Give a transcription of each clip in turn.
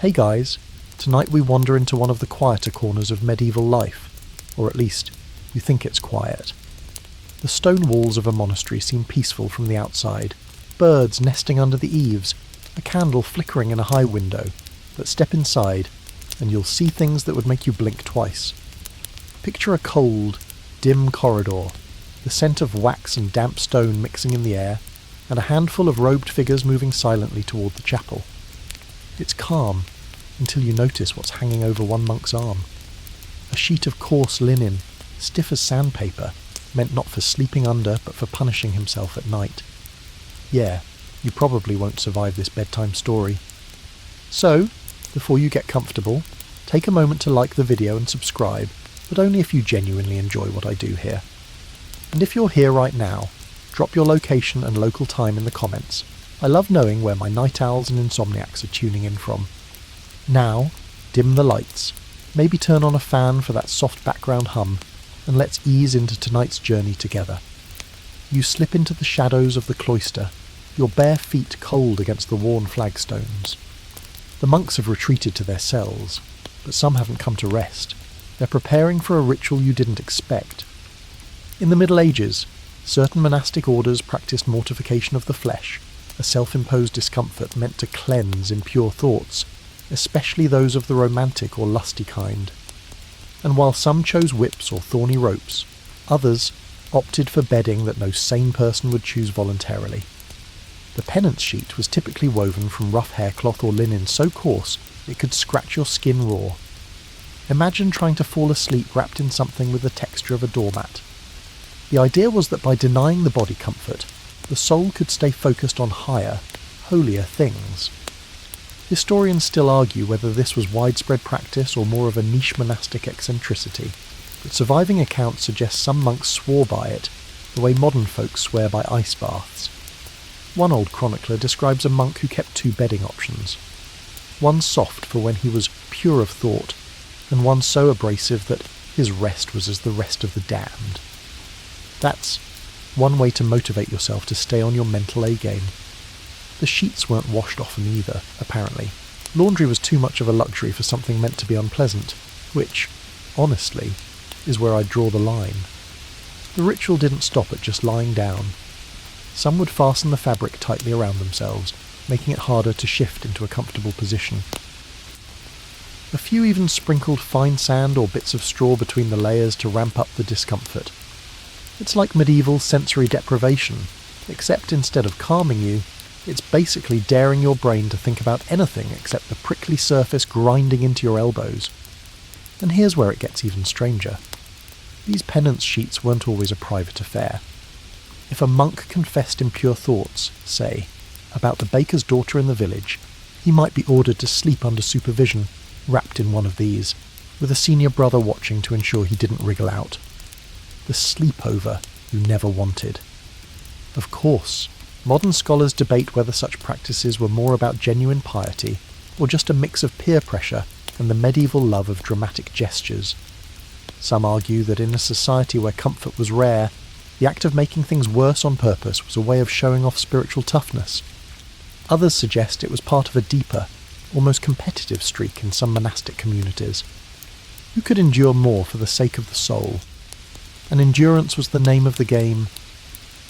Hey guys, tonight we wander into one of the quieter corners of medieval life, or at least, you think it's quiet. The stone walls of a monastery seem peaceful from the outside, birds nesting under the eaves, a candle flickering in a high window, but step inside and you'll see things that would make you blink twice. Picture a cold, dim corridor, the scent of wax and damp stone mixing in the air, and a handful of robed figures moving silently toward the chapel. It's calm, until you notice what's hanging over one monk's arm. A sheet of coarse linen, stiff as sandpaper, meant not for sleeping under, but for punishing himself at night. Yeah, you probably won't survive this bedtime story. So, before you get comfortable, take a moment to like the video and subscribe, but only if you genuinely enjoy what I do here. And if you're here right now, drop your location and local time in the comments. I love knowing where my night owls and insomniacs are tuning in from. Now, dim the lights, maybe turn on a fan for that soft background hum, and let's ease into tonight's journey together. You slip into the shadows of the cloister, your bare feet cold against the worn flagstones. The monks have retreated to their cells, but some haven't come to rest. They're preparing for a ritual you didn't expect. In the Middle Ages, certain monastic orders practiced mortification of the flesh, a self-imposed discomfort meant to cleanse impure thoughts, especially those of the romantic or lusty kind. And while some chose whips or thorny ropes, others opted for bedding that no sane person would choose voluntarily. The penance sheet was typically woven from rough haircloth or linen so coarse it could scratch your skin raw. Imagine trying to fall asleep wrapped in something with the texture of a doormat. The idea was that by denying the body comfort, the soul could stay focused on higher, holier things. Historians still argue whether this was widespread practice or more of a niche monastic eccentricity, but surviving accounts suggest some monks swore by it, the way modern folks swear by ice baths. One old chronicler describes a monk who kept two bedding options, one soft for when he was pure of thought, and one so abrasive that his rest was as the rest of the damned. That's one way to motivate yourself to stay on your mental A-game. The sheets weren't washed often either, apparently. Laundry was too much of a luxury for something meant to be unpleasant, which, honestly, is where I'd draw the line. The ritual didn't stop at just lying down. Some would fasten the fabric tightly around themselves, making it harder to shift into a comfortable position. A few even sprinkled fine sand or bits of straw between the layers to ramp up the discomfort. It's like medieval sensory deprivation, except instead of calming you, it's basically daring your brain to think about anything except the prickly surface grinding into your elbows. And here's where it gets even stranger. These penance sheets weren't always a private affair. If a monk confessed impure thoughts, say, about the baker's daughter in the village, he might be ordered to sleep under supervision, wrapped in one of these, with a senior brother watching to ensure he didn't wriggle out. The sleepover you never wanted. Of course, modern scholars debate whether such practices were more about genuine piety or just a mix of peer pressure and the medieval love of dramatic gestures. Some argue that in a society where comfort was rare, the act of making things worse on purpose was a way of showing off spiritual toughness. Others suggest it was part of a deeper, almost competitive streak in some monastic communities. Who could endure more for the sake of the soul? And endurance was the name of the game.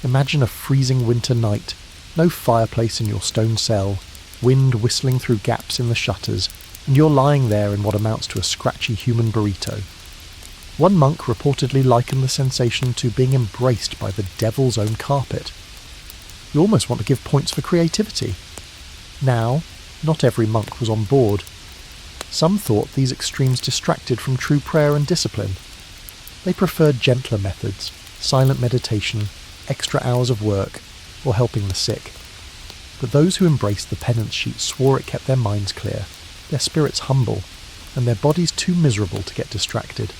Imagine a freezing winter night, no fireplace in your stone cell, wind whistling through gaps in the shutters, and you're lying there in what amounts to a scratchy human burrito. One monk reportedly likened the sensation to being embraced by the devil's own carpet. You almost want to give points for creativity. Now, not every monk was on board. Some thought these extremes distracted from true prayer and discipline. They preferred gentler methods, silent meditation, extra hours of work, or helping the sick. But those who embraced the penance sheet swore it kept their minds clear, their spirits humble, and their bodies too miserable to get distracted.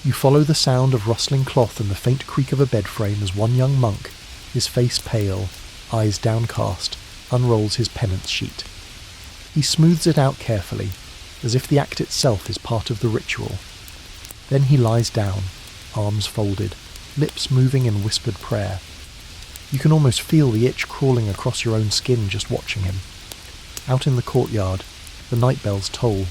You follow the sound of rustling cloth and the faint creak of a bed frame as one young monk, his face pale, eyes downcast, unrolls his penance sheet. He smooths it out carefully, as if the act itself is part of the ritual. Then he lies down, arms folded, lips moving in whispered prayer. You can almost feel the itch crawling across your own skin just watching him. Out in the courtyard, the night bells toll.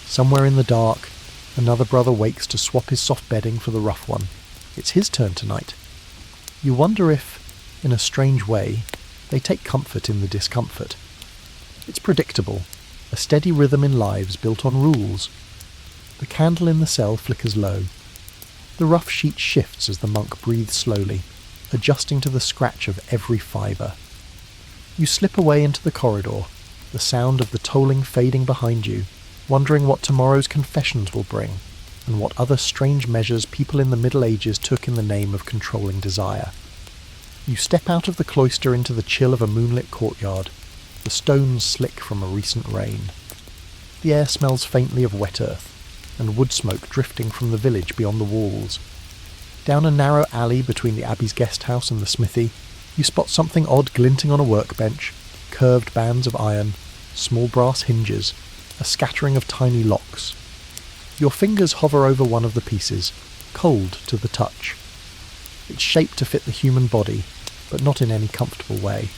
Somewhere in the dark, another brother wakes to swap his soft bedding for the rough one. It's his turn tonight. You wonder if, in a strange way, they take comfort in the discomfort. It's predictable, a steady rhythm in lives built on rules. The candle in the cell flickers low. The rough sheet shifts as the monk breathes slowly, adjusting to the scratch of every fibre. You slip away into the corridor, the sound of the tolling fading behind you, wondering what tomorrow's confessions will bring, and what other strange measures people in the Middle Ages took in the name of controlling desire. You step out of the cloister into the chill of a moonlit courtyard, the stones slick from a recent rain. The air smells faintly of wet earth, and wood smoke drifting from the village beyond the walls. Down a narrow alley between the abbey's guest house and the smithy, you spot something odd glinting on a workbench, curved bands of iron, small brass hinges, a scattering of tiny locks. Your fingers hover over one of the pieces, cold to the touch. It's shaped to fit the human body, but not in any comfortable way.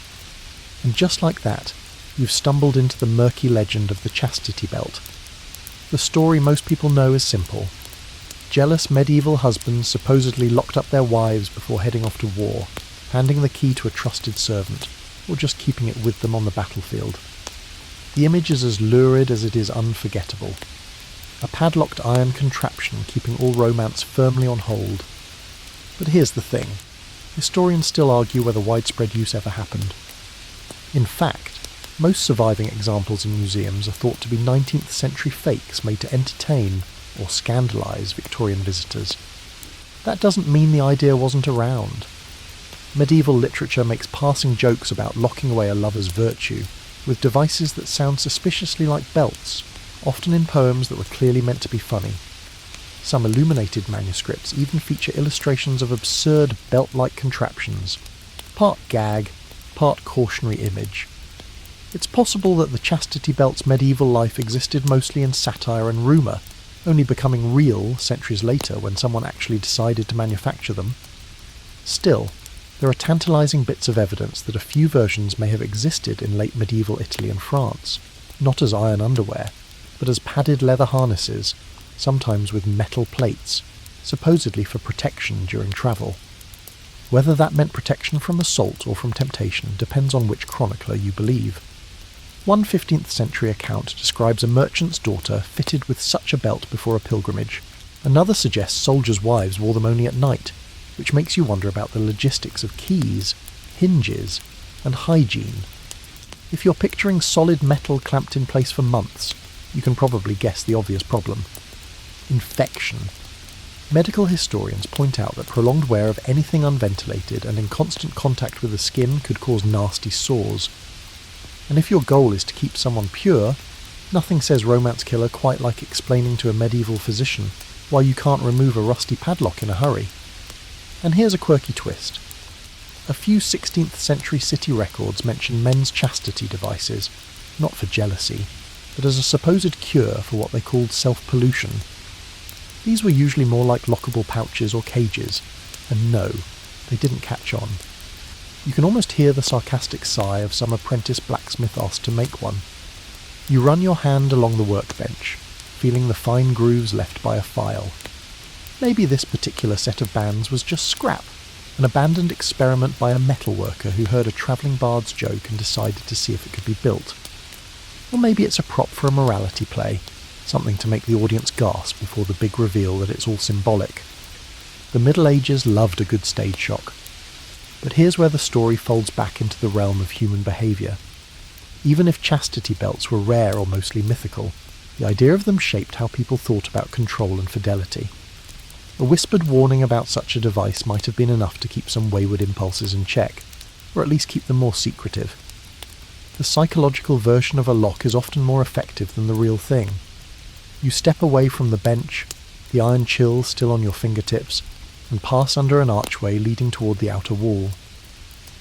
And just like that, you've stumbled into the murky legend of the chastity belt. The story most people know is simple. Jealous medieval husbands supposedly locked up their wives before heading off to war, handing the key to a trusted servant, or just keeping it with them on the battlefield. The image is as lurid as it is unforgettable. A padlocked iron contraption keeping all romance firmly on hold. But here's the thing. Historians still argue whether widespread use ever happened. In fact, most surviving examples in museums are thought to be 19th century fakes made to entertain or scandalise Victorian visitors. That doesn't mean the idea wasn't around. Medieval literature makes passing jokes about locking away a lover's virtue with devices that sound suspiciously like belts, often in poems that were clearly meant to be funny. Some illuminated manuscripts even feature illustrations of absurd belt-like contraptions, part gag, part cautionary image. It's possible that the chastity belt's medieval life existed mostly in satire and rumour, only becoming real centuries later when someone actually decided to manufacture them. Still, there are tantalising bits of evidence that a few versions may have existed in late medieval Italy and France, not as iron underwear, but as padded leather harnesses, sometimes with metal plates, supposedly for protection during travel. Whether that meant protection from assault or from temptation depends on which chronicler you believe. One 15th century account describes a merchant's daughter fitted with such a belt before a pilgrimage. Another suggests soldiers' wives wore them only at night, which makes you wonder about the logistics of keys, hinges, and hygiene. If you're picturing solid metal clamped in place for months, you can probably guess the obvious problem. Infection. Medical historians point out that prolonged wear of anything unventilated and in constant contact with the skin could cause nasty sores. And if your goal is to keep someone pure, nothing says romance killer quite like explaining to a medieval physician why you can't remove a rusty padlock in a hurry. And here's a quirky twist. A few 16th century city records mention men's chastity devices, not for jealousy, but as a supposed cure for what they called self-pollution. These were usually more like lockable pouches or cages, and no, they didn't catch on. You can almost hear the sarcastic sigh of some apprentice blacksmith asked to make one. You run your hand along the workbench, feeling the fine grooves left by a file. Maybe this particular set of bands was just scrap, an abandoned experiment by a metal worker who heard a travelling bard's joke and decided to see if it could be built. Or maybe it's a prop for a morality play, something to make the audience gasp before the big reveal that it's all symbolic. The Middle Ages loved a good stage shock. But here's where the story folds back into the realm of human behaviour. Even if chastity belts were rare or mostly mythical, the idea of them shaped how people thought about control and fidelity. A whispered warning about such a device might have been enough to keep some wayward impulses in check, or at least keep them more secretive. The psychological version of a lock is often more effective than the real thing. You step away from the bench, the iron chill still on your fingertips, and pass under an archway leading toward the outer wall.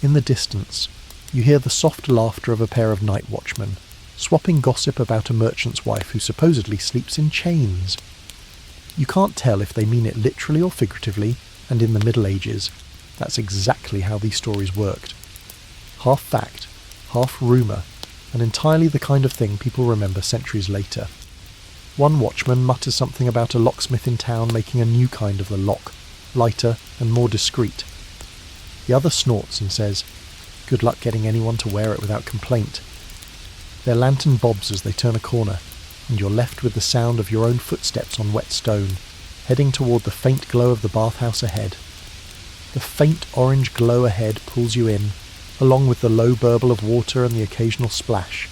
In the distance, you hear the soft laughter of a pair of night watchmen, swapping gossip about a merchant's wife who supposedly sleeps in chains. You can't tell if they mean it literally or figuratively, and in the Middle Ages, that's exactly how these stories worked. Half fact, half rumour, and entirely the kind of thing people remember centuries later. One watchman mutters something about a locksmith in town making a new kind of the lock, lighter and more discreet. The other snorts and says, "Good luck getting anyone to wear it without complaint." Their lantern bobs as they turn a corner, and you're left with the sound of your own footsteps on wet stone, heading toward the faint glow of the bathhouse ahead. The faint orange glow ahead pulls you in, along with the low burble of water and the occasional splash.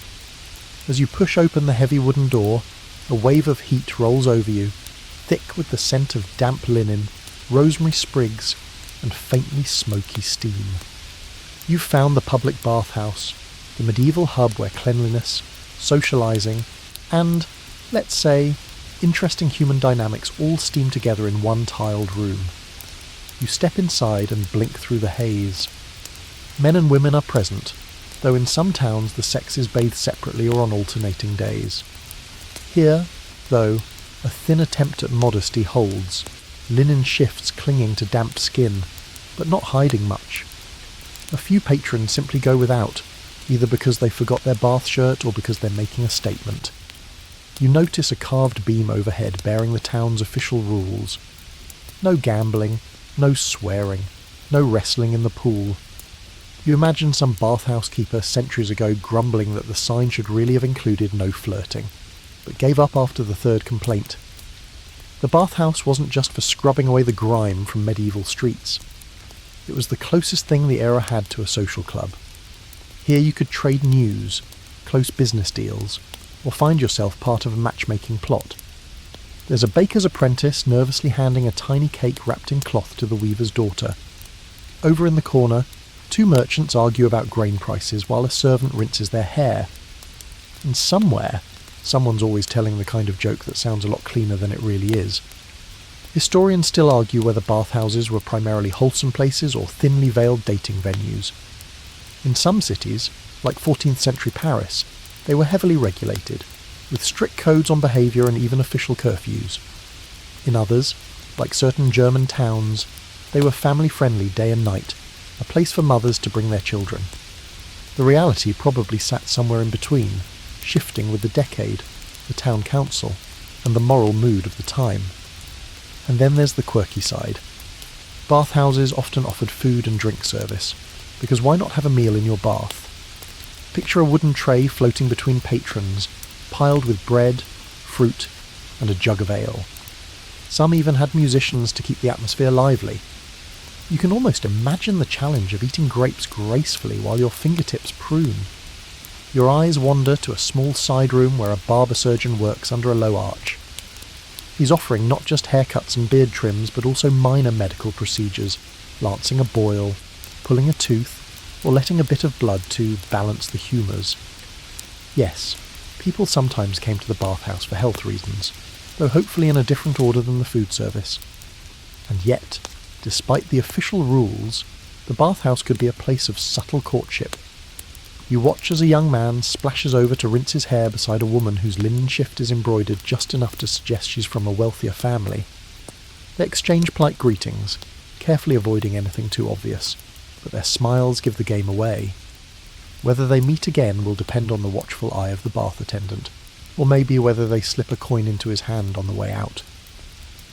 As you push open the heavy wooden door, a wave of heat rolls over you, thick with the scent of damp linen, rosemary sprigs, and faintly smoky steam. You've found the public bathhouse, the medieval hub where cleanliness, socialising, and, let's say, interesting human dynamics all steam together in one tiled room. You step inside and blink through the haze. Men and women are present, though in some towns the sexes bathe separately or on alternating days. Here, though, a thin attempt at modesty holds, linen shifts clinging to damp skin, but not hiding much. A few patrons simply go without, either because they forgot their bath shirt or because they're making a statement. You notice a carved beam overhead bearing the town's official rules. No gambling, no swearing, no wrestling in the pool. You imagine some bathhouse keeper centuries ago grumbling that the sign should really have included no flirting, but gave up after the third complaint. The bathhouse wasn't just for scrubbing away the grime from medieval streets. It was the closest thing the era had to a social club. Here you could trade news, close business deals, or find yourself part of a matchmaking plot. There's a baker's apprentice nervously handing a tiny cake wrapped in cloth to the weaver's daughter. Over in the corner, two merchants argue about grain prices while a servant rinses their hair. And somewhere, someone's always telling the kind of joke that sounds a lot cleaner than it really is. Historians still argue whether bathhouses were primarily wholesome places or thinly veiled dating venues. In some cities, like 14th century Paris, they were heavily regulated, with strict codes on behaviour and even official curfews. In others, like certain German towns, they were family-friendly day and night, a place for mothers to bring their children. The reality probably sat somewhere in between, shifting with the decade, the town council, and the moral mood of the time. And then there's the quirky side. Bathhouses often offered food and drink service, because why not have a meal in your bath? Picture a wooden tray floating between patrons, piled with bread, fruit, and a jug of ale. Some even had musicians to keep the atmosphere lively. You can almost imagine the challenge of eating grapes gracefully while your fingertips prune. Your eyes wander to a small side room where a barber surgeon works under a low arch. He's offering not just haircuts and beard trims, but also minor medical procedures, lancing a boil, pulling a tooth, or letting a bit of blood to balance the humours. Yes, people sometimes came to the bathhouse for health reasons, though hopefully in a different order than the food service. And yet, despite the official rules, the bathhouse could be a place of subtle courtship. You watch as a young man splashes over to rinse his hair beside a woman whose linen shift is embroidered just enough to suggest she's from a wealthier family. They exchange polite greetings, carefully avoiding anything too obvious, but their smiles give the game away. Whether they meet again will depend on the watchful eye of the bath attendant, or maybe whether they slip a coin into his hand on the way out.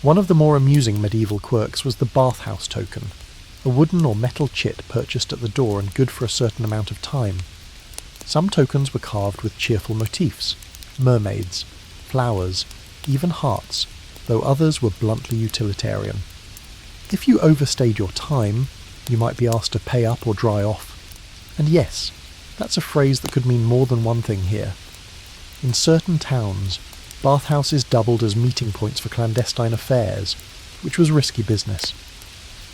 One of the more amusing medieval quirks was the bathhouse token, a wooden or metal chit purchased at the door and good for a certain amount of time. Some tokens were carved with cheerful motifs, mermaids, flowers, even hearts, though others were bluntly utilitarian. If you overstayed your time, you might be asked to pay up or dry off. And yes, that's a phrase that could mean more than one thing here. In certain towns, bathhouses doubled as meeting points for clandestine affairs, which was risky business.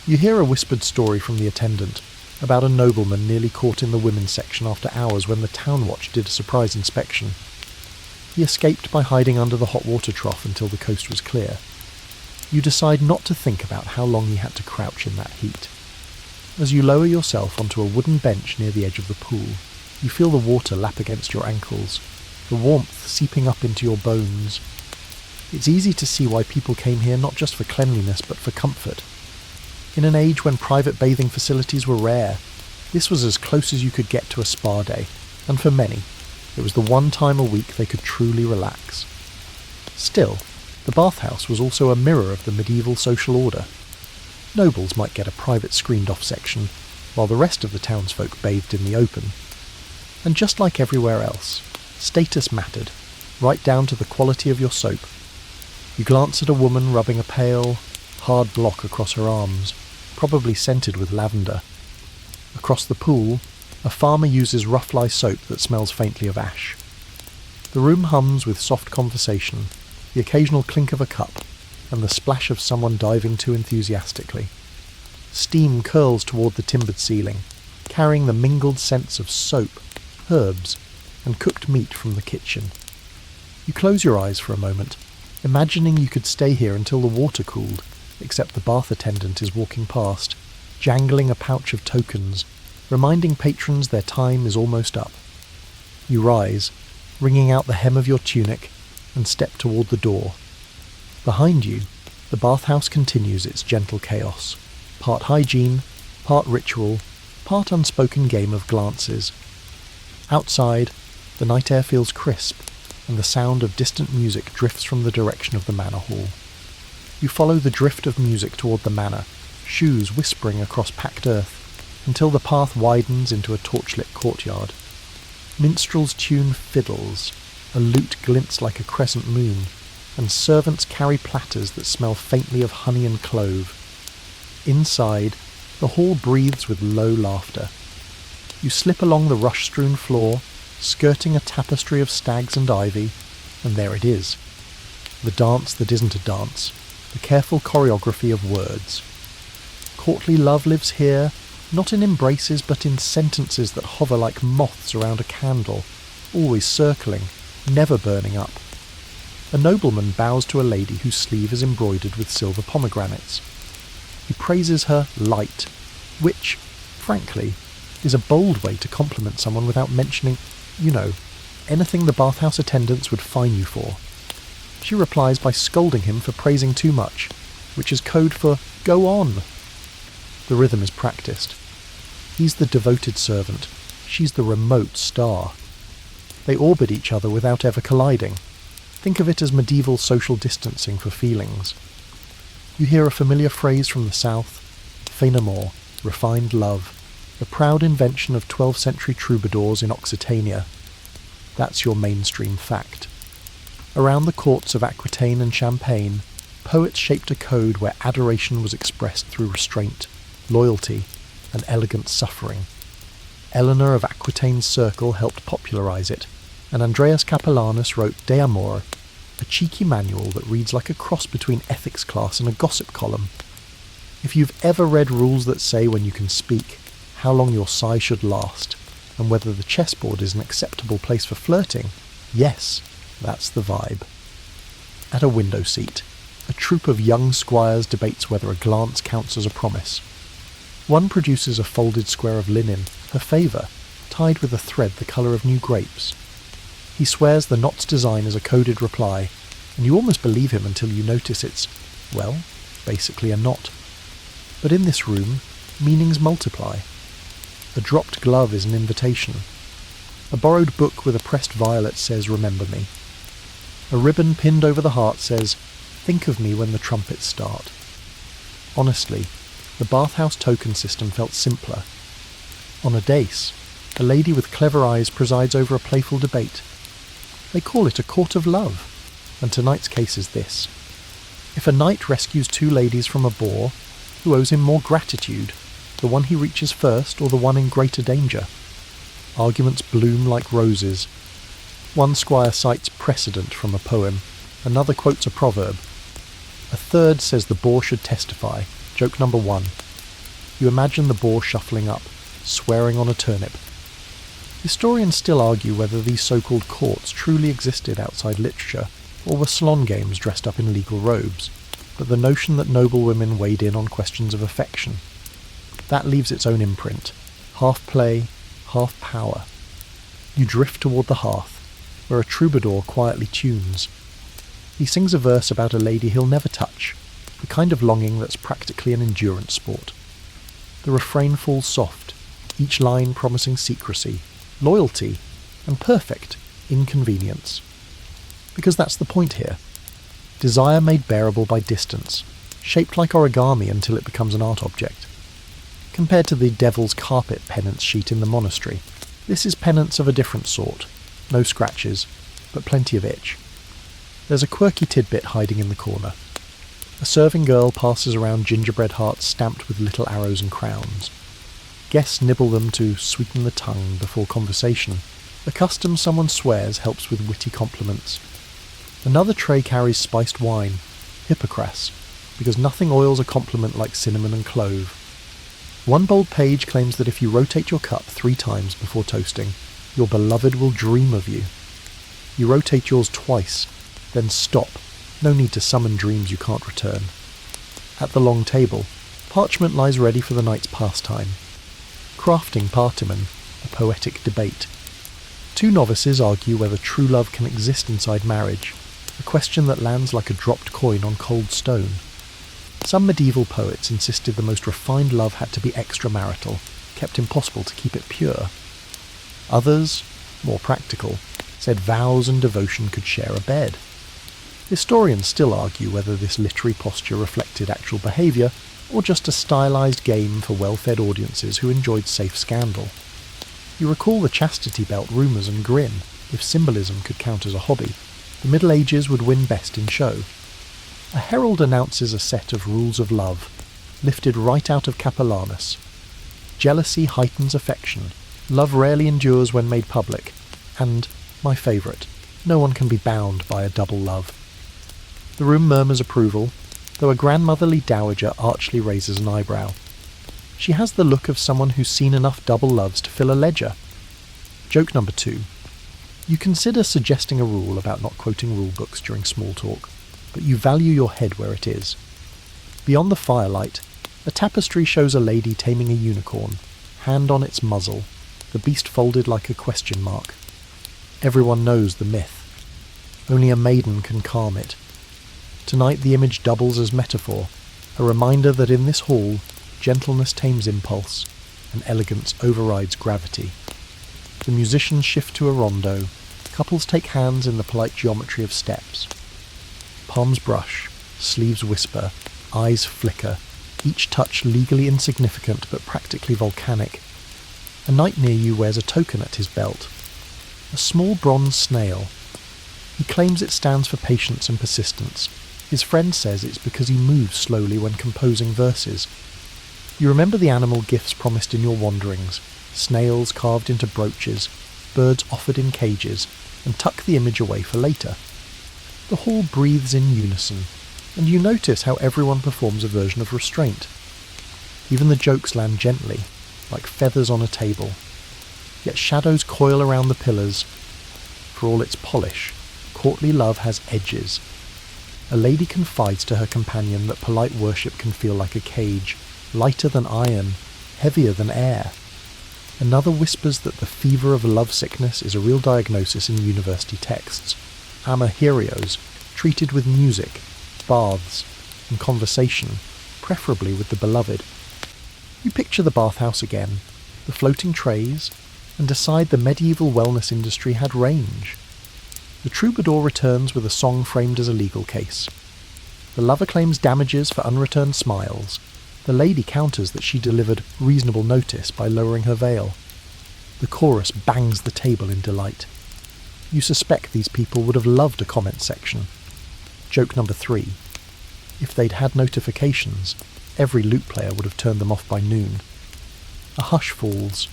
You hear a whispered story from the attendant about a nobleman nearly caught in the women's section after hours when the town watch did a surprise inspection. He escaped by hiding under the hot water trough until the coast was clear. You decide not to think about how long he had to crouch in that heat. As you lower yourself onto a wooden bench near the edge of the pool, you feel the water lap against your ankles, the warmth seeping up into your bones. It's easy to see why people came here not just for cleanliness but for comfort. In an age when private bathing facilities were rare, this was as close as you could get to a spa day, and for many, It was the one time a week they could truly relax. Still, the bathhouse was also a mirror of the medieval social order. Nobles might get a private screened-off section, while the rest of the townsfolk bathed in the open. And just like everywhere else, status mattered, right down to the quality of your soap. You glance at a woman rubbing a pale, hard block across her arms, probably scented with lavender. Across the pool, a farmer uses rough-lye soap that smells faintly of ash. The room hums with soft conversation, the occasional clink of a cup, and the splash of someone diving too enthusiastically. Steam curls toward the timbered ceiling, carrying the mingled scents of soap, herbs, and cooked meat from the kitchen. You close your eyes for a moment, imagining you could stay here until the water cooled, except the bath attendant is walking past, jangling a pouch of tokens, reminding patrons their time is almost up. You rise, wringing out the hem of your tunic, and step toward the door. Behind you, the bathhouse continues its gentle chaos, part hygiene, part ritual, part unspoken game of glances. Outside, the night air feels crisp, and the sound of distant music drifts from the direction of the manor hall. You follow the drift of music toward the manor, shoes whispering across packed earth, until the path widens into a torchlit courtyard. Minstrels tune fiddles, a lute glints like a crescent moon, and servants carry platters that smell faintly of honey and clove. Inside, the hall breathes with low laughter. You slip along the rush-strewn floor, skirting a tapestry of stags and ivy, and there it is. The dance that isn't a dance, the careful choreography of words. Courtly love lives here, not in embraces but in sentences that hover like moths around a candle, always circling, never burning up. A nobleman bows to a lady whose sleeve is embroidered with silver pomegranates. He praises her light, which, frankly, is a bold way to compliment someone without mentioning, anything the bathhouse attendants would fine you for. She replies by scolding him for praising too much, which is code for go on. The rhythm is practiced. He's the devoted servant, she's the remote star. They orbit each other without ever colliding. Think of it as medieval social distancing for feelings. You hear a familiar phrase from the south, fin amour, refined love, the proud invention of 12th century troubadours in Occitania. That's your mainstream fact. Around the courts of Aquitaine and Champagne, poets shaped a code where adoration was expressed through restraint, loyalty, and elegant suffering. Eleanor of Aquitaine's circle helped popularise it, and Andreas Capellanus wrote De Amore, a cheeky manual that reads like a cross between ethics class and a gossip column. If you've ever read rules that say when you can speak, how long your sigh should last, and whether the chessboard is an acceptable place for flirting, yes, that's the vibe. At a window seat, a troop of young squires debates whether a glance counts as a promise. One produces a folded square of linen, her favour, tied with a thread the colour of new grapes. He swears the knot's design is a coded reply, and you almost believe him until you notice it's, well, basically a knot. But in this room, meanings multiply. A dropped glove is an invitation. A borrowed book with a pressed violet says, "Remember me." A ribbon pinned over the heart says, "Think of me when the trumpets start." Honestly, the bathhouse token system felt simpler. On a dais, a lady with clever eyes presides over a playful debate. They call it a court of love, and tonight's case is this. If a knight rescues two ladies from a boar, who owes him more gratitude, the one he reaches first or the one in greater danger? Arguments bloom like roses. One squire cites precedent from a poem, another quotes a proverb. A third says the boar should testify. Joke number 1. You imagine the boar shuffling up, swearing on a turnip. Historians still argue whether these so-called courts truly existed outside literature, or were salon games dressed up in legal robes, but the notion that noble women weighed in on questions of affection. That leaves its own imprint, half play, half power. You drift toward the hearth, where a troubadour quietly tunes. He sings a verse about a lady he'll never touch, the kind of longing that's practically an endurance sport. The refrain falls soft, each line promising secrecy, loyalty, and perfect, inconvenience. Because that's the point here. Desire made bearable by distance, shaped like origami until it becomes an art object. Compared to the devil's carpet penance sheet in the monastery, this is penance of a different sort. No scratches, but plenty of itch. There's a quirky tidbit hiding in the corner. A serving girl passes around gingerbread hearts stamped with little arrows and crowns. Guests nibble them to sweeten the tongue before conversation. A custom someone swears helps with witty compliments. Another tray carries spiced wine, hypocras, because nothing oils a compliment like cinnamon and clove. One bold page claims that if you rotate your cup 3 times before toasting, your beloved will dream of you. You rotate yours twice, then stop. No need to summon dreams you can't return. At the long table, parchment lies ready for the night's pastime. Crafting partimon, a poetic debate. 2 novices argue whether true love can exist inside marriage, a question that lands like a dropped coin on cold stone. Some medieval poets insisted the most refined love had to be extramarital, kept impossible to keep it pure. Others, more practical, said vows and devotion could share a bed. Historians still argue whether this literary posture reflected actual behaviour or just a stylised game for well-fed audiences who enjoyed safe scandal. You recall the chastity belt rumours and grin. If symbolism could count as a hobby, the Middle Ages would win best in show. A herald announces a set of rules of love, lifted right out of Capellanus. Jealousy heightens affection, love rarely endures when made public, and, my favourite, no one can be bound by a double love. The room murmurs approval, though a grandmotherly dowager archly raises an eyebrow. She has the look of someone who's seen enough double loves to fill a ledger. Joke number 2. You consider suggesting a rule about not quoting rule books during small talk, but you value your head where it is. Beyond the firelight, a tapestry shows a lady taming a unicorn, hand on its muzzle, the beast folded like a question mark. Everyone knows the myth. Only a maiden can calm it. Tonight the image doubles as metaphor, a reminder that in this hall, gentleness tames impulse, and elegance overrides gravity. The musicians shift to a rondo, couples take hands in the polite geometry of steps. Palms brush, sleeves whisper, eyes flicker, each touch legally insignificant but practically volcanic. A knight near you wears a token at his belt. A small bronze snail. He claims it stands for patience and persistence. His friend says it's because he moves slowly when composing verses. You remember the animal gifts promised in your wanderings, snails carved into brooches, birds offered in cages, and tuck the image away for later. The hall breathes in unison, and you notice how everyone performs a version of restraint. Even the jokes land gently, like feathers on a table. Yet shadows coil around the pillars. For all its polish, courtly love has edges. A lady confides to her companion that polite worship can feel like a cage, lighter than iron, heavier than air. Another whispers that the fever of lovesickness is a real diagnosis in university texts. Amahirios, treated with music, baths, and conversation, preferably with the beloved. You picture the bathhouse again, the floating trays, and decide the medieval wellness industry had range. The troubadour returns with a song framed as a legal case. The lover claims damages for unreturned smiles. The lady counters that she delivered reasonable notice by lowering her veil. The chorus bangs the table in delight. You suspect these people would have loved a comment section. Joke number 3. If they'd had notifications, every lute player would have turned them off by noon. A hush falls.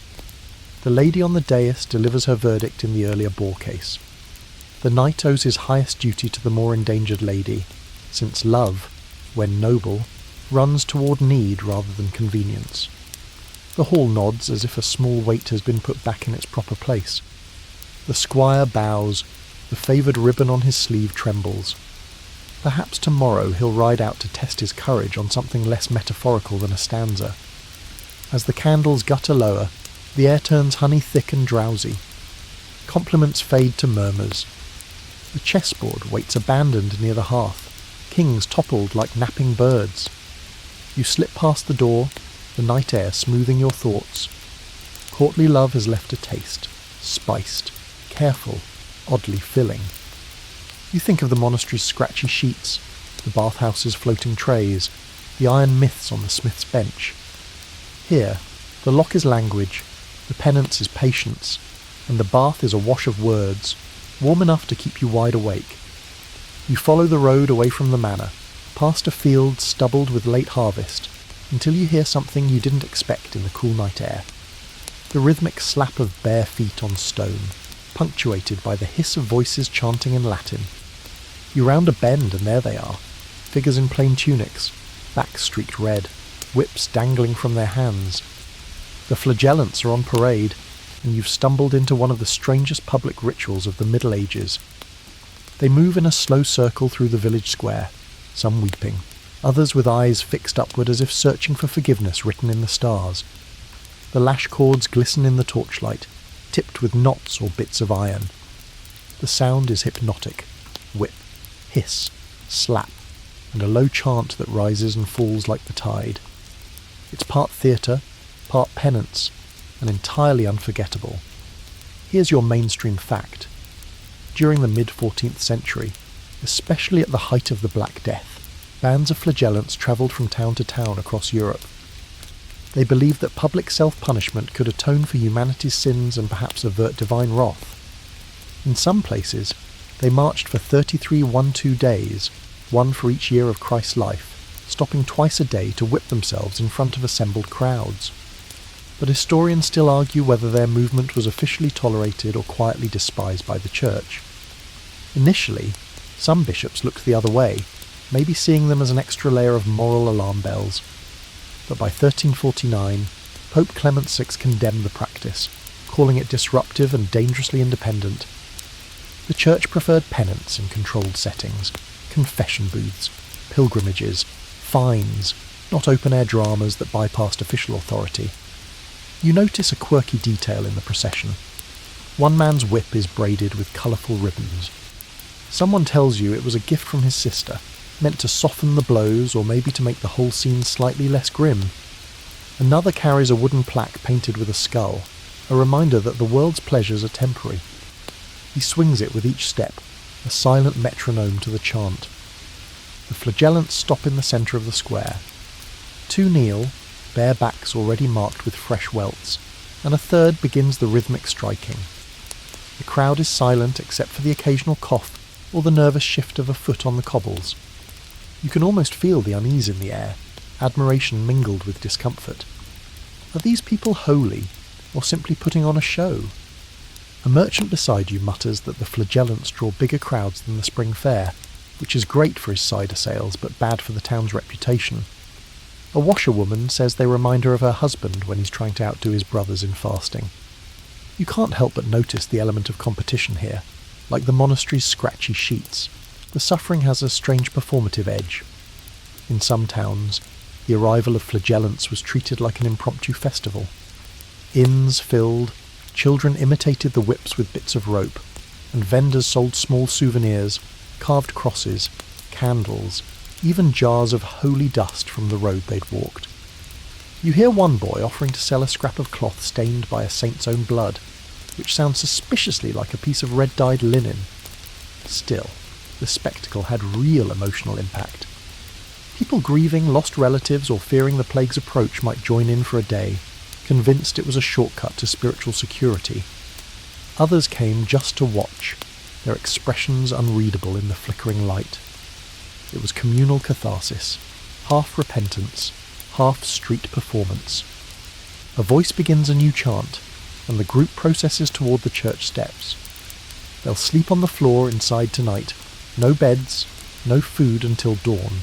The lady on the dais delivers her verdict in the earlier Boar case. The knight owes his highest duty to the more endangered lady, since love, when noble, runs toward need rather than convenience. The hall nods as if a small weight has been put back in its proper place. The squire bows, the favoured ribbon on his sleeve trembles. Perhaps tomorrow he'll ride out to test his courage on something less metaphorical than a stanza. As the candles gutter lower, the air turns honey-thick and drowsy. Compliments fade to murmurs. The chessboard waits abandoned near the hearth, kings toppled like napping birds. You slip past the door, the night air smoothing your thoughts. Courtly love has left a taste, spiced, careful, oddly filling. You think of the monastery's scratchy sheets, the bathhouse's floating trays, the iron myths on the smith's bench. Here, the lock is language, the penance is patience, and the bath is a wash of words, warm enough to keep you wide awake. You follow the road away from the manor, past a field stubbled with late harvest, until you hear something you didn't expect in the cool night air. The rhythmic slap of bare feet on stone, punctuated by the hiss of voices chanting in Latin. You round a bend and there they are, figures in plain tunics, backs streaked red, whips dangling from their hands. The flagellants are on parade, and you've stumbled into one of the strangest public rituals of the Middle Ages. They move in a slow circle through the village square, some weeping, others with eyes fixed upward as if searching for forgiveness written in the stars. The lash cords glisten in the torchlight, tipped with knots or bits of iron. The sound is hypnotic. Whip, hiss, slap, and a low chant that rises and falls like the tide. It's part theatre, part penance, and entirely unforgettable. Here's your mainstream fact. During the mid-14th century, especially at the height of the Black Death, bands of flagellants travelled from town to town across Europe. They believed that public self-punishment could atone for humanity's sins and perhaps avert divine wrath. In some places, they marched for 33 one-two days, one for each year of Christ's life, stopping twice a day to whip themselves in front of assembled crowds. But historians still argue whether their movement was officially tolerated or quietly despised by the Church. Initially, some bishops looked the other way, maybe seeing them as an extra layer of moral alarm bells. But by 1349, Pope Clement VI condemned the practice, calling it disruptive and dangerously independent. The Church preferred penance in controlled settings, confession booths, pilgrimages, fines, not open-air dramas that bypassed official authority. You notice a quirky detail in the procession. One man's whip is braided with colourful ribbons. Someone tells you it was a gift from his sister, meant to soften the blows or maybe to make the whole scene slightly less grim. Another carries a wooden plaque painted with a skull, a reminder that the world's pleasures are temporary. He swings it with each step, a silent metronome to the chant. The flagellants stop in the centre of the square. Two kneel, bare backs already marked with fresh welts, and a third begins the rhythmic striking. The crowd is silent except for the occasional cough or the nervous shift of a foot on the cobbles. You can almost feel the unease in the air, admiration mingled with discomfort. Are these people holy, or simply putting on a show? A merchant beside you mutters that the flagellants draw bigger crowds than the spring fair, which is great for his cider sales but bad for the town's reputation. A washerwoman says they remind her of her husband when he's trying to outdo his brothers in fasting. You can't help but notice the element of competition here, like the monastery's scratchy sheets. The suffering has a strange performative edge. In some towns, the arrival of flagellants was treated like an impromptu festival. Inns filled, children imitated the whips with bits of rope, and vendors sold small souvenirs, carved crosses, candles, even jars of holy dust from the road they'd walked. You hear one boy offering to sell a scrap of cloth stained by a saint's own blood, which sounds suspiciously like a piece of red-dyed linen. Still, the spectacle had real emotional impact. People grieving lost relatives or fearing the plague's approach might join in for a day, convinced it was a shortcut to spiritual security. Others came just to watch, their expressions unreadable in the flickering light. It was communal catharsis, half repentance, half street performance. A voice begins a new chant, and the group processes toward the church steps. They'll sleep on the floor inside tonight, no beds, no food until dawn.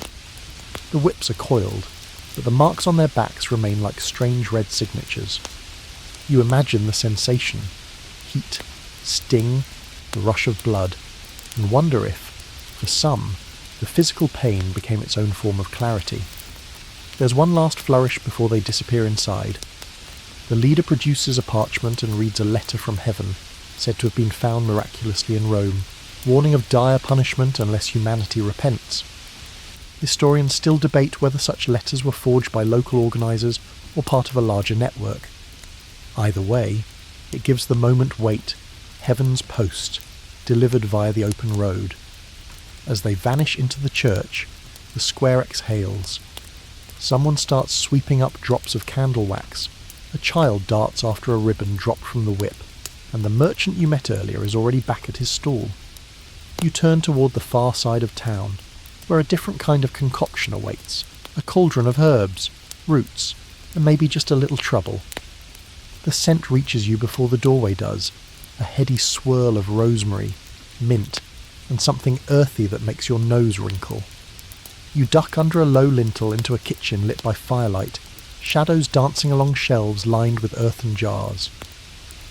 The whips are coiled, but the marks on their backs remain like strange red signatures. You imagine the sensation, heat, sting, the rush of blood, and wonder if, for some, the physical pain became its own form of clarity. There's one last flourish before they disappear inside. The leader produces a parchment and reads a letter from heaven, said to have been found miraculously in Rome, warning of dire punishment unless humanity repents. Historians still debate whether such letters were forged by local organisers or part of a larger network. Either way, it gives the moment weight, heaven's post, delivered via the open road. As they vanish into the church, the square exhales. Someone starts sweeping up drops of candle wax. A child darts after a ribbon dropped from the whip, and the merchant you met earlier is already back at his stall. You turn toward the far side of town, where a different kind of concoction awaits. A cauldron of herbs, roots, and maybe just a little trouble. The scent reaches you before the doorway does, a heady swirl of rosemary, mint, and something earthy that makes your nose wrinkle. You duck under a low lintel into a kitchen lit by firelight, shadows dancing along shelves lined with earthen jars.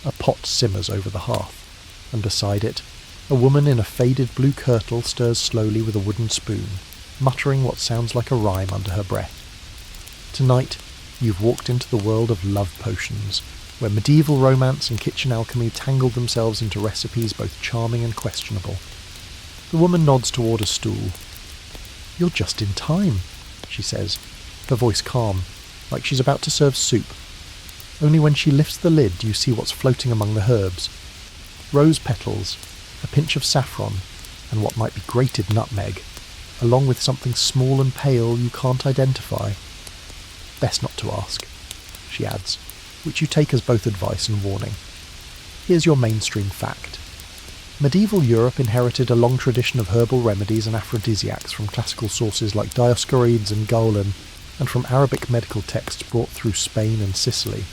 A pot simmers over the hearth, and beside it, a woman in a faded blue kirtle stirs slowly with a wooden spoon, muttering what sounds like a rhyme under her breath. Tonight, you've walked into the world of love potions, where medieval romance and kitchen alchemy tangled themselves into recipes both charming and questionable. The woman nods toward a stool. "You're just in time," she says, her voice calm, like she's about to serve soup. Only when she lifts the lid do you see what's floating among the herbs. Rose petals, a pinch of saffron, and what might be grated nutmeg, along with something small and pale you can't identify. "Best not to ask," she adds, which you take as both advice and warning. Here's your mainstream fact. Medieval Europe inherited a long tradition of herbal remedies and aphrodisiacs from classical sources like Dioscorides and Galen, and from Arabic medical texts brought through Spain and Sicily.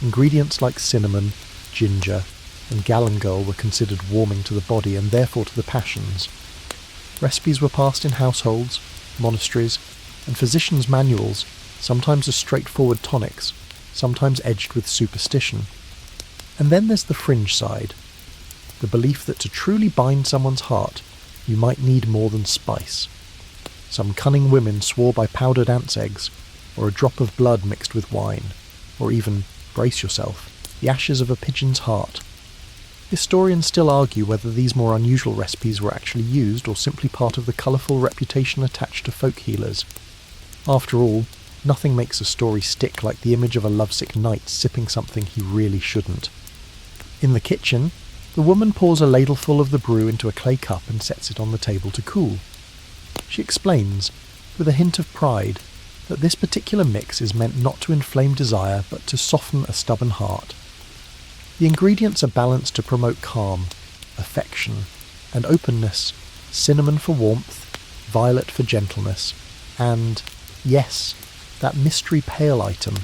Ingredients like cinnamon, ginger, and galangal were considered warming to the body and therefore to the passions. Recipes were passed in households, monasteries, and physicians' manuals, sometimes as straightforward tonics, sometimes edged with superstition. And then there's the fringe side, the belief that to truly bind someone's heart, you might need more than spice. Some cunning women swore by powdered ants' eggs, or a drop of blood mixed with wine, or even, brace yourself, the ashes of a pigeon's heart. Historians still argue whether these more unusual recipes were actually used or simply part of the colourful reputation attached to folk healers. After all, nothing makes a story stick like the image of a lovesick knight sipping something he really shouldn't. In the kitchen, the woman pours a ladleful of the brew into a clay cup and sets it on the table to cool. She explains, with a hint of pride, that this particular mix is meant not to inflame desire but to soften a stubborn heart. The ingredients are balanced to promote calm, affection, and openness, cinnamon for warmth, violet for gentleness, and, yes, that mystery pale item,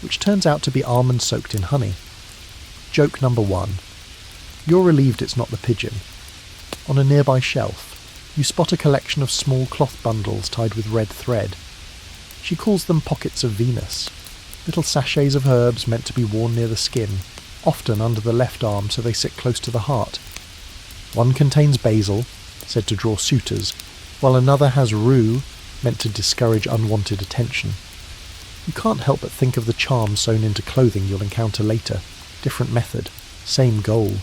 which turns out to be almond soaked in honey. Joke number 1. You're relieved it's not the pigeon. On a nearby shelf, you spot a collection of small cloth bundles tied with red thread. She calls them pockets of Venus, little sachets of herbs meant to be worn near the skin, often under the left arm so they sit close to the heart. One contains basil, said to draw suitors, while another has rue, meant to discourage unwanted attention. You can't help but think of the charm sewn into clothing you'll encounter later. Different method, same goal.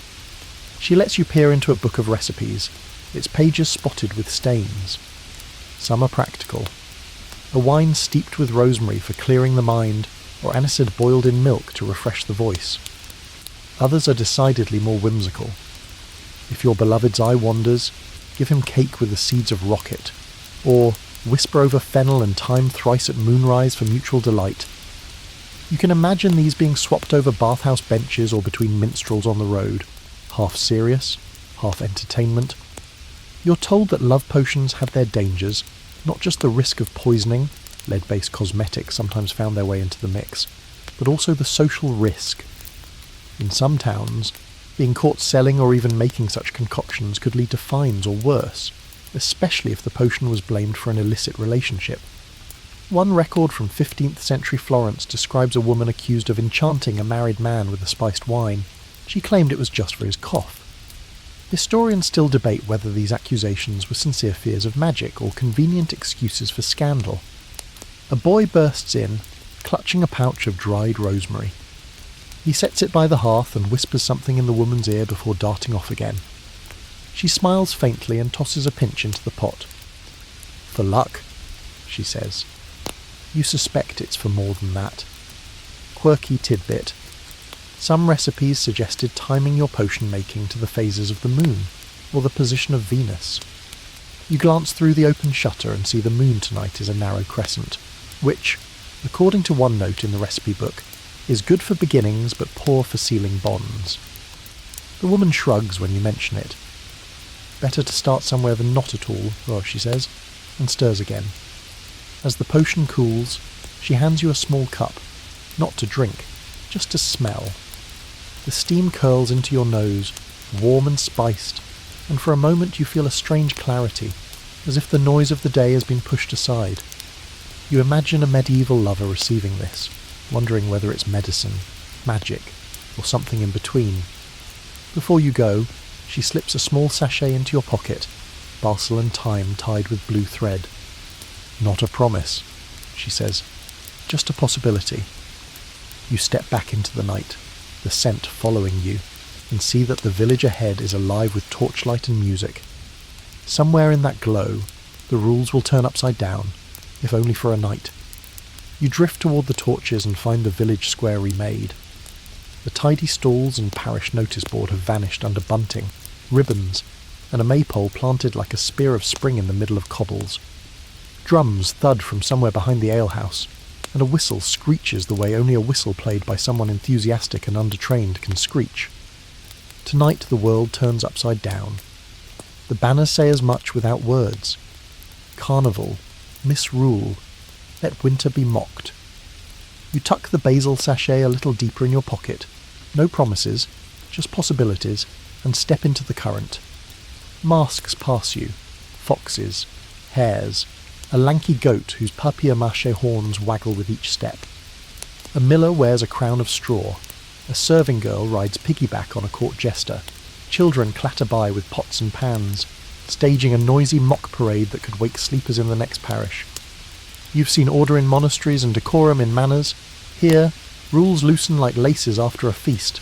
She lets you peer into a book of recipes, its pages spotted with stains. Some are practical. A wine steeped with rosemary for clearing the mind, or anisette boiled in milk to refresh the voice. Others are decidedly more whimsical. If your beloved's eye wanders, give him cake with the seeds of rocket, or whisper over fennel and thyme thrice at moonrise for mutual delight. You can imagine these being swapped over bathhouse benches or between minstrels on the road, half serious, half entertainment. You're told that love potions have their dangers, not just the risk of poisoning, lead-based cosmetics sometimes found their way into the mix, but also the social risk. In some towns, being caught selling or even making such concoctions could lead to fines or worse, especially if the potion was blamed for an illicit relationship. One record from 15th century Florence describes a woman accused of enchanting a married man with a spiced wine. She claimed it was just for his cough. Historians still debate whether these accusations were sincere fears of magic or convenient excuses for scandal. A boy bursts in, clutching a pouch of dried rosemary. He sets it by the hearth and whispers something in the woman's ear before darting off again. She smiles faintly and tosses a pinch into the pot. "For luck," she says. You suspect it's for more than that. Quirky tidbit. Some recipes suggested timing your potion making to the phases of the moon. or the position of Venus. You glance through the open shutter and see the moon tonight is a narrow crescent, which, according to one note in the recipe book, is good for beginnings but poor for sealing bonds. The woman shrugs when you mention it. Better to start somewhere than not at all, well, she says, and stirs again. As the potion cools, she hands you a small cup, not to drink, just to smell. The steam curls into your nose, warm and spiced, and for a moment you feel a strange clarity, as if the noise of the day has been pushed aside. You imagine a medieval lover receiving this, wondering whether it's medicine, magic, or something in between. Before you go, she slips a small sachet into your pocket, basil and thyme tied with blue thread. Not a promise, she says, just a possibility. You step back into the night, the scent following you, and see that the village ahead is alive with torchlight and music. Somewhere in that glow, the rules will turn upside down, if only for a night. You drift toward the torches and find the village square remade. The tidy stalls and parish notice board have vanished under bunting, ribbons, and a maypole planted like a spear of spring in the middle of cobbles. Drums thud from somewhere behind the alehouse, and a whistle screeches the way only a whistle played by someone enthusiastic and undertrained can screech. Tonight the world turns upside down. The banners say as much without words. Carnival, misrule, let winter be mocked. You tuck the basil sachet a little deeper in your pocket, no promises, just possibilities, and step into the current. Masks pass you, foxes, hares, a lanky goat whose papier-mâché horns waggle with each step. A miller wears a crown of straw. A serving girl rides piggyback on a court jester. Children clatter by with pots and pans, staging a noisy mock parade that could wake sleepers in the next parish. You've seen order in monasteries and decorum in manors. Here, rules loosen like laces after a feast.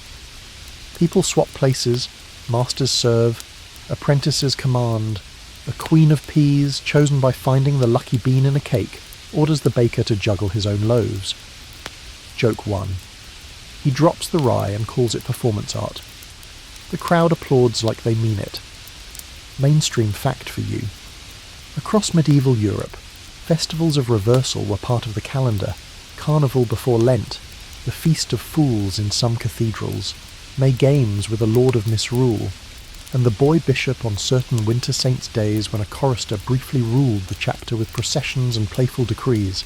People swap places, masters serve, apprentices command. A queen of peas, chosen by finding the lucky bean in a cake, orders the baker to juggle his own loaves. Joke 1. He drops the rye and calls it performance art. The crowd applauds like they mean it. Mainstream fact for you. Across medieval Europe, festivals of reversal were part of the calendar. Carnival before Lent, the Feast of Fools in some cathedrals, May Games with a Lord of Misrule, and the boy bishop on certain winter saints' days when a chorister briefly ruled the chapter with processions and playful decrees.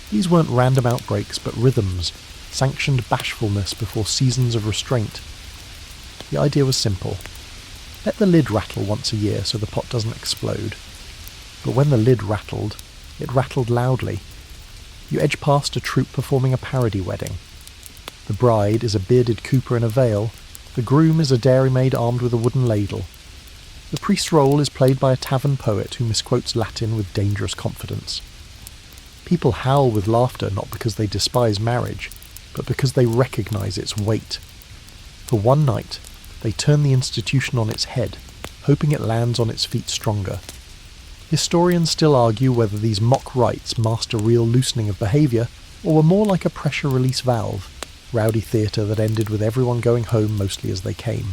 These weren't random outbreaks, but rhythms, sanctioned bashfulness before seasons of restraint. The idea was simple. Let the lid rattle once a year so the pot doesn't explode. But when the lid rattled, it rattled loudly. You edge past a troupe performing a parody wedding. The bride is a bearded cooper in a veil. The groom is a dairymaid armed with a wooden ladle. The priest's role is played by a tavern poet who misquotes Latin with dangerous confidence. People howl with laughter not because they despise marriage, but because they recognise its weight. For one night, they turn the institution on its head, hoping it lands on its feet stronger. Historians still argue whether these mock rites masked a real loosening of behaviour, or were more like a pressure release valve, rowdy theatre that ended with everyone going home mostly as they came.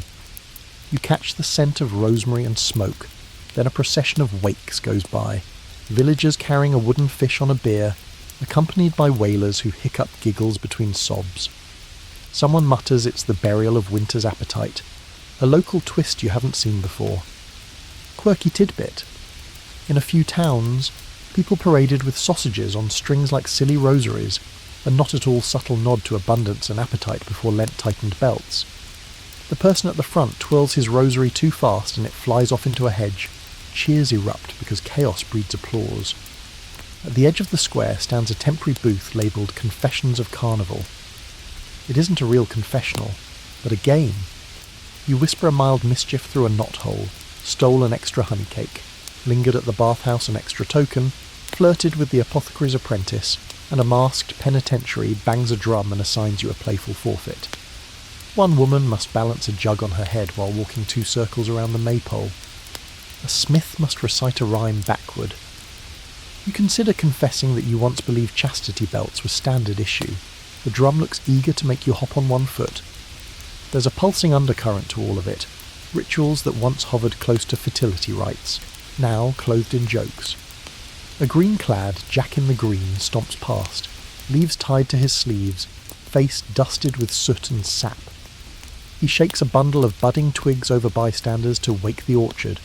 You catch the scent of rosemary and smoke, then a procession of wakes goes by, villagers carrying a wooden fish on a bier, accompanied by wailers who hiccup giggles between sobs. Someone mutters it's the burial of winter's appetite, a local twist you haven't seen before. Quirky tidbit. In a few towns, people paraded with sausages on strings like silly rosaries, a not at all subtle nod to abundance and appetite before Lent tightened belts. The person at the front twirls his rosary too fast and it flies off into a hedge. Cheers erupt because chaos breeds applause. At the edge of the square stands a temporary booth labelled Confessions of Carnival. It isn't a real confessional, but a game. You whisper a mild mischief through a knothole, stole an extra honey cake, lingered at the bathhouse an extra token, flirted with the apothecary's apprentice, and a masked penitentiary bangs a drum and assigns you a playful forfeit. One woman must balance a jug on her head while walking 2 circles around the maypole. A smith must recite a rhyme backward. You consider confessing that you once believed chastity belts were standard issue. The drum looks eager to make you hop on one foot. There's a pulsing undercurrent to all of it. rituals that once hovered close to fertility rites, now clothed in jokes. A green-clad Jack in the Green stomps past, leaves tied to his sleeves, face dusted with soot and sap. He shakes a bundle of budding twigs over bystanders to wake the orchard,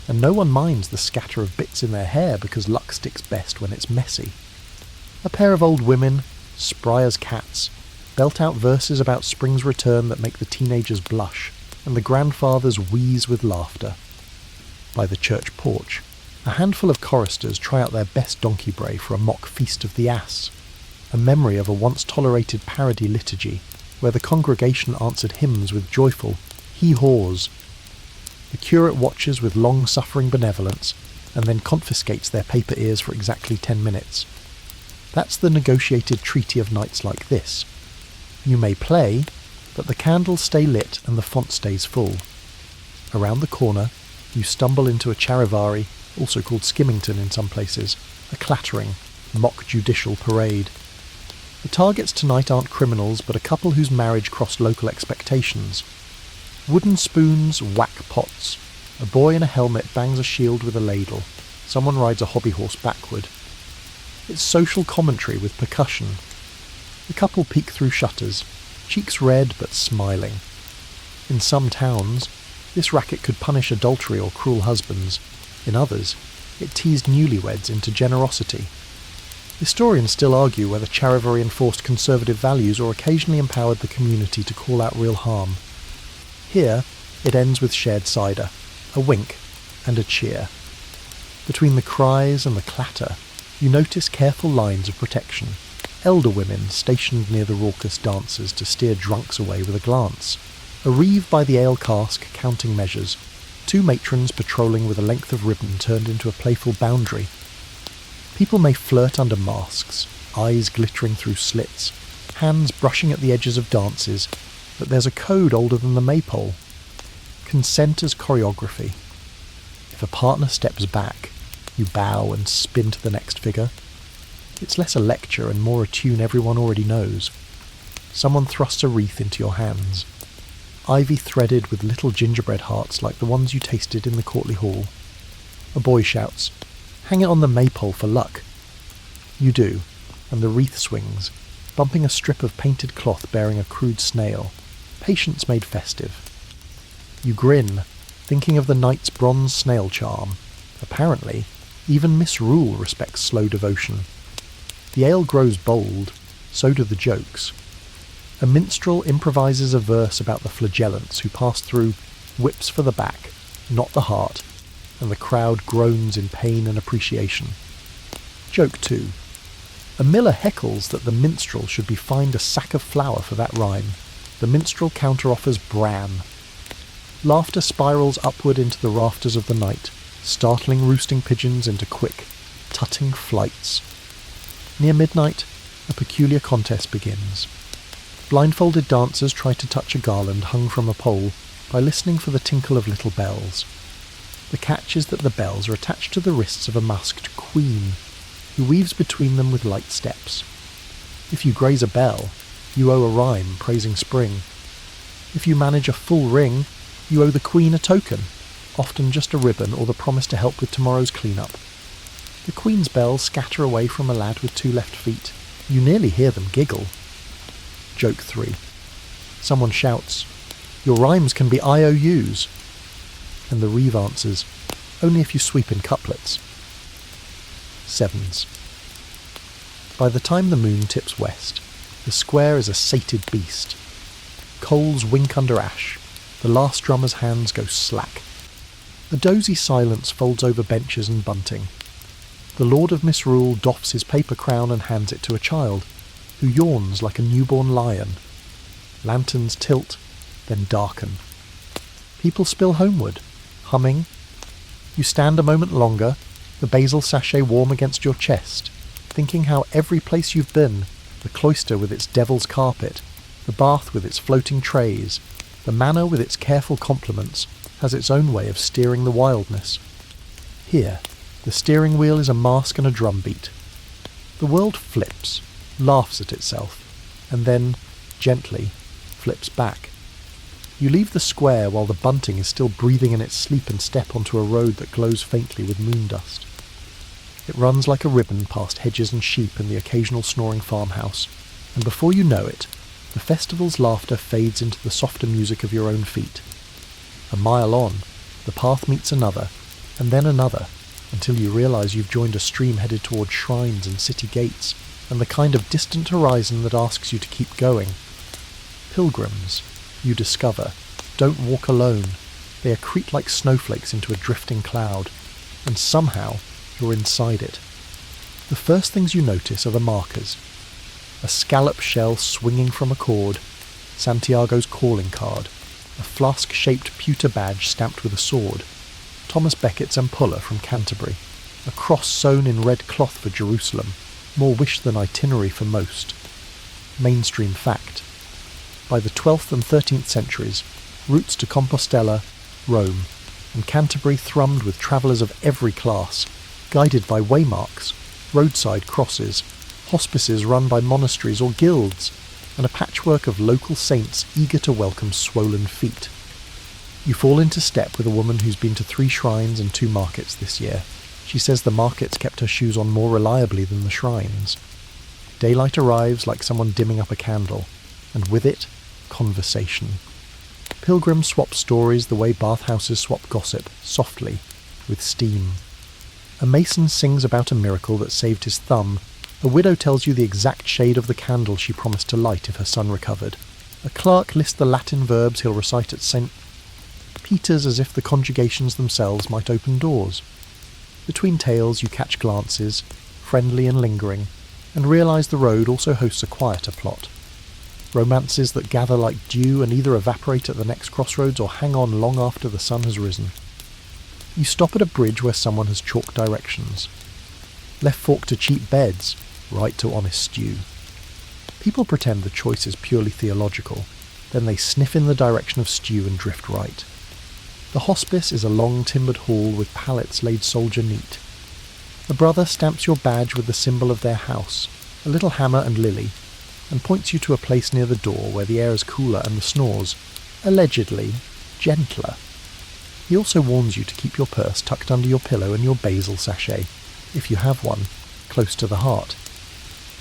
and no one minds the scatter of bits in their hair because luck sticks best when it's messy. A pair of old women, spry as cats, belt out verses about spring's return that make the teenagers blush, and the grandfathers wheeze with laughter. By the church porch, a handful of choristers try out their best donkey bray for a mock feast of the ass, a memory of a once-tolerated parody liturgy where the congregation answered hymns with joyful hee-haws. The curate watches with long-suffering benevolence and then confiscates their paper ears for exactly 10 minutes. That's the negotiated treaty of nights like this. You may play, but the candles stay lit and the font stays full. Around the corner, you stumble into a charivari, also called skimmington in some places, a clattering, mock judicial parade. The targets tonight aren't criminals, but a couple whose marriage crossed local expectations. Wooden spoons whack pots. A boy in a helmet bangs a shield with a ladle. Someone rides a hobby horse backward. It's social commentary with percussion. The couple peek through shutters, cheeks red but smiling. In some towns, this racket could punish adultery or cruel husbands. In others, it teased newlyweds into generosity. Historians still argue whether charivari enforced conservative values or occasionally empowered the community to call out real harm. Here, it ends with shared cider, a wink, and a cheer. Between the cries and the clatter, you notice careful lines of protection. Elder women stationed near the raucous dancers to steer drunks away with a glance. A reeve by the ale cask counting measures. 2 matrons patrolling with a length of ribbon turned into a playful boundary. People may flirt under masks, eyes glittering through slits, hands brushing at the edges of dances, but there's a code older than the maypole. Consent as choreography. If a partner steps back, you bow and spin to the next figure. It's less a lecture and more a tune everyone already knows. Someone thrusts a wreath into your hands. Ivy threaded with little gingerbread hearts like the ones you tasted in the courtly hall. A boy shouts, "Hang it on the maypole for luck." You do, and the wreath swings, bumping a strip of painted cloth bearing a crude snail. Patience made festive. You grin, thinking of the knight's bronze snail charm. Apparently, even Miss Rule respects slow devotion. The ale grows bold, so do the jokes. A minstrel improvises a verse about the flagellants who pass through whips for the back, not the heart, and the crowd groans in pain and appreciation. Joke 2. A miller heckles that the minstrel should be fined a sack of flour for that rhyme. The minstrel counter-offers bran. Laughter spirals upward into the rafters of the night, startling roosting pigeons into quick, tutting flights. Near midnight, a peculiar contest begins. Blindfolded dancers try to touch a garland hung from a pole by listening for the tinkle of little bells. The catch is that the bells are attached to the wrists of a masked queen, who weaves between them with light steps. If you graze a bell, you owe a rhyme praising spring. If you manage a full ring, you owe the queen a token, often just a ribbon or the promise to help with tomorrow's clean-up. The queen's bells scatter away from a lad with 2 left feet. You nearly hear them giggle. Joke 3. Someone shouts, "Your rhymes can be IOUs." And the reeve answers, "Only if you sweep in couplets." 7s. By the time the moon tips west, the square is a sated beast. Coals wink under ash. The last drummer's hands go slack. A dozy silence folds over benches and bunting. The Lord of Misrule doffs his paper crown and hands it to a child, who yawns like a newborn lion. Lanterns tilt, then darken. People spill homeward, humming. You stand a moment longer, the basil sachet warm against your chest, thinking how every place you've been, the cloister with its devil's carpet, the bath with its floating trays, the manor with its careful compliments, has its own way of steering the wildness. Here, the steering wheel is a mask and a drumbeat. The world flips, laughs at itself, and then, gently, flips back. You leave the square while the bunting is still breathing in its sleep and step onto a road that glows faintly with moon dust. It runs like a ribbon past hedges and sheep and the occasional snoring farmhouse, and before you know it, the festival's laughter fades into the softer music of your own feet. A mile on, the path meets another, and then another, until you realise you've joined a stream headed towards shrines and city gates, and the kind of distant horizon that asks you to keep going. Pilgrims, you discover, don't walk alone. They accrete like snowflakes into a drifting cloud, and somehow you're inside it. The first things you notice are the markers. A scallop shell swinging from a cord, Santiago's calling card, a flask-shaped pewter badge stamped with a sword, Thomas Becket's ampulla from Canterbury, a cross sewn in red cloth for Jerusalem, more wish than itinerary for most. Mainstream fact. By the 12th and 13th centuries, routes to Compostela, Rome, and Canterbury thrummed with travellers of every class, guided by waymarks, roadside crosses, hospices run by monasteries or guilds, and a patchwork of local saints eager to welcome swollen feet. You fall into step with a woman who's been to 3 shrines and 2 markets this year. She says the markets kept her shoes on more reliably than the shrines. Daylight arrives like someone dimming up a candle, and with it, conversation. Pilgrims swap stories the way bathhouses swap gossip, softly, with steam. A mason sings about a miracle that saved his thumb. A widow tells you the exact shade of the candle she promised to light if her son recovered. A clerk lists the Latin verbs he'll recite at St. Peter's as if the conjugations themselves might open doors. Between tales you catch glances, friendly and lingering, and realise the road also hosts a quieter plot. Romances that gather like dew and either evaporate at the next crossroads or hang on long after the sun has risen. You stop at a bridge where someone has chalked directions. Left fork to cheap beds, right to honest stew. People pretend the choice is purely theological, then they sniff in the direction of stew and drift right. The hospice is a long timbered hall with pallets laid soldier neat. A brother stamps your badge with the symbol of their house, a little hammer and lily, and points you to a place near the door where the air is cooler and the snores, allegedly, gentler. He also warns you to keep your purse tucked under your pillow and your basil sachet, if you have one, close to the heart.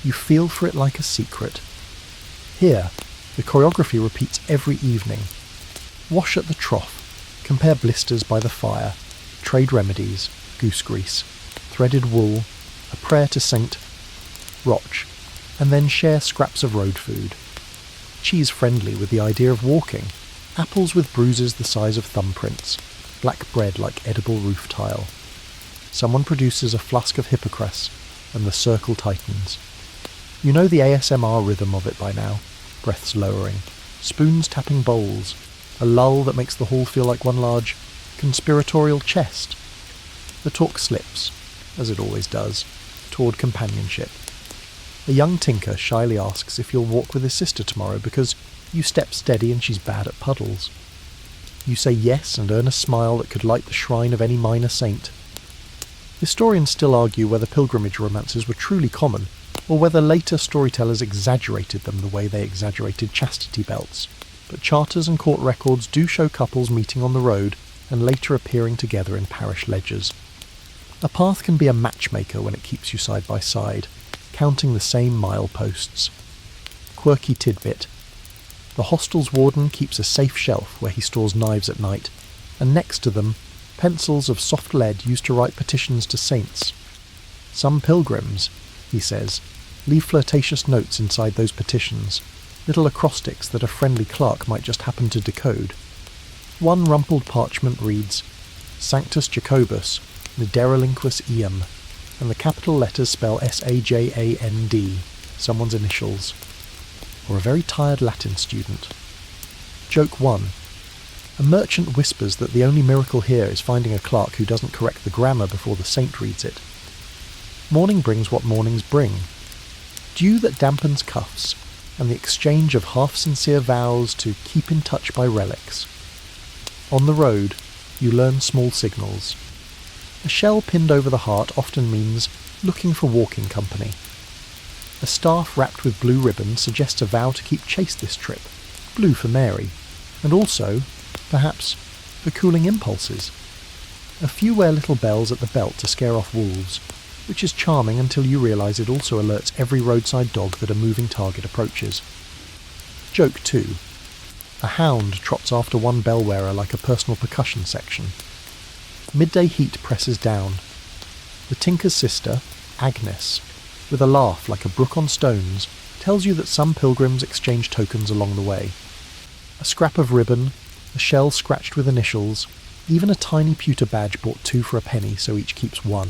You feel for it like a secret. Here, the choreography repeats every evening. Wash at the trough, compare blisters by the fire, trade remedies, goose grease, threaded wool, a prayer to Saint Roch, and then share scraps of road food. Cheese friendly with the idea of walking, apples with bruises the size of thumbprints, black bread like edible roof tile. Someone produces a flask of hippocras, and the circle tightens. You know the ASMR rhythm of it by now, breaths lowering, spoons tapping bowls, a lull that makes the hall feel like one large conspiratorial chest. The talk slips, as it always does, toward companionship. A young tinker shyly asks if you'll walk with his sister tomorrow because you step steady and she's bad at puddles. You say yes and earn a smile that could light the shrine of any minor saint. Historians still argue whether pilgrimage romances were truly common, or whether later storytellers exaggerated them the way they exaggerated chastity belts. But charters and court records do show couples meeting on the road and later appearing together in parish ledgers. A path can be a matchmaker when it keeps you side by side, counting the same mileposts. Quirky tidbit. The hostel's warden keeps a safe shelf where he stores knives at night, and next to them, pencils of soft lead used to write petitions to saints. Some pilgrims, he says, leave flirtatious notes inside those petitions, little acrostics that a friendly clerk might just happen to decode. One rumpled parchment reads, Sanctus Jacobus, Niderelinquus Eam, and the capital letters spell S-A-J-A-N-D, someone's initials, or a very tired Latin student. Joke 1. A merchant whispers that the only miracle here is finding a clerk who doesn't correct the grammar before the saint reads it. Morning brings what mornings bring. Dew that dampens cuffs, and the exchange of half-sincere vows to keep in touch by relics. On the road, you learn small signals. A shell pinned over the heart often means looking for walking company. A staff wrapped with blue ribbon suggests a vow to keep chaste this trip, blue for Mary. And also, perhaps, for cooling impulses. A few wear little bells at the belt to scare off wolves, which is charming until you realise it also alerts every roadside dog that a moving target approaches. Joke 2. A hound trots after one bell wearer like a personal percussion section. Midday heat presses down. The tinker's sister, Agnes, with a laugh like a brook on stones, tells you that some pilgrims exchange tokens along the way. A scrap of ribbon, a shell scratched with initials, even a tiny pewter badge bought 2 for a penny so each keeps 1.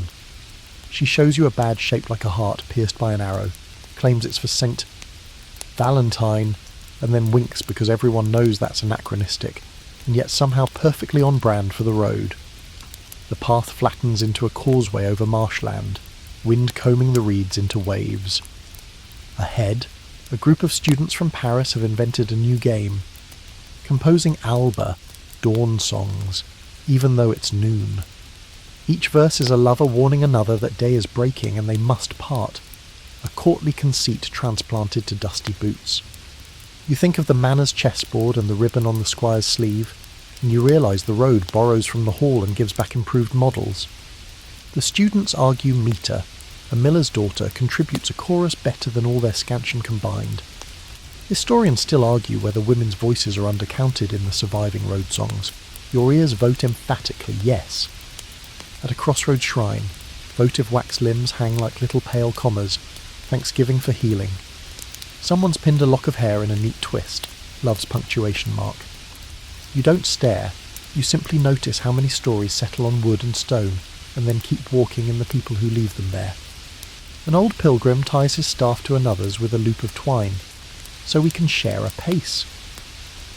She shows you a badge shaped like a heart pierced by an arrow, claims it's for Saint Valentine, and then winks because everyone knows that's anachronistic, and yet somehow perfectly on brand for the road. The path flattens into a causeway over marshland, wind combing the reeds into waves. Ahead, a group of students from Paris have invented a new game, composing Alba, dawn songs, even though it's noon. Each verse is a lover warning another that day is breaking and they must part, a courtly conceit transplanted to dusty boots. You think of the manor's chessboard and the ribbon on the squire's sleeve, and you realise the road borrows from the hall and gives back improved models. The students argue metre. A miller's daughter contributes a chorus better than all their scansion combined. Historians still argue whether women's voices are undercounted in the surviving road songs. Your ears vote emphatically yes. At a crossroads shrine, votive wax limbs hang like little pale commas, thanksgiving for healing. Someone's pinned a lock of hair in a neat twist, love's punctuation mark. You don't stare, you simply notice how many stories settle on wood and stone, and then keep walking in the people who leave them there. An old pilgrim ties his staff to another's with a loop of twine, so we can share a pace.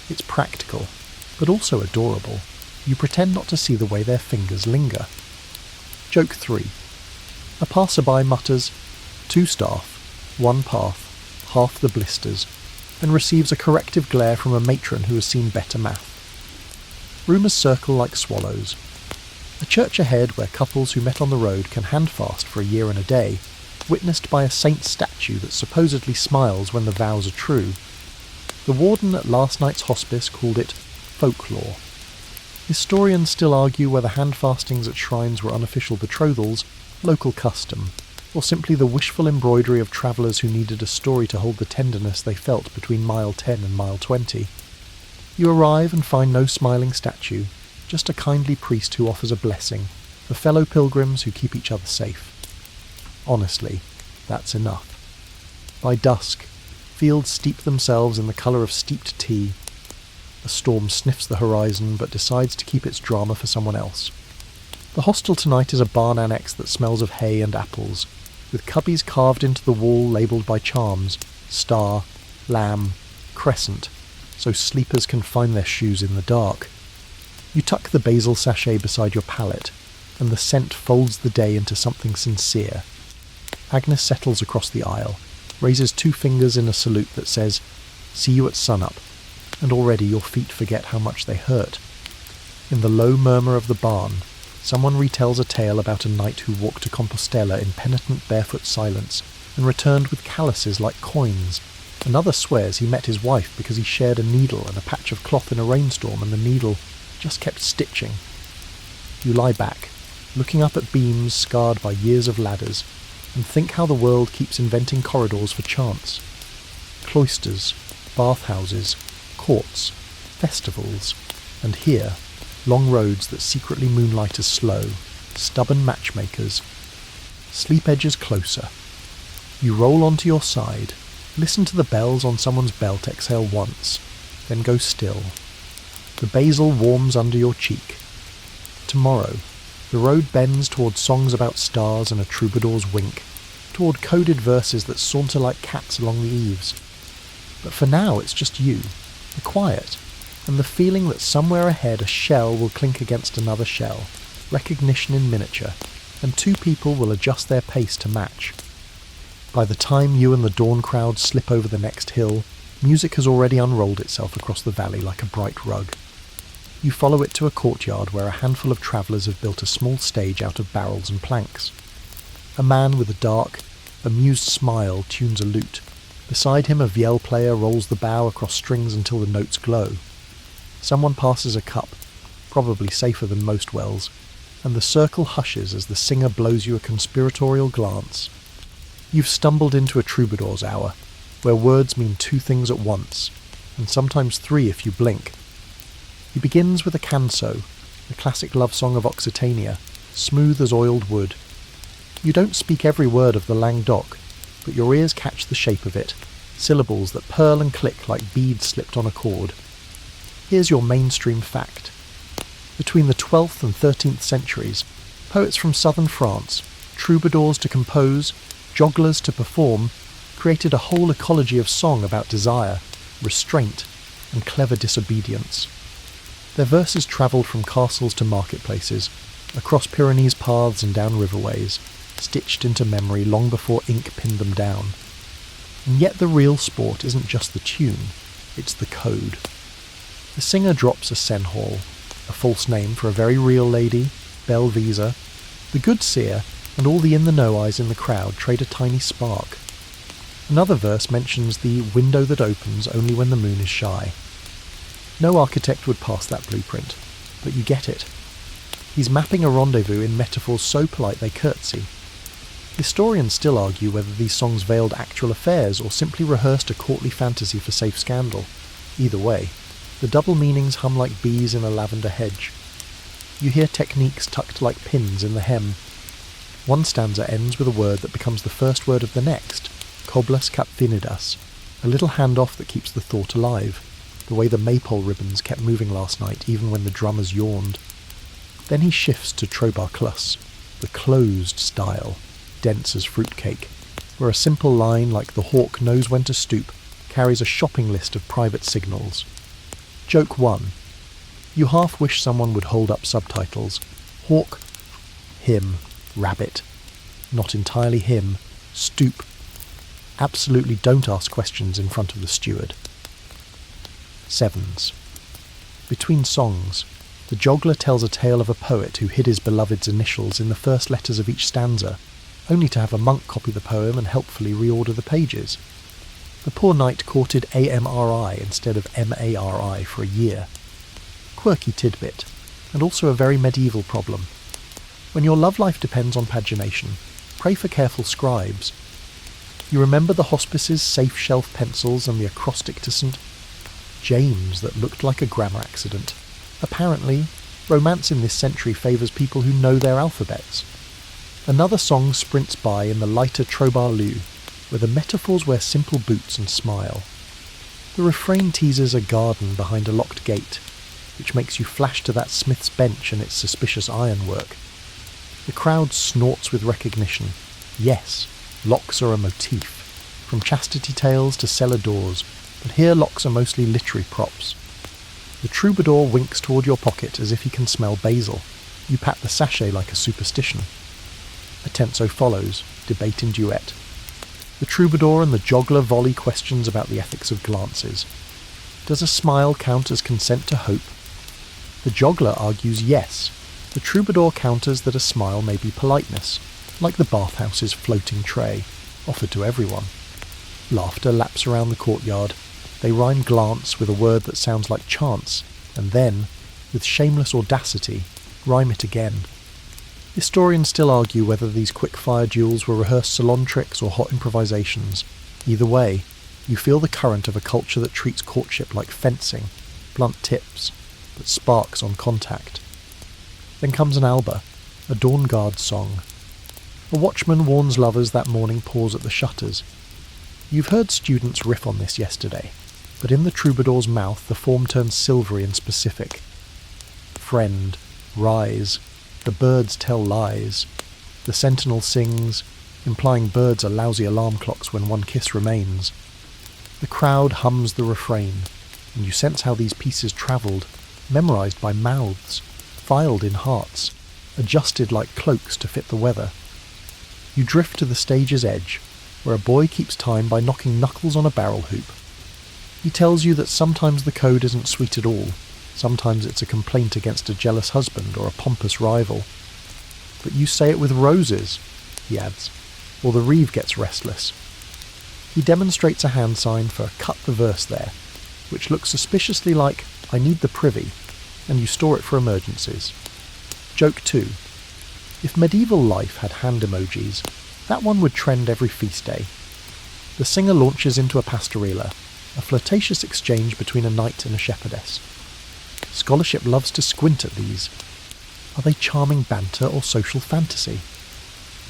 It's practical, but also adorable. You pretend not to see the way their fingers linger. Joke 3. A passerby mutters, 2 staff, 1 path, half the blisters, and receives a corrective glare from a matron who has seen better math. Rumours circle like swallows. A church ahead where couples who met on the road can handfast for a year and a day, witnessed by a saint statue that supposedly smiles when the vows are true. The warden at last night's hospice called it folklore. Historians still argue whether handfastings at shrines were unofficial betrothals, local custom, or simply the wishful embroidery of travellers who needed a story to hold the tenderness they felt between mile 10 and mile 20. You arrive and find no smiling statue, just a kindly priest who offers a blessing for fellow pilgrims who keep each other safe. Honestly, that's enough. By dusk, fields steep themselves in the colour of steeped tea. A storm sniffs the horizon but decides to keep its drama for someone else. The hostel tonight is a barn annex that smells of hay and apples, with cubbies carved into the wall labelled by charms, star, lamb, crescent, so sleepers can find their shoes in the dark. You tuck the basil sachet beside your pallet, and the scent folds the day into something sincere. Agnes settles across the aisle, raises 2 fingers in a salute that says, "See you at sunup," and already your feet forget how much they hurt. In the low murmur of the barn, someone retells a tale about a knight who walked to Compostela in penitent barefoot silence and returned with calluses like coins. Another swears he met his wife because he shared a needle and a patch of cloth in a rainstorm and the needle just kept stitching. You lie back, looking up at beams scarred by years of ladders, and think how the world keeps inventing corridors for chance. Cloisters, bathhouses, courts, festivals, and here, long roads that secretly moonlight as slow, stubborn matchmakers. Sleep edges closer. You roll onto your side, listen to the bells on someone's belt exhale once, then go still. The basil warms under your cheek. Tomorrow, the road bends toward songs about stars and a troubadour's wink, toward coded verses that saunter like cats along the eaves. But for now it's just you, the quiet, and the feeling that somewhere ahead a shell will clink against another shell, recognition in miniature, and 2 people will adjust their pace to match. By the time you and the dawn crowd slip over the next hill, music has already unrolled itself across the valley like a bright rug. You follow it to a courtyard where a handful of travellers have built a small stage out of barrels and planks. A man with a dark, amused smile tunes a lute. Beside him a vielle player rolls the bow across strings until the notes glow. Someone passes a cup, probably safer than most wells, and the circle hushes as the singer blows you a conspiratorial glance. You've stumbled into a troubadour's hour, where words mean two things at once, and sometimes three if you blink. He begins with a canso, the classic love song of Occitania, smooth as oiled wood. You don't speak every word of the Languedoc, but your ears catch the shape of it, syllables that purl and click like beads slipped on a cord. Here's your mainstream fact. Between the 12th and 13th centuries, poets from southern France, troubadours to compose, jogglers to perform, created a whole ecology of song about desire, restraint, and clever disobedience. Their verses travelled from castles to marketplaces, across Pyrenees paths and down riverways, stitched into memory long before ink pinned them down. And yet the real sport isn't just the tune, it's the code. The singer drops a senhor, a false name for a very real lady, Belle Visa. The good seer and all the in-the-know eyes in the crowd trade a tiny spark. Another verse mentions the window that opens only when the moon is shy. No architect would pass that blueprint, but you get it. He's mapping a rendezvous in metaphors so polite they curtsy. Historians still argue whether these songs veiled actual affairs or simply rehearsed a courtly fantasy for safe scandal. Either way, the double meanings hum like bees in a lavender hedge. You hear techniques tucked like pins in the hem. One stanza ends with a word that becomes the first word of the next, coblas cap vinidas, a little handoff that keeps the thought alive, the way the maypole ribbons kept moving last night even when the drummers yawned. Then he shifts to trobar-clus, the closed style, dense as fruitcake, where a simple line like the hawk knows when to stoop carries a shopping list of private signals. Joke 1. You half wish someone would hold up subtitles. Hawk, him, rabbit. Not entirely him, stoop. Absolutely don't ask questions in front of the steward. Sevens. Between songs, the joggler tells a tale of a poet who hid his beloved's initials in the first letters of each stanza, only to have a monk copy the poem and helpfully reorder the pages. The poor knight courted AMRI instead of MARI for a year. Quirky tidbit, and also a very medieval problem. When your love life depends on pagination, pray for careful scribes. You remember the hospice's safe shelf pencils and the acrostic to St. James that looked like a grammar accident. Apparently, romance in this century favours people who know their alphabets. Another song sprints by in the lighter trobar-lu, where the metaphors wear simple boots and smile. The refrain teases a garden behind a locked gate, which makes you flash to that smith's bench and its suspicious ironwork. The crowd snorts with recognition. Yes, locks are a motif, from chastity tales to cellar doors, but here locks are mostly literary props. The troubadour winks toward your pocket as if he can smell basil. You pat the sachet like a superstition. A tenso follows, debate in duet. The troubadour and the joggler volley questions about the ethics of glances. Does a smile count as consent to hope? The joggler argues yes. The troubadour counters that a smile may be politeness, like the bathhouse's floating tray, offered to everyone. Laughter laps around the courtyard. They rhyme glance with a word that sounds like chance, and then, with shameless audacity, rhyme it again. Historians still argue whether these quick-fire duels were rehearsed salon tricks or hot improvisations. Either way, you feel the current of a culture that treats courtship like fencing, blunt tips, but sparks on contact. Then comes an alba, a dawn guard song. A watchman warns lovers that morning pause at the shutters. You've heard students riff on this yesterday, but in the troubadour's mouth the form turns silvery and specific. Friend, rise. The birds tell lies. The sentinel sings, implying birds are lousy alarm clocks when one kiss remains. The crowd hums the refrain, and you sense how these pieces travelled, memorised by mouths, filed in hearts, adjusted like cloaks to fit the weather. You drift to the stage's edge, where a boy keeps time by knocking knuckles on a barrel hoop. He tells you that sometimes the code isn't sweet at all. Sometimes it's a complaint against a jealous husband or a pompous rival. But you say it with roses, he adds, or the reeve gets restless. He demonstrates a hand sign for cut the verse there, which looks suspiciously like I need the privy, and you store it for emergencies. Joke 2. If medieval life had hand emojis, that one would trend every feast day. The singer launches into a pastorela, a flirtatious exchange between a knight and a shepherdess. Scholarship loves to squint at these. Are they charming banter or social fantasy?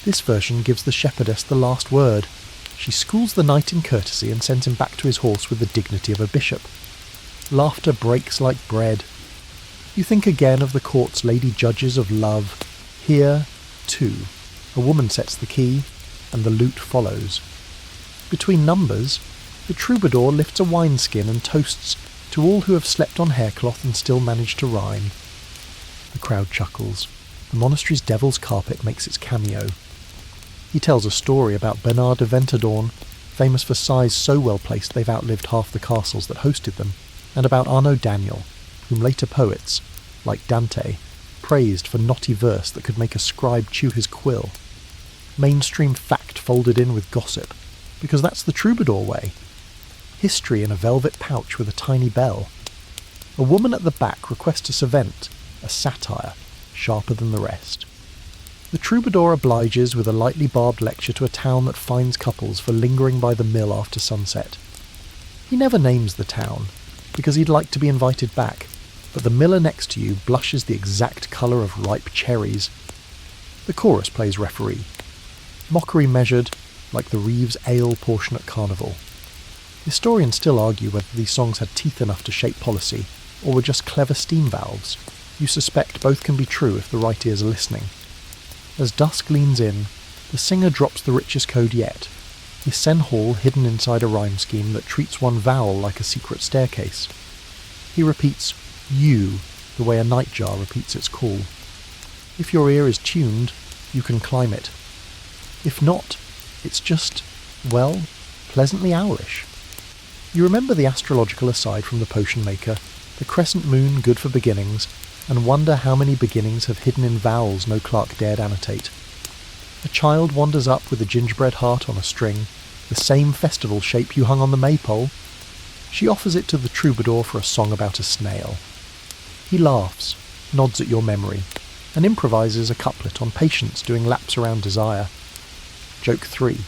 This version gives the shepherdess the last word. She schools the knight in courtesy and sends him back to his horse with the dignity of a bishop. Laughter breaks like bread. You think again of the court's lady judges of love. Here, too, a woman sets the key, and the lute follows. Between numbers, the troubadour lifts a wineskin and toasts to all who have slept on haircloth and still manage to rhyme. The crowd chuckles. The monastery's devil's carpet makes its cameo. He tells a story about Bernard de Ventadorn, famous for sighs so well placed they've outlived half the castles that hosted them, and about Arnaud Daniel, whom later poets, like Dante, praised for knotty verse that could make a scribe chew his quill. Mainstream fact folded in with gossip, because that's the troubadour way. History in a velvet pouch with a tiny bell. A woman at the back requests a servant, a satire, sharper than the rest. The troubadour obliges with a lightly barbed lecture to a town that fines couples for lingering by the mill after sunset. He never names the town, because he'd like to be invited back, but the miller next to you blushes the exact colour of ripe cherries. The chorus plays referee. Mockery measured, like the Reeves ale portion at Carnival. Historians still argue whether these songs had teeth enough to shape policy, or were just clever steam valves. You suspect both can be true if the right ears are listening. As dusk leans in, the singer drops the richest code yet, his sen hall hidden inside a rhyme scheme that treats one vowel like a secret staircase. He repeats you the way a nightjar repeats its call. If your ear is tuned, you can climb it. If not, it's just, well, pleasantly owlish. You remember the astrological aside from the potion maker, the crescent moon good for beginnings, and wonder how many beginnings have hidden in vowels no clerk dared annotate. A child wanders up with a gingerbread heart on a string, the same festival shape you hung on the maypole. She offers it to the troubadour for a song about a snail. He laughs, nods at your memory, and improvises a couplet on patience doing laps around desire. Joke 3.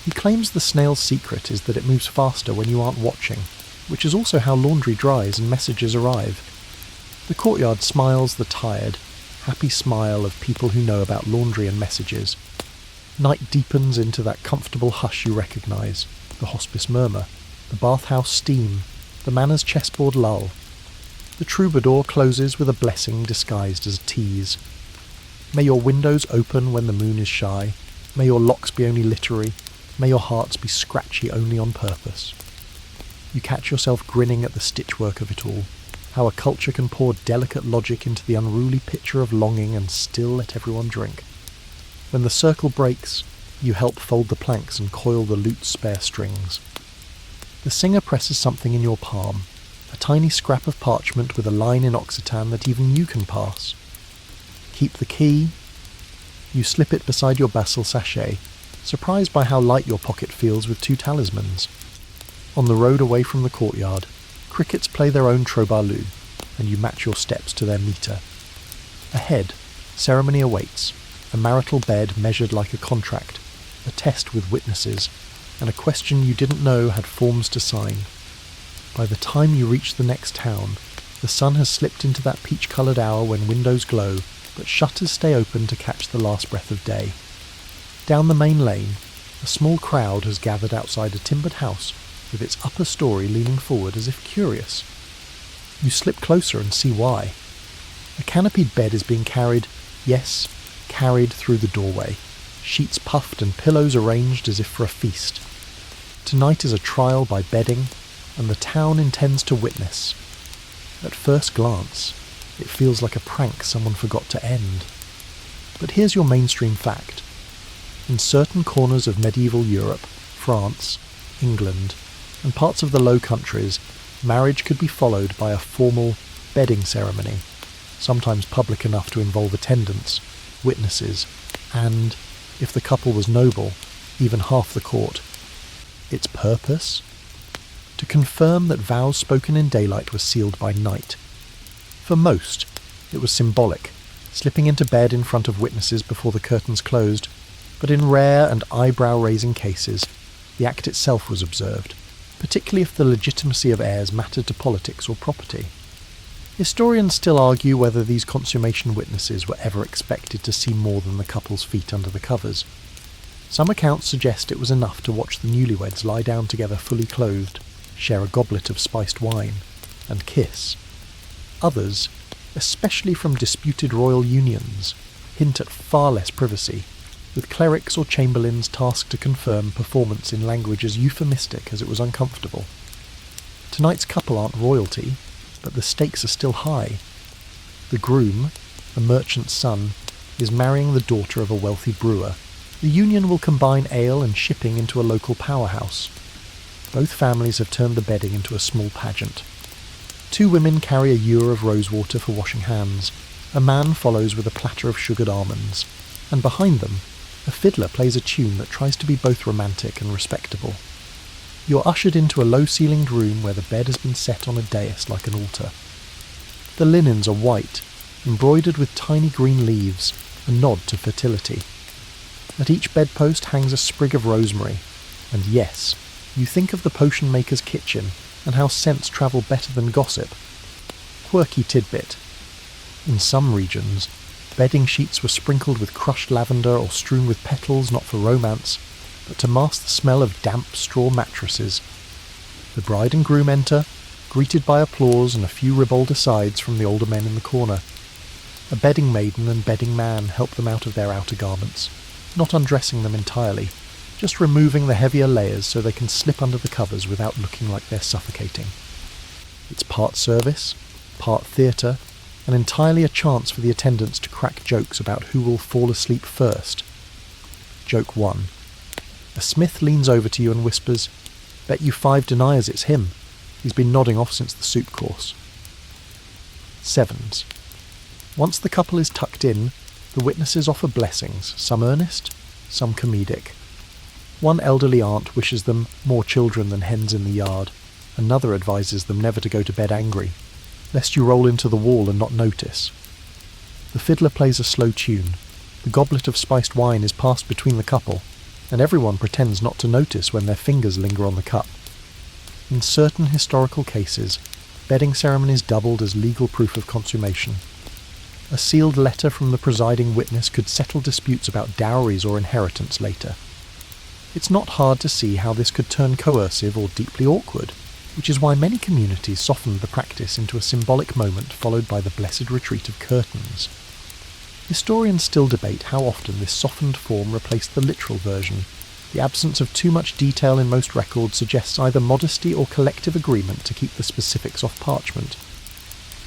He claims the snail's secret is that it moves faster when you aren't watching, which is also how laundry dries and messages arrive. The courtyard smiles the tired, happy smile of people who know about laundry and messages. Night deepens into that comfortable hush you recognise, the hospice murmur, the bathhouse steam, the manor's chessboard lull. The troubadour closes with a blessing disguised as a tease. May your windows open when the moon is shy. May your locks be only literary. May your hearts be scratchy only on purpose. You catch yourself grinning at the stitchwork of it all, how a culture can pour delicate logic into the unruly pitcher of longing and still let everyone drink. When the circle breaks, you help fold the planks and coil the lute's spare strings. The singer presses something in your palm, a tiny scrap of parchment with a line in Occitan that even you can pass. Keep the key. You slip it beside your basil sachet, surprised by how light your pocket feels with 2 talismans. On the road away from the courtyard, crickets play their own trobarloo, and you match your steps to their meter. Ahead, ceremony awaits, a marital bed measured like a contract, a test with witnesses, and a question you didn't know had forms to sign. By the time you reach the next town, the sun has slipped into that peach-coloured hour when windows glow, but shutters stay open to catch the last breath of day. Down the main lane, a small crowd has gathered outside a timbered house, with its upper story leaning forward as if curious. You slip closer and see why. A canopied bed is being carried, yes, carried through the doorway, sheets puffed and pillows arranged as if for a feast. Tonight is a trial by bedding, and the town intends to witness. At first glance, it feels like a prank someone forgot to end. But here's your mainstream fact. In certain corners of medieval Europe, France, England, and parts of the Low Countries, marriage could be followed by a formal bedding ceremony, sometimes public enough to involve attendants, witnesses, and, if the couple was noble, even half the court. Its purpose? to confirm that vows spoken in daylight were sealed by night. For most, it was symbolic, slipping into bed in front of witnesses before the curtains closed, but in rare and eyebrow-raising cases, the act itself was observed, particularly if the legitimacy of heirs mattered to politics or property. Historians still argue whether these consummation witnesses were ever expected to see more than the couple's feet under the covers. Some accounts suggest it was enough to watch the newlyweds lie down together fully clothed, share a goblet of spiced wine, and kiss. Others, especially from disputed royal unions, hint at far less privacy, with clerics or chamberlains tasked to confirm performance in language as euphemistic as it was uncomfortable. Tonight's couple aren't royalty, but the stakes are still high. The groom, a merchant's son, is marrying the daughter of a wealthy brewer. The union will combine ale and shipping into a local powerhouse. Both families have turned the bedding into a small pageant. 2 women carry a ewer of rosewater for washing hands. A man follows with a platter of sugared almonds. And behind them, a fiddler plays a tune that tries to be both romantic and respectable. You're ushered into a low-ceilinged room where the bed has been set on a dais like an altar. The linens are white, embroidered with tiny green leaves, a nod to fertility. At each bedpost hangs a sprig of rosemary, and yes, you think of the potion maker's kitchen and how scents travel better than gossip. Quirky tidbit. In some regions, bedding sheets were sprinkled with crushed lavender or strewn with petals not for romance, but to mask the smell of damp straw mattresses. The bride and groom enter, greeted by applause and a few ribald asides from the older men in the corner. A bedding maiden and bedding man help them out of their outer garments, not undressing them entirely, just removing the heavier layers so they can slip under the covers without looking like they're suffocating. It's part service, part theatre, and entirely a chance for the attendants to crack jokes about who will fall asleep first. Joke 1. A smith leans over to you and whispers, "Bet you 5 deniers it's him. He's been nodding off since the soup course." 7s. Once the couple is tucked in, the witnesses offer blessings, some earnest, some comedic. One elderly aunt wishes them more children than hens in the yard. Another advises them never to go to bed angry, lest you roll into the wall and not notice. The fiddler plays a slow tune. The goblet of spiced wine is passed between the couple, and everyone pretends not to notice when their fingers linger on the cup. In certain historical cases, bedding ceremonies doubled as legal proof of consummation. A sealed letter from the presiding witness could settle disputes about dowries or inheritance later. It's not hard to see how this could turn coercive or deeply awkward, which is why many communities softened the practice into a symbolic moment followed by the blessed retreat of curtains. Historians still debate how often this softened form replaced the literal version. The absence of too much detail in most records suggests either modesty or collective agreement to keep the specifics off parchment.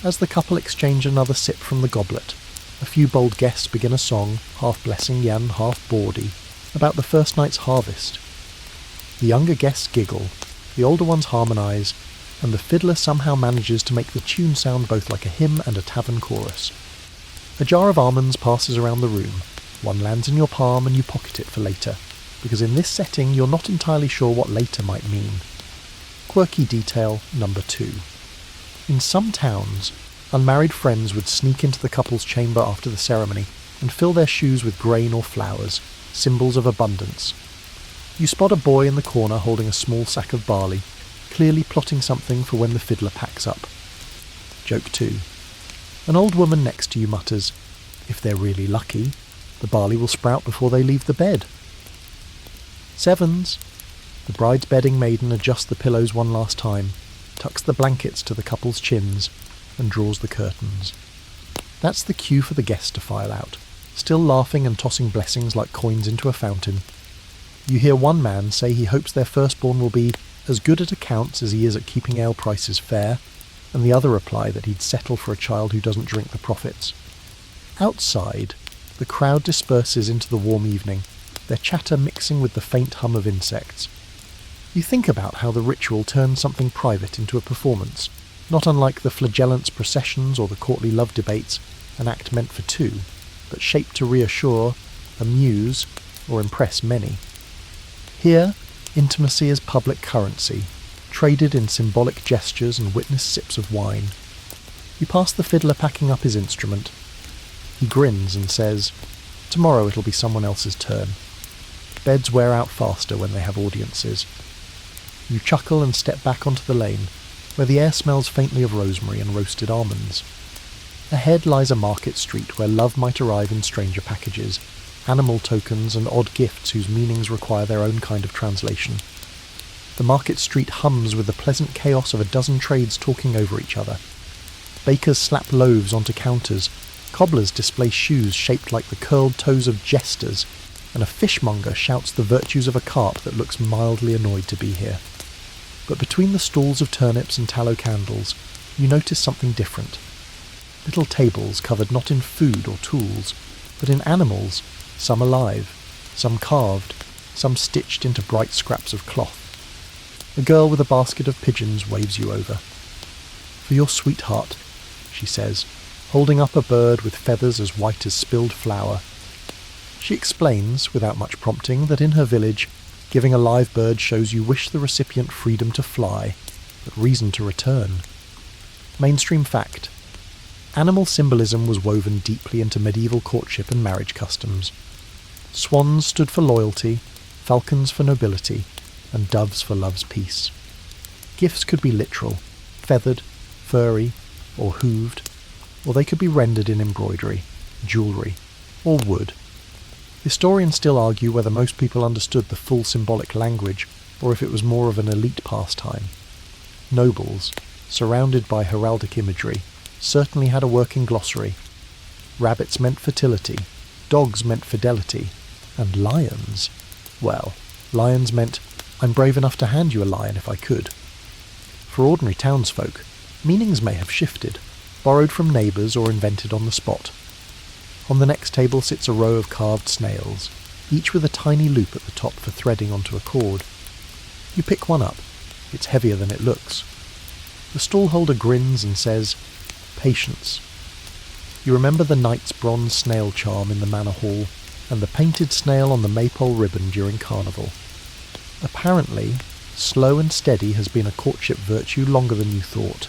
As the couple exchange another sip from the goblet, a few bold guests begin a song, half blessing yen, half bawdy, about the first night's harvest. The younger guests giggle, the older ones harmonise, and the fiddler somehow manages to make the tune sound both like a hymn and a tavern chorus. A jar of almonds passes around the room. One lands in your palm and you pocket it for later, because in this setting you're not entirely sure what later might mean. Quirky detail number 2. In some towns, unmarried friends would sneak into the couple's chamber after the ceremony and fill their shoes with grain or flowers, symbols of abundance. You spot a boy in the corner holding a small sack of barley, clearly plotting something for when the fiddler packs up. Joke 2. An old woman next to you mutters, "If they're really lucky, the barley will sprout before they leave the bed." 7s. The bride's bedding maiden adjusts the pillows one last time, tucks the blankets to the couple's chins, and draws the curtains. That's the cue for the guests to file out, still laughing and tossing blessings like coins into a fountain. You hear one man say he hopes their firstborn will be as good at accounts as he is at keeping ale prices fair, and the other reply that he'd settle for a child who doesn't drink the profits. Outside, the crowd disperses into the warm evening, their chatter mixing with the faint hum of insects. You think about how the ritual turns something private into a performance, not unlike the flagellants' processions or the courtly love debates, an act meant for 2, but shaped to reassure, amuse, or impress many. Here, intimacy is public currency, traded in symbolic gestures and witness sips of wine. You pass the fiddler packing up his instrument. He grins and says, "Tomorrow it'll be someone else's turn. Beds wear out faster when they have audiences." You chuckle and step back onto the lane, where the air smells faintly of rosemary and roasted almonds. Ahead lies a market street where love might arrive in stranger packages, animal tokens and odd gifts whose meanings require their own kind of translation. The market street hums with the pleasant chaos of a dozen trades talking over each other. Bakers slap loaves onto counters, cobblers display shoes shaped like the curled toes of jesters, and a fishmonger shouts the virtues of a carp that looks mildly annoyed to be here. But between the stalls of turnips and tallow candles, you notice something different. Little tables covered not in food or tools, but in animals, some alive, some carved, some stitched into bright scraps of cloth. A girl with a basket of pigeons waves you over. "For your sweetheart," she says, holding up a bird with feathers as white as spilled flour. She explains, without much prompting, that in her village, giving a live bird shows you wish the recipient freedom to fly, but reason to return. Mainstream fact. Animal symbolism was woven deeply into medieval courtship and marriage customs. Swans stood for loyalty, falcons for nobility, and doves for love's peace. Gifts could be literal, feathered, furry, or hooved, or they could be rendered in embroidery, jewellery, or wood. Historians still argue whether most people understood the full symbolic language, or if it was more of an elite pastime. Nobles, surrounded by heraldic imagery, certainly had a working glossary. Rabbits meant fertility, dogs meant fidelity, and lions, well, lions meant, "I'm brave enough to hand you a lion if I could." For ordinary townsfolk, meanings may have shifted, borrowed from neighbours or invented on the spot. On the next table sits a row of carved snails, each with a tiny loop at the top for threading onto a cord. You pick one up. It's heavier than it looks. The stallholder grins and says, "Patience." You remember the knight's bronze snail charm in the manor hall, and the painted snail on the maypole ribbon during carnival. Apparently, slow and steady has been a courtship virtue longer than you thought.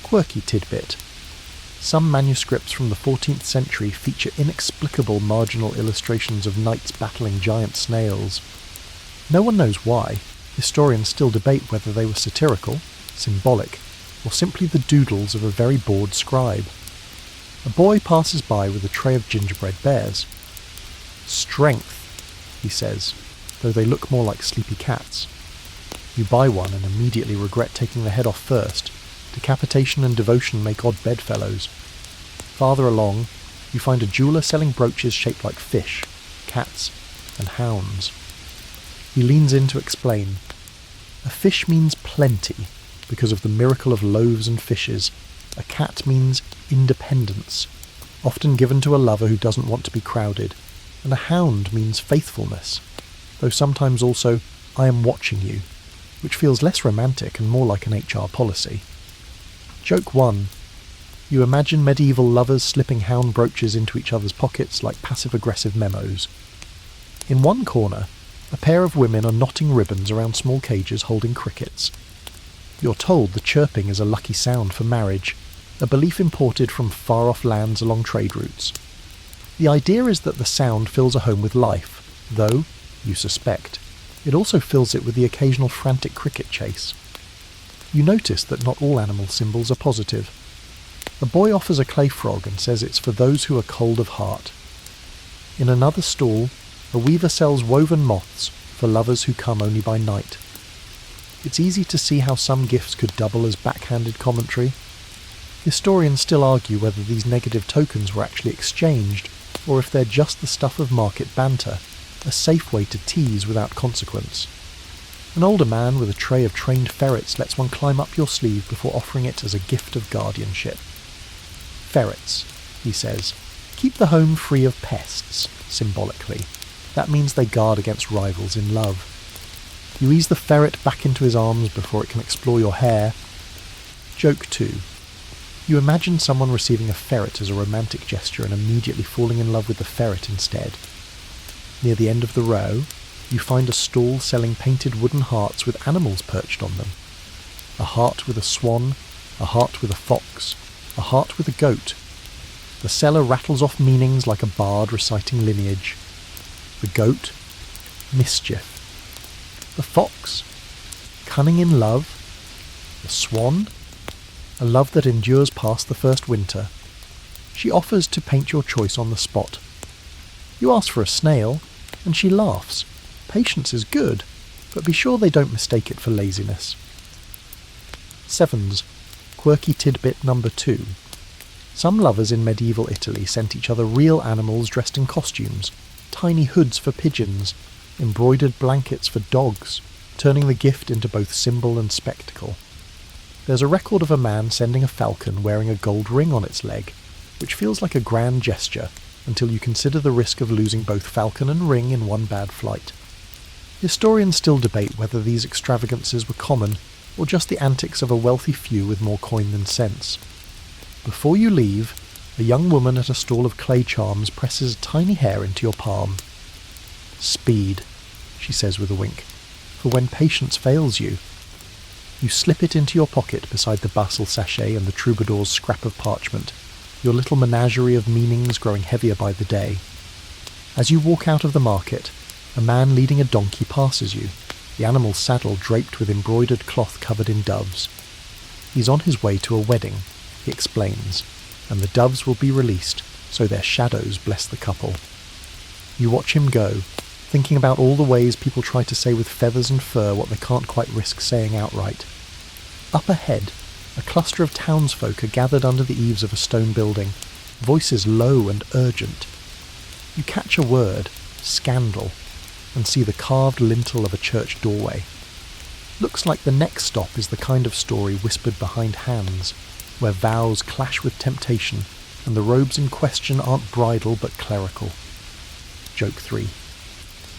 Quirky tidbit. Some manuscripts from the 14th century feature inexplicable marginal illustrations of knights battling giant snails. No one knows why. Historians still debate whether they were satirical, symbolic, or simply the doodles of a very bored scribe. A boy passes by with a tray of gingerbread bears. "Strength," he says, though they look more like sleepy cats. You buy one and immediately regret taking the head off first. Decapitation and devotion make odd bedfellows. Farther along, you find a jeweller selling brooches shaped like fish, cats, and hounds. He leans in to explain. A fish means plenty, because of the miracle of loaves and fishes. A cat means independence, often given to a lover who doesn't want to be crowded. And a hound means faithfulness, though sometimes also, "I am watching you," which feels less romantic and more like an HR policy. Joke 1. You imagine medieval lovers slipping hound brooches into each other's pockets like passive-aggressive memos. In one corner, a pair of women are knotting ribbons around small cages holding crickets. You're told the chirping is a lucky sound for marriage, a belief imported from far-off lands along trade routes. The idea is that the sound fills a home with life, though, you suspect, it also fills it with the occasional frantic cricket chase. You notice that not all animal symbols are positive. A boy offers a clay frog and says it's for those who are cold of heart. In another stall, a weaver sells woven moths for lovers who come only by night. It's easy to see how some gifts could double as backhanded commentary. Historians still argue whether these negative tokens were actually exchanged, or if they're just the stuff of market banter, a safe way to tease without consequence. An older man with a tray of trained ferrets lets one climb up your sleeve before offering it as a gift of guardianship. "Ferrets," he says, "keep the home free of pests," symbolically. That means they guard against rivals in love. You ease the ferret back into his arms before it can explore your hair. Joke 2. You imagine someone receiving a ferret as a romantic gesture and immediately falling in love with the ferret instead. Near the end of the row, you find a stall selling painted wooden hearts with animals perched on them, a heart with a swan, a heart with a fox, a heart with a goat. The seller rattles off meanings like a bard reciting lineage. The goat, mischief. The fox, cunning in love. The swan, a love that endures past the first winter. She offers to paint your choice on the spot. You ask for a snail, and she laughs. Patience is good, but be sure they don't mistake it for laziness. Sevens, quirky tidbit number 2. Some lovers in medieval Italy sent each other real animals dressed in costumes, tiny hoods for pigeons, embroidered blankets for dogs, turning the gift into both symbol and spectacle. There's a record of a man sending a falcon wearing a gold ring on its leg, which feels like a grand gesture until you consider the risk of losing both falcon and ring in one bad flight. Historians still debate whether these extravagances were common or just the antics of a wealthy few with more coin than sense. Before you leave, a young woman at a stall of clay charms presses a tiny hair into your palm. Speed, she says with a wink, for when patience fails you. You slip it into your pocket beside the basil sachet and the troubadour's scrap of parchment, your little menagerie of meanings growing heavier by the day. As you walk out of the market, a man leading a donkey passes you, the animal's saddle draped with embroidered cloth covered in doves. He's on his way to a wedding, he explains, and the doves will be released, so their shadows bless the couple. You watch him go, thinking about all the ways people try to say with feathers and fur what they can't quite risk saying outright. Up ahead, a cluster of townsfolk are gathered under the eaves of a stone building, voices low and urgent. You catch a word, scandal, and see the carved lintel of a church doorway. Looks like the next stop is the kind of story whispered behind hands, where vows clash with temptation, and the robes in question aren't bridal but clerical. Joke 3.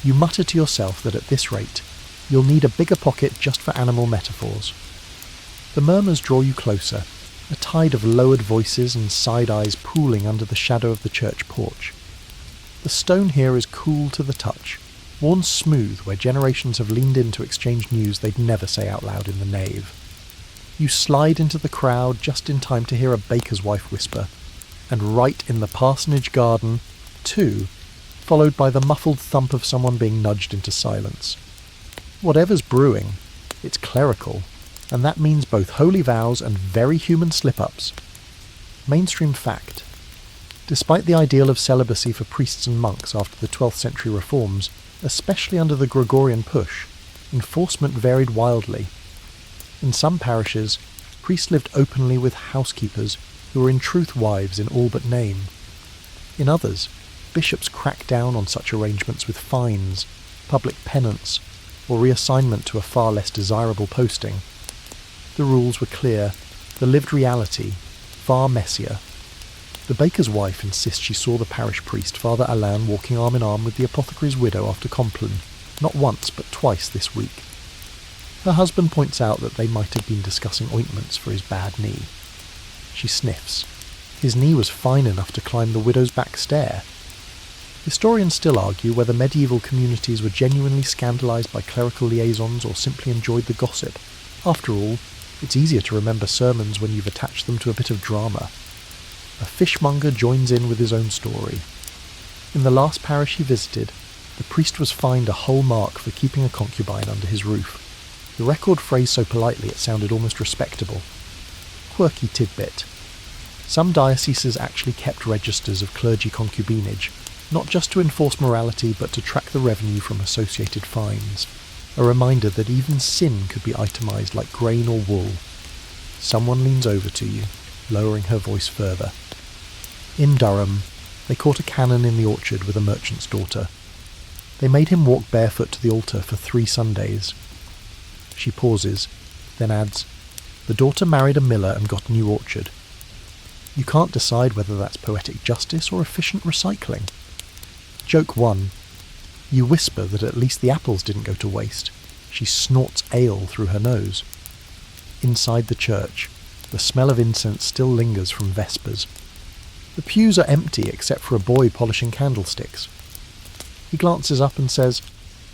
You mutter to yourself that at this rate, you'll need a bigger pocket just for animal metaphors. The murmurs draw you closer, a tide of lowered voices and side eyes pooling under the shadow of the church porch. The stone here is cool to the touch, worn smooth where generations have leaned in to exchange news they'd never say out loud in the nave. You slide into the crowd just in time to hear a baker's wife whisper, and right in the parsonage garden, too, followed by the muffled thump of someone being nudged into silence. Whatever's brewing, it's clerical, and that means both holy vows and very human slip-ups. Mainstream fact. Despite the ideal of celibacy for priests and monks after the 12th century reforms, especially under the Gregorian push, enforcement varied wildly. In some parishes, priests lived openly with housekeepers who were in truth wives in all but name. In others, bishops cracked down on such arrangements with fines, public penance, or reassignment to a far less desirable posting. The rules were clear, the lived reality far messier. The baker's wife insists she saw the parish priest, Father Alain, walking arm in arm with the apothecary's widow after Compline, not once but twice this week. Her husband points out that they might have been discussing ointments for his bad knee. She sniffs. His knee was fine enough to climb the widow's back stair. Historians still argue whether medieval communities were genuinely scandalised by clerical liaisons or simply enjoyed the gossip. After all, it's easier to remember sermons when you've attached them to a bit of drama. A fishmonger joins in with his own story. In the last parish he visited, the priest was fined a whole mark for keeping a concubine under his roof. The record phrased so politely it sounded almost respectable. Quirky tidbit. Some dioceses actually kept registers of clergy concubinage, not just to enforce morality but to track the revenue from associated fines. A reminder that even sin could be itemised like grain or wool. Someone leans over to you, lowering her voice further. In Durham, they caught a canon in the orchard with a merchant's daughter. They made him walk barefoot to the altar for 3 Sundays. She pauses, then adds, the daughter married a miller and got a new orchard. You can't decide whether that's poetic justice or efficient recycling. Joke 1. You whisper that at least the apples didn't go to waste. She snorts ale through her nose. Inside the church, the smell of incense still lingers from Vespers. The pews are empty except for a boy polishing candlesticks. He glances up and says,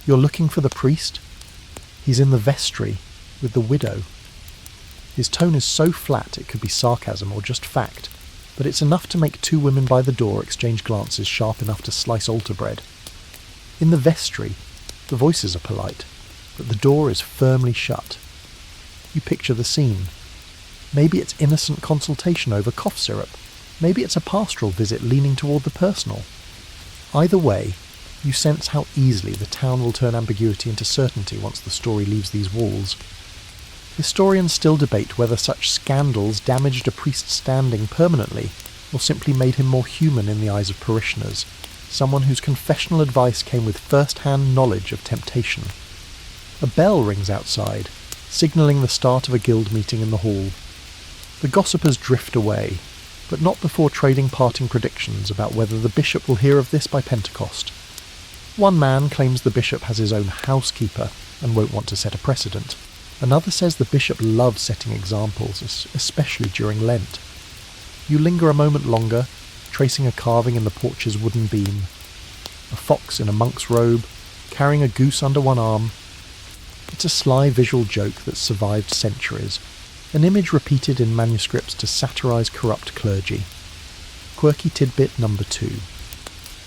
"You're looking for the priest? He's in the vestry, with the widow." His tone is so flat it could be sarcasm or just fact, but it's enough to make two women by the door exchange glances sharp enough to slice altar bread. In the vestry, the voices are polite, but the door is firmly shut. You picture the scene. Maybe it's innocent consultation over cough syrup. Maybe it's a pastoral visit leaning toward the personal. Either way, you sense how easily the town will turn ambiguity into certainty once the story leaves these walls. Historians still debate whether such scandals damaged a priest's standing permanently, or simply made him more human in the eyes of parishioners, someone whose confessional advice came with first-hand knowledge of temptation. A bell rings outside, signalling the start of a guild meeting in the hall. The gossipers drift away, but not before trading parting predictions about whether the bishop will hear of this by Pentecost. One man claims the bishop has his own housekeeper and won't want to set a precedent. Another says the bishop loves setting examples, especially during Lent. You linger a moment longer, tracing a carving in the porch's wooden beam. A fox in a monk's robe, carrying a goose under one arm. It's a sly visual joke that's survived centuries, an image repeated in manuscripts to satirise corrupt clergy. Quirky tidbit number 2.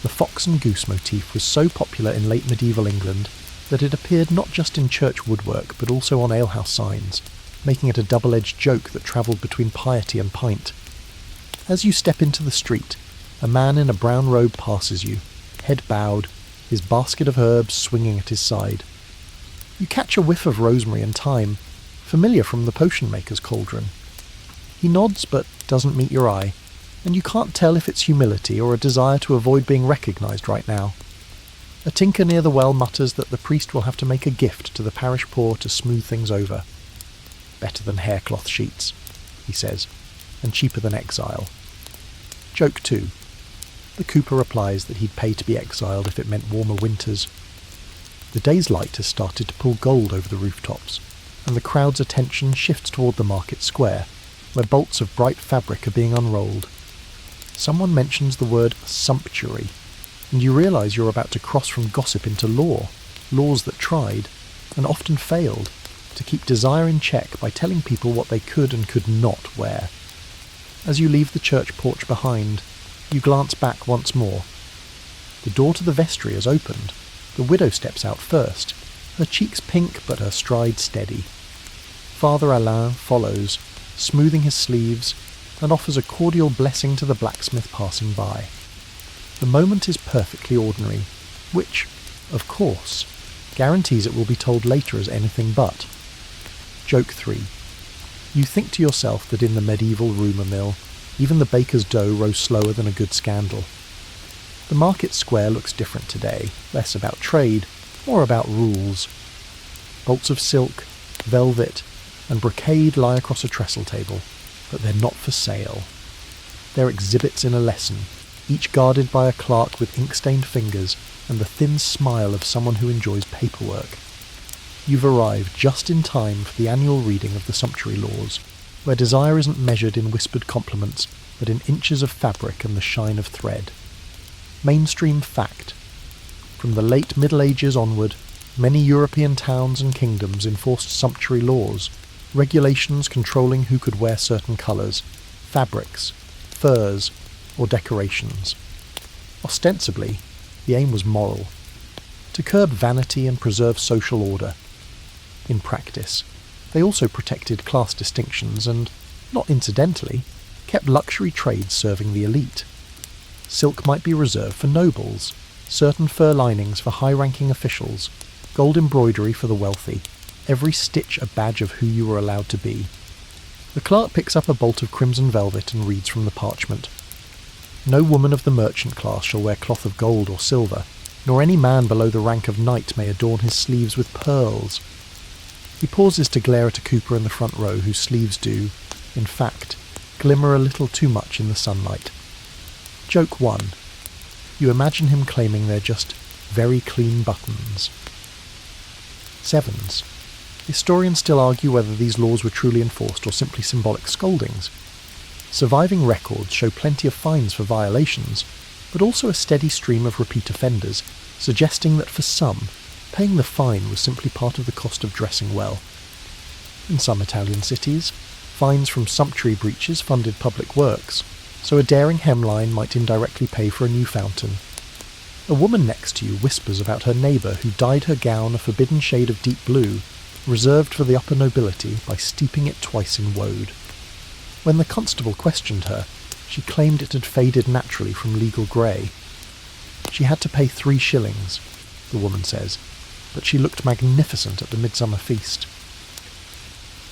The fox and goose motif was so popular in late medieval England that it appeared not just in church woodwork but also on alehouse signs, making it a double-edged joke that travelled between piety and pint. As you step into the street, a man in a brown robe passes you, head bowed, his basket of herbs swinging at his side. You catch a whiff of rosemary and thyme, familiar from the potion maker's cauldron. He nods but doesn't meet your eye, and you can't tell if it's humility or a desire to avoid being recognised right now. A tinker near the well mutters that the priest will have to make a gift to the parish poor to smooth things over. Better than haircloth sheets, he says, and cheaper than exile. Joke 2. The cooper replies that he'd pay to be exiled if it meant warmer winters. The day's light has started to pull gold over the rooftops, and the crowd's attention shifts toward the market square, where bolts of bright fabric are being unrolled. Someone mentions the word sumptuary, and you realise you're about to cross from gossip into laws that tried, and often failed, to keep desire in check by telling people what they could and could not wear. As you leave the church porch behind, you glance back once more. The door to the vestry is opened. The widow steps out first, her cheeks pink but her stride steady. Father Alain follows, smoothing his sleeves, and offers a cordial blessing to the blacksmith passing by. The moment is perfectly ordinary, which, of course, guarantees it will be told later as anything but. Joke 3. You think to yourself that in the medieval rumour mill, even the baker's dough rose slower than a good scandal. The market square looks different today, less about trade, more about rules. Bolts of silk, velvet, and brocade lie across a trestle table, but they're not for sale. They're exhibits in a lesson, each guarded by a clerk with ink-stained fingers and the thin smile of someone who enjoys paperwork. You've arrived just in time for the annual reading of the sumptuary laws, where desire isn't measured in whispered compliments, but in inches of fabric and the shine of thread. Mainstream fact. From the late Middle Ages onward, many European towns and kingdoms enforced sumptuary laws, regulations controlling who could wear certain colours, fabrics, furs, or decorations. Ostensibly, the aim was moral, to curb vanity and preserve social order. In practice, they also protected class distinctions and, not incidentally, kept luxury trades serving the elite. Silk might be reserved for nobles, certain fur linings for high-ranking officials, gold embroidery for the wealthy, every stitch a badge of who you were allowed to be. The clerk picks up a bolt of crimson velvet and reads from the parchment. No woman of the merchant class shall wear cloth of gold or silver, nor any man below the rank of knight may adorn his sleeves with pearls. He pauses to glare at a cooper in the front row whose sleeves do, in fact, glimmer a little too much in the sunlight. Joke 1. You imagine him claiming they're just very clean buttons. 7s. Historians still argue whether these laws were truly enforced or simply symbolic scoldings. Surviving records show plenty of fines for violations, but also a steady stream of repeat offenders, suggesting that for some, paying the fine was simply part of the cost of dressing well. In some Italian cities, Fines from sumptuary breaches funded public works, so a daring hemline might indirectly pay for a new fountain. A woman next to you whispers about her neighbour who dyed her gown a forbidden shade of deep blue, reserved for the upper nobility by steeping it twice in woad. When the constable questioned her, she claimed it had faded naturally from legal grey. She had to pay 3 shillings, the woman says, but she looked magnificent at the midsummer feast.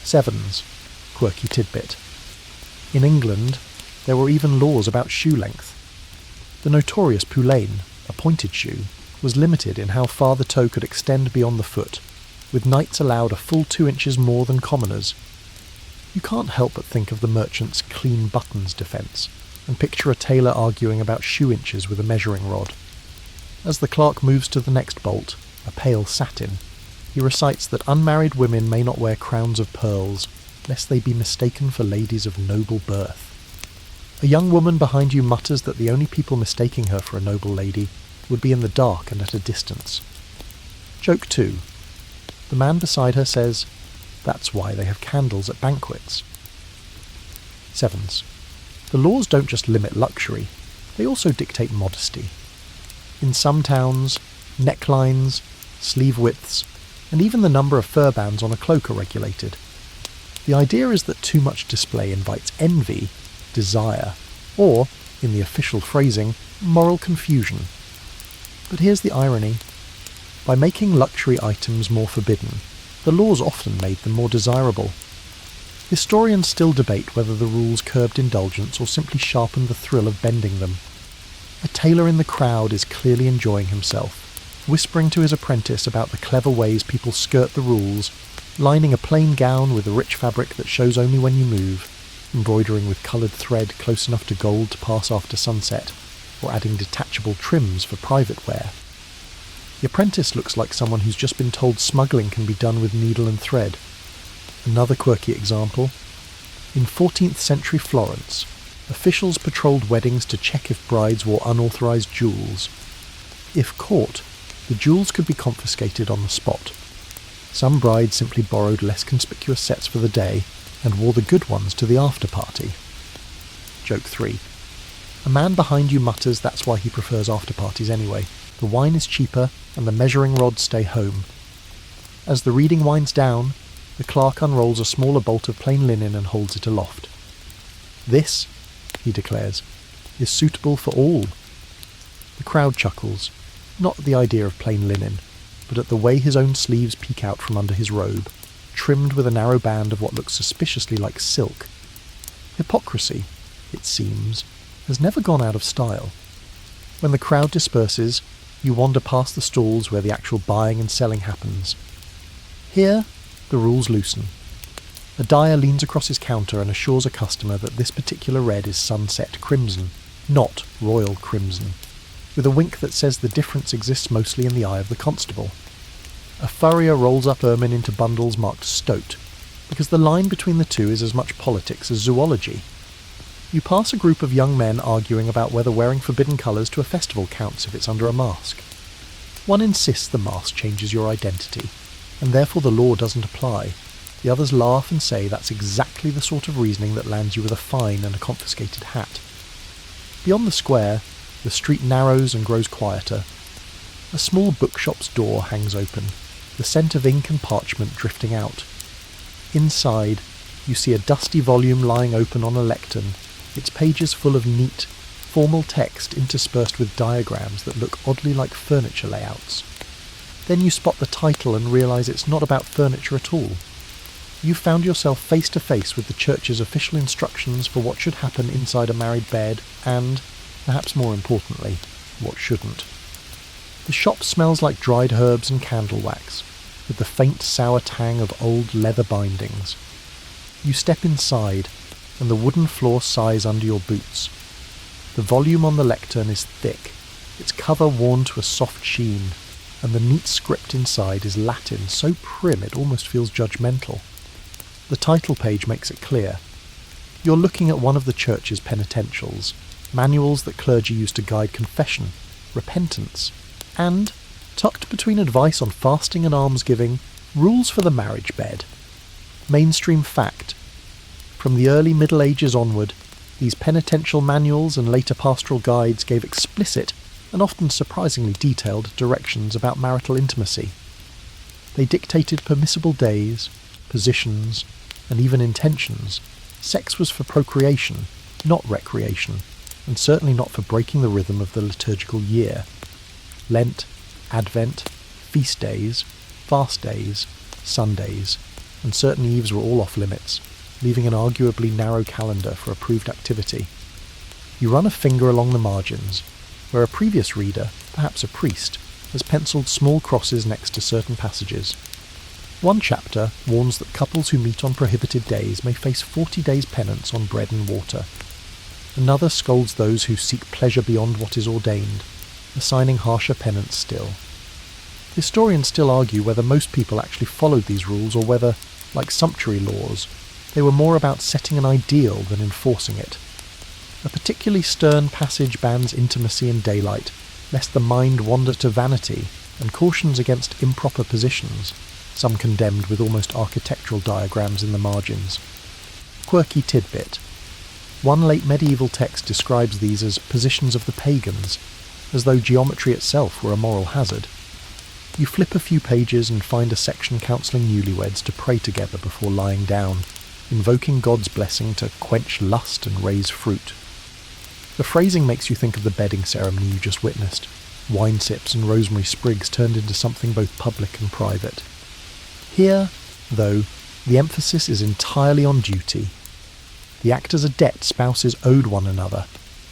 7s. Quirky tidbit. In England, there were even laws about shoe length. The notorious poulain, a pointed shoe, was limited in how far the toe could extend beyond the foot, with knights allowed a full 2 inches more than commoners. You can't help but think of the merchant's clean buttons defence, and picture a tailor arguing about shoe inches with a measuring rod. As the clerk moves to the next bolt, a pale satin, he recites that unmarried women may not wear crowns of pearls, lest they be mistaken for ladies of noble birth. A young woman behind you mutters that the only people mistaking her for a noble lady would be in the dark and at a distance. Joke 2. The man beside her says, "That's why they have candles at banquets." 7s. The laws don't just limit luxury, they also dictate modesty. In some towns, necklines, sleeve widths, and even the number of fur bands on a cloak are regulated. The idea is that too much display invites envy, desire, or, in the official phrasing, moral confusion. But here's the irony. By making luxury items more forbidden, the laws often made them more desirable. Historians still debate whether the rules curbed indulgence or simply sharpened the thrill of bending them. A tailor in the crowd is clearly enjoying himself, whispering to his apprentice about the clever ways people skirt the rules, lining a plain gown with a rich fabric that shows only when you move, embroidering with coloured thread close enough to gold to pass after sunset, or adding detachable trims for private wear. The apprentice looks like someone who's just been told smuggling can be done with needle and thread. Another quirky example. In 14th century Florence, officials patrolled weddings to check if brides wore unauthorised jewels. If caught, the jewels could be confiscated on the spot. Some brides simply borrowed less conspicuous sets for the day and wore the good ones to the after-party. Joke 3. A man behind you mutters that's why he prefers after-parties anyway. The wine is cheaper and the measuring rods stay home. As the reading winds down, the clerk unrolls a smaller bolt of plain linen and holds it aloft. "This," he declares, "is suitable for all." The crowd chuckles, not at the idea of plain linen, but at the way his own sleeves peek out from under his robe, trimmed with a narrow band of what looks suspiciously like silk. Hypocrisy, it seems, has never gone out of style. When the crowd disperses, you wander past the stalls where the actual buying and selling happens. Here, the rules loosen. A dyer leans across his counter and assures a customer that this particular red is sunset crimson, not royal crimson, with a wink that says the difference exists mostly in the eye of the constable. A furrier rolls up ermine into bundles marked stoat, because the line between the two is as much politics as zoology. You pass a group of young men arguing about whether wearing forbidden colours to a festival counts if it's under a mask. One insists the mask changes your identity, and therefore the law doesn't apply. The others laugh and say that's exactly the sort of reasoning that lands you with a fine and a confiscated hat. Beyond the square, the street narrows and grows quieter. A small bookshop's door hangs open, the scent of ink and parchment drifting out. Inside, you see a dusty volume lying open on a lectern, its pages full of neat, formal text interspersed with diagrams that look oddly like furniture layouts. Then you spot the title and realise it's not about furniture at all. You've found yourself face to face with the church's official instructions for what should happen inside a married bed and, perhaps more importantly, what shouldn't. The shop smells like dried herbs and candle wax, with the faint sour tang of old leather bindings. You step inside, and the wooden floor sighs under your boots. The volume on the lectern is thick, its cover worn to a soft sheen, and the neat script inside is Latin so prim it almost feels judgmental. The title page makes it clear. You're looking at one of the church's penitentials, manuals that clergy use to guide confession, repentance, and, tucked between advice on fasting and almsgiving, rules for the marriage bed. Mainstream fact. From the early Middle Ages onward, these penitential manuals and later pastoral guides gave explicit and often surprisingly detailed directions about marital intimacy. They dictated permissible days, positions, and even intentions. Sex was for procreation, not recreation, and certainly not for breaking the rhythm of the liturgical year. Lent, Advent, feast days, fast days, Sundays, and certain eves were all off limits, leaving an arguably narrow calendar for approved activity. You run a finger along the margins, where a previous reader, perhaps a priest, has penciled small crosses next to certain passages. One chapter warns that couples who meet on prohibited days may face 40 days penance on bread and water. Another scolds those who seek pleasure beyond what is ordained, assigning harsher penance still. Historians still argue whether most people actually followed these rules or whether, like sumptuary laws, they were more about setting an ideal than enforcing it. A particularly stern passage bans intimacy in daylight, lest the mind wander to vanity, and cautions against improper positions, some condemned with almost architectural diagrams in the margins. Quirky tidbit. One late medieval text describes these as positions of the pagans, as though geometry itself were a moral hazard. You flip a few pages and find a section counselling newlyweds to pray together before lying down, invoking God's blessing to quench lust and raise fruit. The phrasing makes you think of the bedding ceremony you just witnessed. Wine sips and rosemary sprigs turned into something both public and private. Here, though, the emphasis is entirely on duty. The act as a debt spouses owed one another,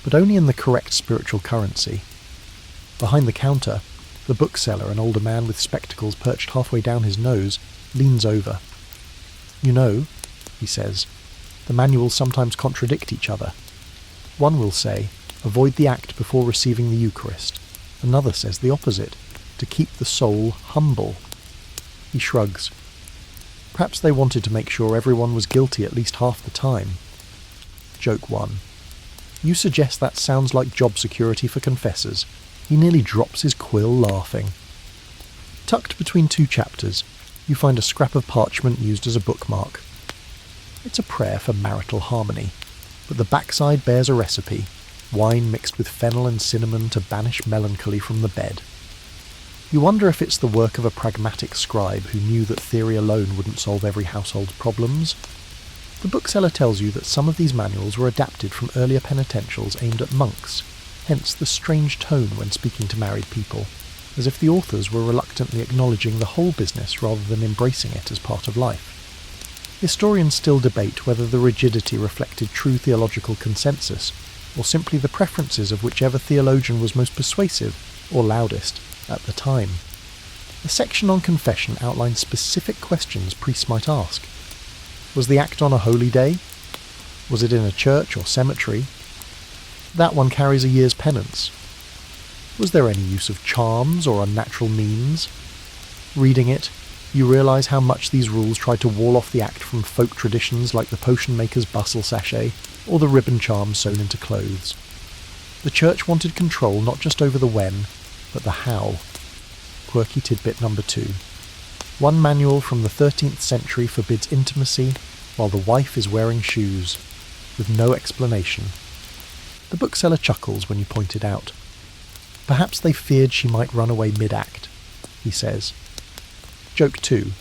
but only in the correct spiritual currency. Behind the counter, the bookseller, an older man with spectacles perched halfway down his nose, leans over. "You know," he says, "the manuals sometimes contradict each other. One will say, avoid the act before receiving the Eucharist. Another says the opposite, to keep the soul humble." He shrugs. Perhaps they wanted to make sure everyone was guilty at least half the time. Joke 1. You suggest that sounds like job security for confessors. He nearly drops his quill laughing. Tucked between two chapters, you find a scrap of parchment used as a bookmark. It's a prayer for marital harmony, but the backside bears a recipe, wine mixed with fennel and cinnamon to banish melancholy from the bed. You wonder if it's the work of a pragmatic scribe who knew that theory alone wouldn't solve every household's problems. The bookseller tells you that some of these manuals were adapted from earlier penitentials aimed at monks, hence the strange tone when speaking to married people, as if the authors were reluctantly acknowledging the whole business rather than embracing it as part of life. Historians still debate whether the rigidity reflected true theological consensus, or simply the preferences of whichever theologian was most persuasive or loudest at the time. The section on confession outlines specific questions priests might ask. Was the act on a holy day? Was it in a church or cemetery? That one carries a year's penance. Was there any use of charms or unnatural means? Reading it, you realise how much these rules try to wall off the act from folk traditions like the potion maker's bustle sachet or the ribbon charms sewn into clothes. The church wanted control not just over the when, but the how. Quirky tidbit number 2. One manual from the 13th century forbids intimacy while the wife is wearing shoes, with no explanation. The bookseller chuckles when you point it out. Perhaps they feared she might run away mid-act, he says. Joke 2.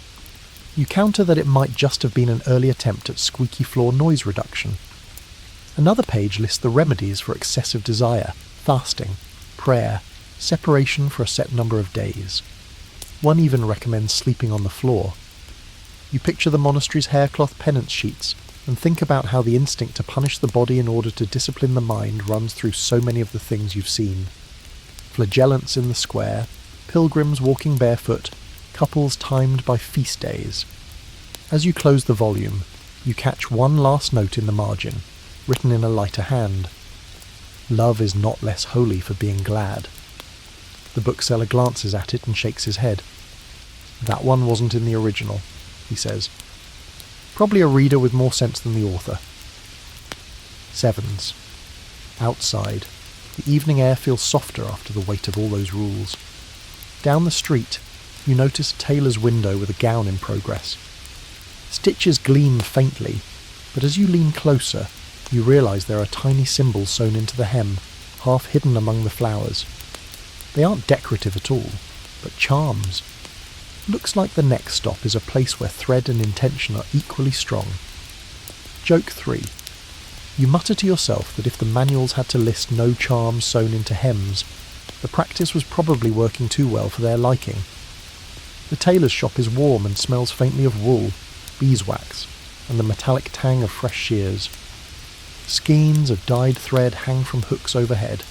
You counter that it might just have been an early attempt at squeaky floor noise reduction. Another page lists the remedies for excessive desire, fasting, prayer, separation for a set number of days. One even recommends sleeping on the floor. You picture the monastery's haircloth penance sheets and think about how the instinct to punish the body in order to discipline the mind runs through so many of the things you've seen. Flagellants in the square, pilgrims walking barefoot, couples timed by feast days. As you close the volume, you catch one last note in the margin, written in a lighter hand. Love is not less holy for being glad. The bookseller glances at it and shakes his head. That one wasn't in the original, he says. Probably a reader with more sense than the author. 7s. Outside. The evening air feels softer after the weight of all those rules. Down the street, you notice a tailor's window with a gown in progress. Stitches gleam faintly, But as you lean closer, you realise there are tiny symbols sewn into the hem, half hidden among the flowers. They aren't decorative at all, but charms. Looks like the next stop is a place where thread and intention are equally strong. Joke 3. You mutter to yourself that if the manuals had to list no charms sewn into hems, the practice was probably working too well for their liking. The tailor's shop is warm and smells faintly of wool, beeswax, and the metallic tang of fresh shears. Skeins of dyed thread hang from hooks overhead,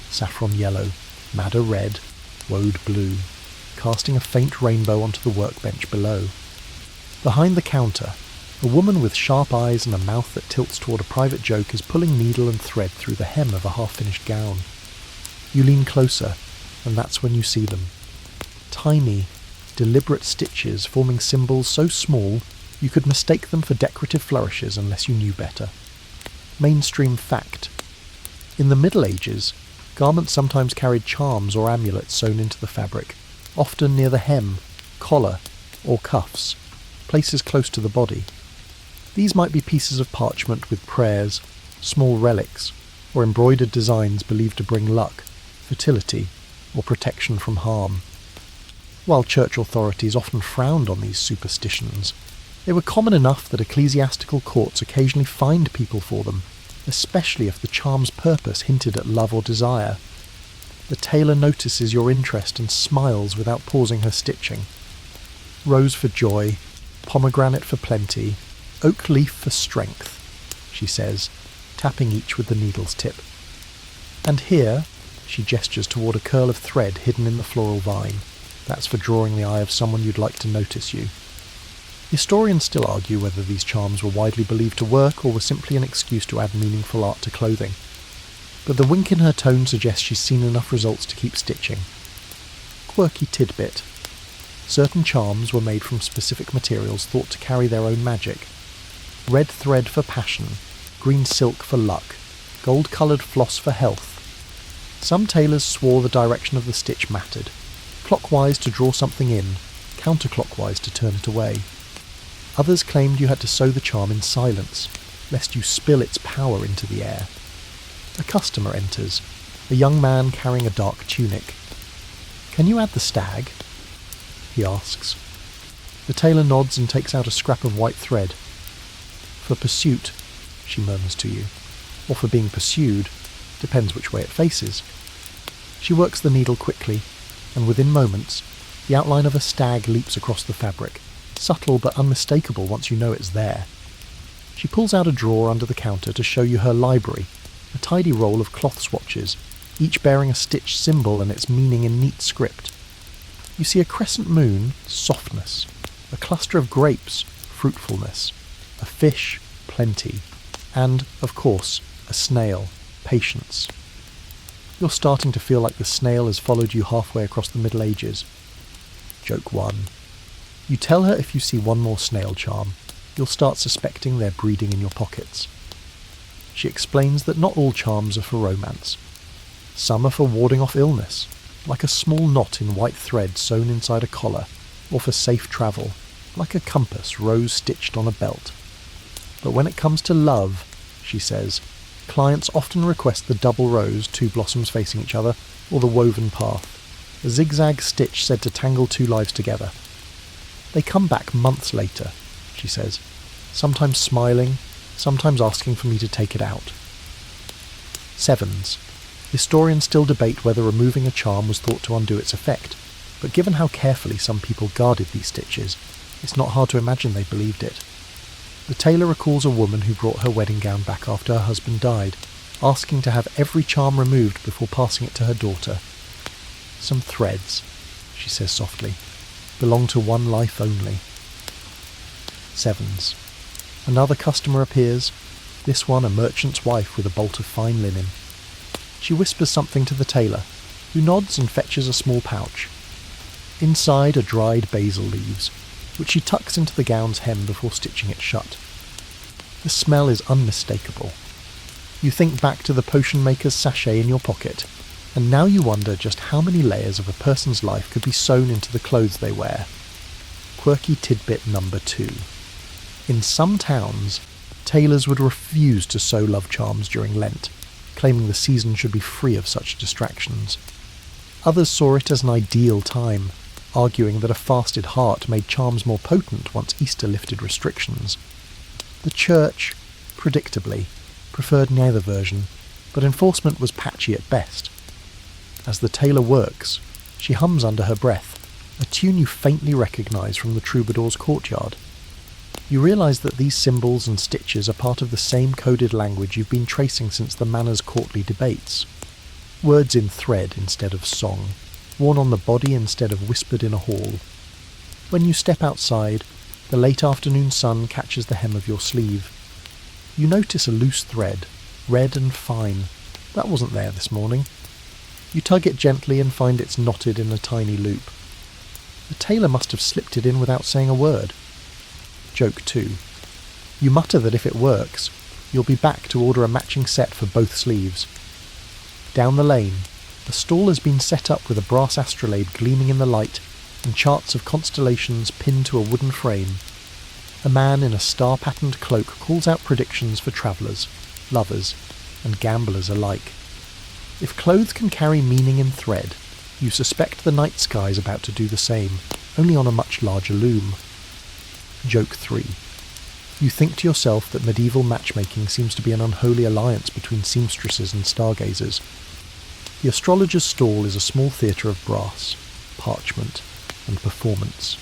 saffron yellow, madder red, woad blue, casting a faint rainbow onto the workbench below. Behind the counter, a woman with sharp eyes and a mouth that tilts toward a private joke is pulling needle and thread through the hem of a half-finished gown. You lean closer, and that's when you see them. Tiny, deliberate stitches forming symbols so small you could mistake them for decorative flourishes unless you knew better. Mainstream fact. In the Middle Ages, garments sometimes carried charms or amulets sewn into the fabric, often near the hem, collar, or cuffs, places close to the body. These might be pieces of parchment with prayers, small relics, or embroidered designs believed to bring luck, fertility, or protection from harm. While church authorities often frowned on these superstitions, they were common enough that ecclesiastical courts occasionally fined people for them, especially if the charm's purpose hinted at love or desire. The tailor notices your interest and smiles without pausing her stitching. Rose for joy, pomegranate for plenty, oak leaf for strength, she says, tapping each with the needle's tip. And here, she gestures toward a curl of thread hidden in the floral vine. That's for drawing the eye of someone you'd like to notice you. Historians still argue whether these charms were widely believed to work or were simply an excuse to add meaningful art to clothing. But the wink in her tone suggests she's seen enough results to keep stitching. Quirky tidbit. Certain charms were made from specific materials thought to carry their own magic. Red thread for passion, green silk for luck, gold-coloured floss for health. Some tailors swore the direction of the stitch mattered, clockwise to draw something in, counterclockwise to turn it away. Others claimed you had to sew the charm in silence, lest you spill its power into the air. A customer enters, a young man carrying a dark tunic. "Can you add the stag?" he asks. The tailor nods and takes out a scrap of white thread. "For pursuit," she murmurs to you, or for being pursued, depends which way it faces. She works the needle quickly, and within moments, the outline of a stag leaps across the fabric, subtle but unmistakable once you know it's there. She pulls out a drawer under the counter to show you her library, a tidy roll of cloth swatches, each bearing a stitched symbol and its meaning in neat script. You see a crescent moon, softness, a cluster of grapes, fruitfulness, a fish, plenty, and, of course, a snail, patience. You're starting to feel like the snail has followed you halfway across the Middle Ages. Joke 1. You tell her if you see one more snail charm, you'll start suspecting they're breeding in your pockets. She explains that not all charms are for romance. Some are for warding off illness, like a small knot in white thread sewn inside a collar, or for safe travel, like a compass rose-stitched on a belt. But when it comes to love, she says, clients often request the double rose, two blossoms facing each other, or the woven path, a zigzag stitch said to tangle two lives together. They come back months later, she says, sometimes smiling, sometimes asking for me to take it out. Sevens. Historians still debate whether removing a charm was thought to undo its effect, but given how carefully some people guarded these stitches, it's not hard to imagine they believed it. The tailor recalls a woman who brought her wedding gown back after her husband died, asking to have every charm removed before passing it to her daughter. Some threads, she says softly, belong to one life only. Sevens. Another customer appears, this one a merchant's wife with a bolt of fine linen. She whispers something to the tailor, who nods and fetches a small pouch. Inside are dried basil leaves, which she tucks into the gown's hem before stitching it shut. The smell is unmistakable. You think back to the potion maker's sachet in your pocket, and now you wonder just how many layers of a person's life could be sewn into the clothes they wear. Quirky tidbit number 2. In some towns, Tailors would refuse to sew love charms during Lent, claiming the season should be free of such distractions. Others saw it as an ideal time, arguing that a fasted heart made charms more potent once Easter lifted restrictions. The Church, predictably, preferred neither version, but enforcement was patchy at best. As the tailor works, she hums under her breath, a tune you faintly recognise from the troubadour's courtyard. You realise that these symbols and stitches are part of the same coded language you've been tracing since the manor's courtly debates. Words in thread instead of song, worn on the body instead of whispered in a hall. When you step outside, the late afternoon sun catches the hem of your sleeve. You notice a loose thread, red and fine. That wasn't there this morning. You tug it gently and find it's knotted in a tiny loop. The tailor must have slipped it in without saying a word. Joke 2. You mutter that if it works, you'll be back to order a matching set for both sleeves. Down the lane, a stall has been set up with a brass astrolabe gleaming in the light and charts of constellations pinned to a wooden frame. A man in a star-patterned cloak calls out predictions for travellers, lovers, and gamblers alike. If clothes can carry meaning in thread, you suspect the night sky is about to do the same, only on a much larger loom. Joke 3. You think to yourself that medieval matchmaking seems to be an unholy alliance between seamstresses and stargazers. The astrologer's stall is a small theatre of brass, parchment, and performance.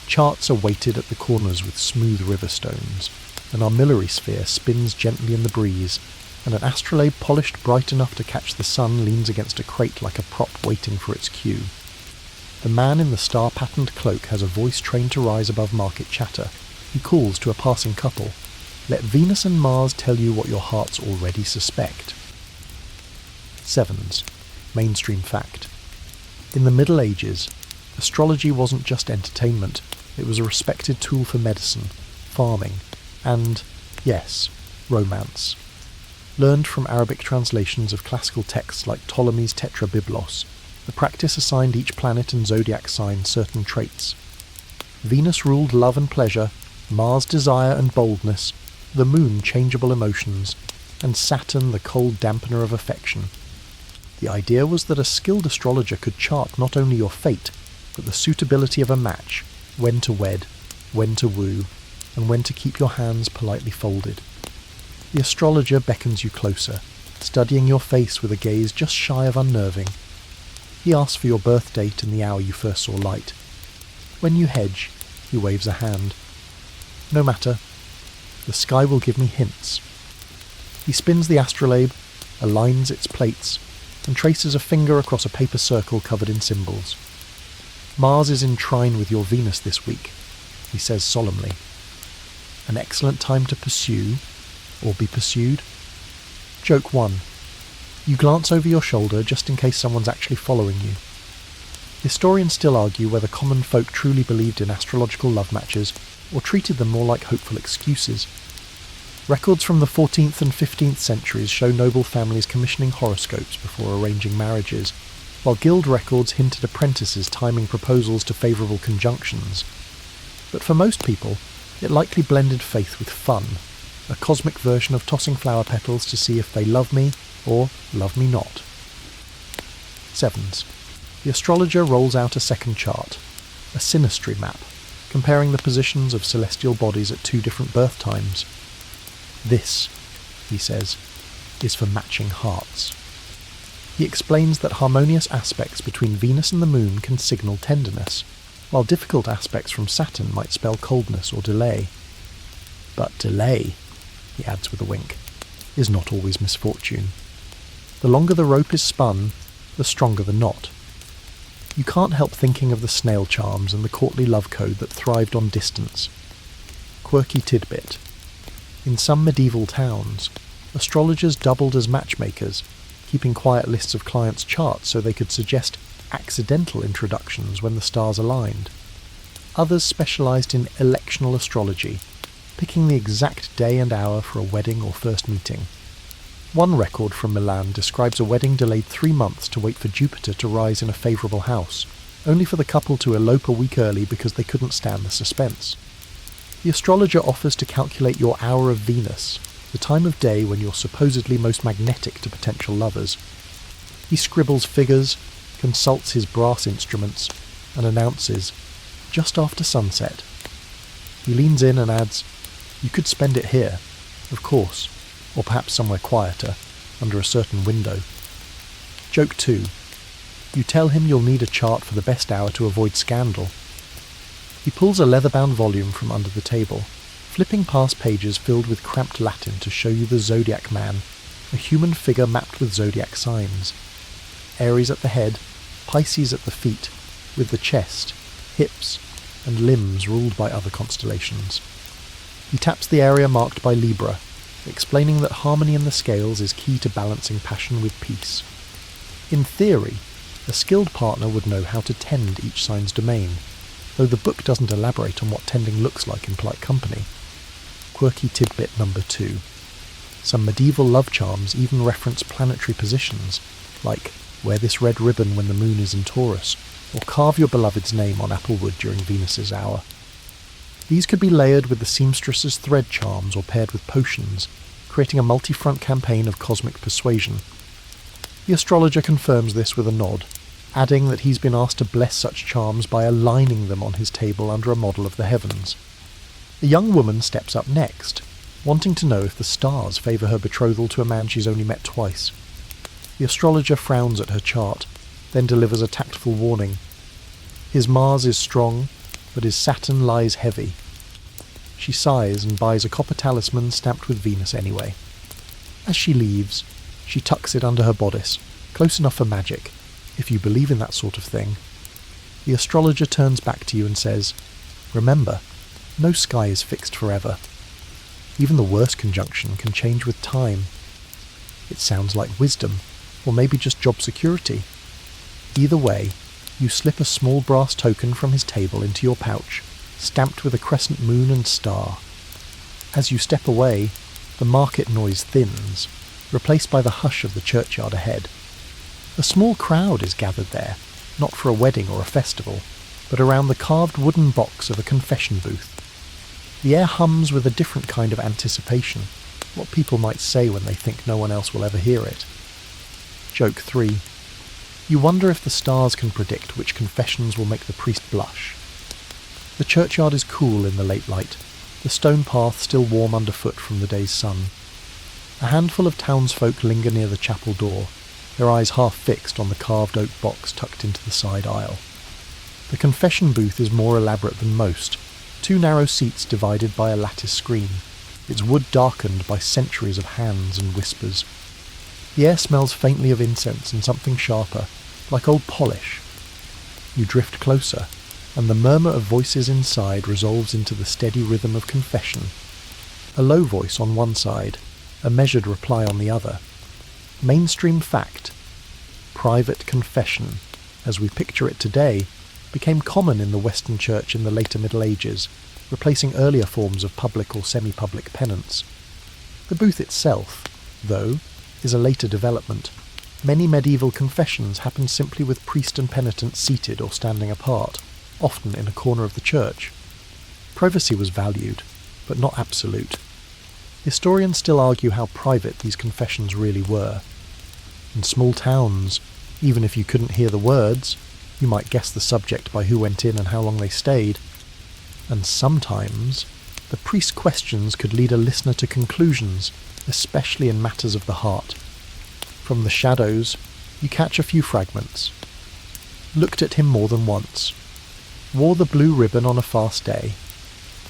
Charts are weighted at the corners with smooth river stones. An armillary sphere spins gently in the breeze, and an astrolabe polished bright enough to catch the sun leans against a crate like a prop waiting for its cue. The man in the star-patterned cloak has a voice trained to rise above market chatter. He calls to a passing couple. Let Venus and Mars tell you what your hearts already suspect. 7s. Mainstream fact. In the Middle Ages, astrology wasn't just entertainment, it was a respected tool for medicine, farming, and, yes, romance. Learned from Arabic translations of classical texts like Ptolemy's Tetrabiblos, the practice assigned each planet and zodiac sign certain traits. Venus ruled love and pleasure, Mars desire and boldness, the moon changeable emotions, and Saturn the cold dampener of affection. The idea was that a skilled astrologer could chart not only your fate, but the suitability of a match, when to wed, when to woo, and when to keep your hands politely folded. The astrologer beckons you closer, studying your face with a gaze just shy of unnerving. He asks for your birth date and the hour you first saw light. When you hedge, he waves a hand. No matter. The sky will give me hints. He spins the astrolabe, aligns its plates, and traces a finger across a paper circle covered in symbols. Mars is in trine with your Venus this week, he says solemnly. An excellent time to pursue, or be pursued. Joke 1. You glance over your shoulder just in case someone's actually following you. Historians still argue whether common folk truly believed in astrological love matches, or treated them more like hopeful excuses. Records from the 14th and 15th centuries show noble families commissioning horoscopes before arranging marriages, while guild records hinted apprentices timing proposals to favourable conjunctions. But for most people, it likely blended faith with fun, a cosmic version of tossing flower petals to see if they love me or love me not. 7s. The astrologer rolls out a second chart, a synastry map, comparing the positions of celestial bodies at 2 different birth times. This, he says, is for matching hearts. He explains that harmonious aspects between Venus and the moon can signal tenderness, while difficult aspects from Saturn might spell coldness or delay. But delay, he adds with a wink, is not always misfortune. The longer the rope is spun, the stronger the knot. You can't help thinking of the snail charms and the courtly love code that thrived on distance. Quirky tidbit. In some medieval towns, astrologers doubled as matchmakers, keeping quiet lists of clients' charts so they could suggest accidental introductions when the stars aligned. Others specialised in electional astrology, picking the exact day and hour for a wedding or first meeting. One record from Milan describes a wedding delayed 3 months to wait for Jupiter to rise in a favourable house, only for the couple to elope a week early because they couldn't stand the suspense. The astrologer offers to calculate your hour of Venus, the time of day when you're supposedly most magnetic to potential lovers. He scribbles figures, consults his brass instruments, and announces, just after sunset. He leans in and adds, you could spend it here, of course, or perhaps somewhere quieter, under a certain window. Joke 2. You tell him you'll need a chart for the best hour to avoid scandal. He pulls a leather-bound volume from under the table, flipping past pages filled with cramped Latin to show you the zodiac man, a human figure mapped with zodiac signs. Aries at the head, Pisces at the feet, with the chest, hips, and limbs ruled by other constellations. He taps the area marked by Libra, explaining that harmony in the scales is key to balancing passion with peace. In theory, a skilled partner would know how to tend each sign's domain, though the book doesn't elaborate on what tending looks like in polite company. Quirky tidbit number 2. Some medieval love charms even reference planetary positions, like wear this red ribbon when the moon is in Taurus, or carve your beloved's name on apple wood during Venus's hour. These could be layered with the seamstress's thread charms or paired with potions, creating a multi-front campaign of cosmic persuasion. The astrologer confirms this with a nod, adding that he's been asked to bless such charms by aligning them on his table under a model of the heavens. A young woman steps up next, wanting to know if the stars favour her betrothal to a man she's only met twice. The astrologer frowns at her chart, then delivers a tactful warning. His Mars is strong, but his Saturn lies heavy. She sighs and buys a copper talisman stamped with Venus anyway. As she leaves, she tucks it under her bodice, close enough for magic, if you believe in that sort of thing. The astrologer turns back to you and says, remember, no sky is fixed forever. Even the worst conjunction can change with time. It sounds like wisdom, or maybe just job security. Either way, you slip a small brass token from his table into your pouch, stamped with a crescent moon and star. As you step away, the market noise thins, replaced by the hush of the churchyard ahead. A small crowd is gathered there, not for a wedding or a festival, but around the carved wooden box of a confession booth. The air hums with a different kind of anticipation, what people might say when they think no one else will ever hear it. Joke 3. You wonder if the stars can predict which confessions will make the priest blush. The churchyard is cool in the late light, the stone path still warm underfoot from the day's sun. A handful of townsfolk linger near the chapel door, their eyes half fixed on the carved oak box tucked into the side aisle. The confession booth is more elaborate than most, 2 narrow seats divided by a lattice screen, its wood darkened by centuries of hands and whispers. The air smells faintly of incense and something sharper, like old polish. You drift closer, and the murmur of voices inside resolves into the steady rhythm of confession. A low voice on one side, a measured reply on the other. Mainstream fact. Private confession, as we picture it today, became common in the Western Church in the later Middle Ages, replacing earlier forms of public or semi-public penance. The booth itself, though, is a later development. Many medieval confessions happened simply with priest and penitent seated or standing apart, often in a corner of the church. Privacy was valued, but not absolute. Historians still argue how private these confessions really were. In small towns, even if you couldn't hear the words, you might guess the subject by who went in and how long they stayed. And sometimes, the priest's questions could lead a listener to conclusions, especially in matters of the heart. From the shadows, you catch a few fragments. Looked at him more than once. Wore the blue ribbon on a fast day.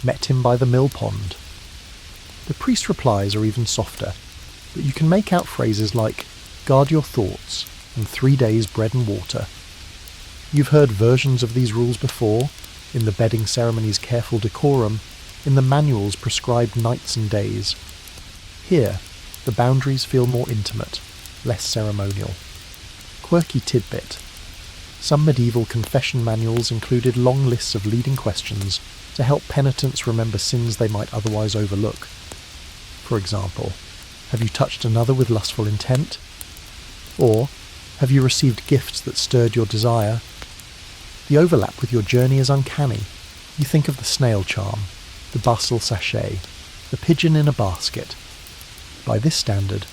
Met him by the mill pond. The priest's replies are even softer, but you can make out phrases like, guard your thoughts, and 3 days bread and water. You've heard versions of these rules before, in the bedding ceremony's careful decorum, in the manual's prescribed nights and days. Here, the boundaries feel more intimate, less ceremonial. Quirky tidbit. Some medieval confession manuals included long lists of leading questions to help penitents remember sins they might otherwise overlook. For example, have you touched another with lustful intent? Or, have you received gifts that stirred your desire? The overlap with your journey is uncanny. You think of the snail charm, the bustle sachet, the pigeon in a basket. By this standard,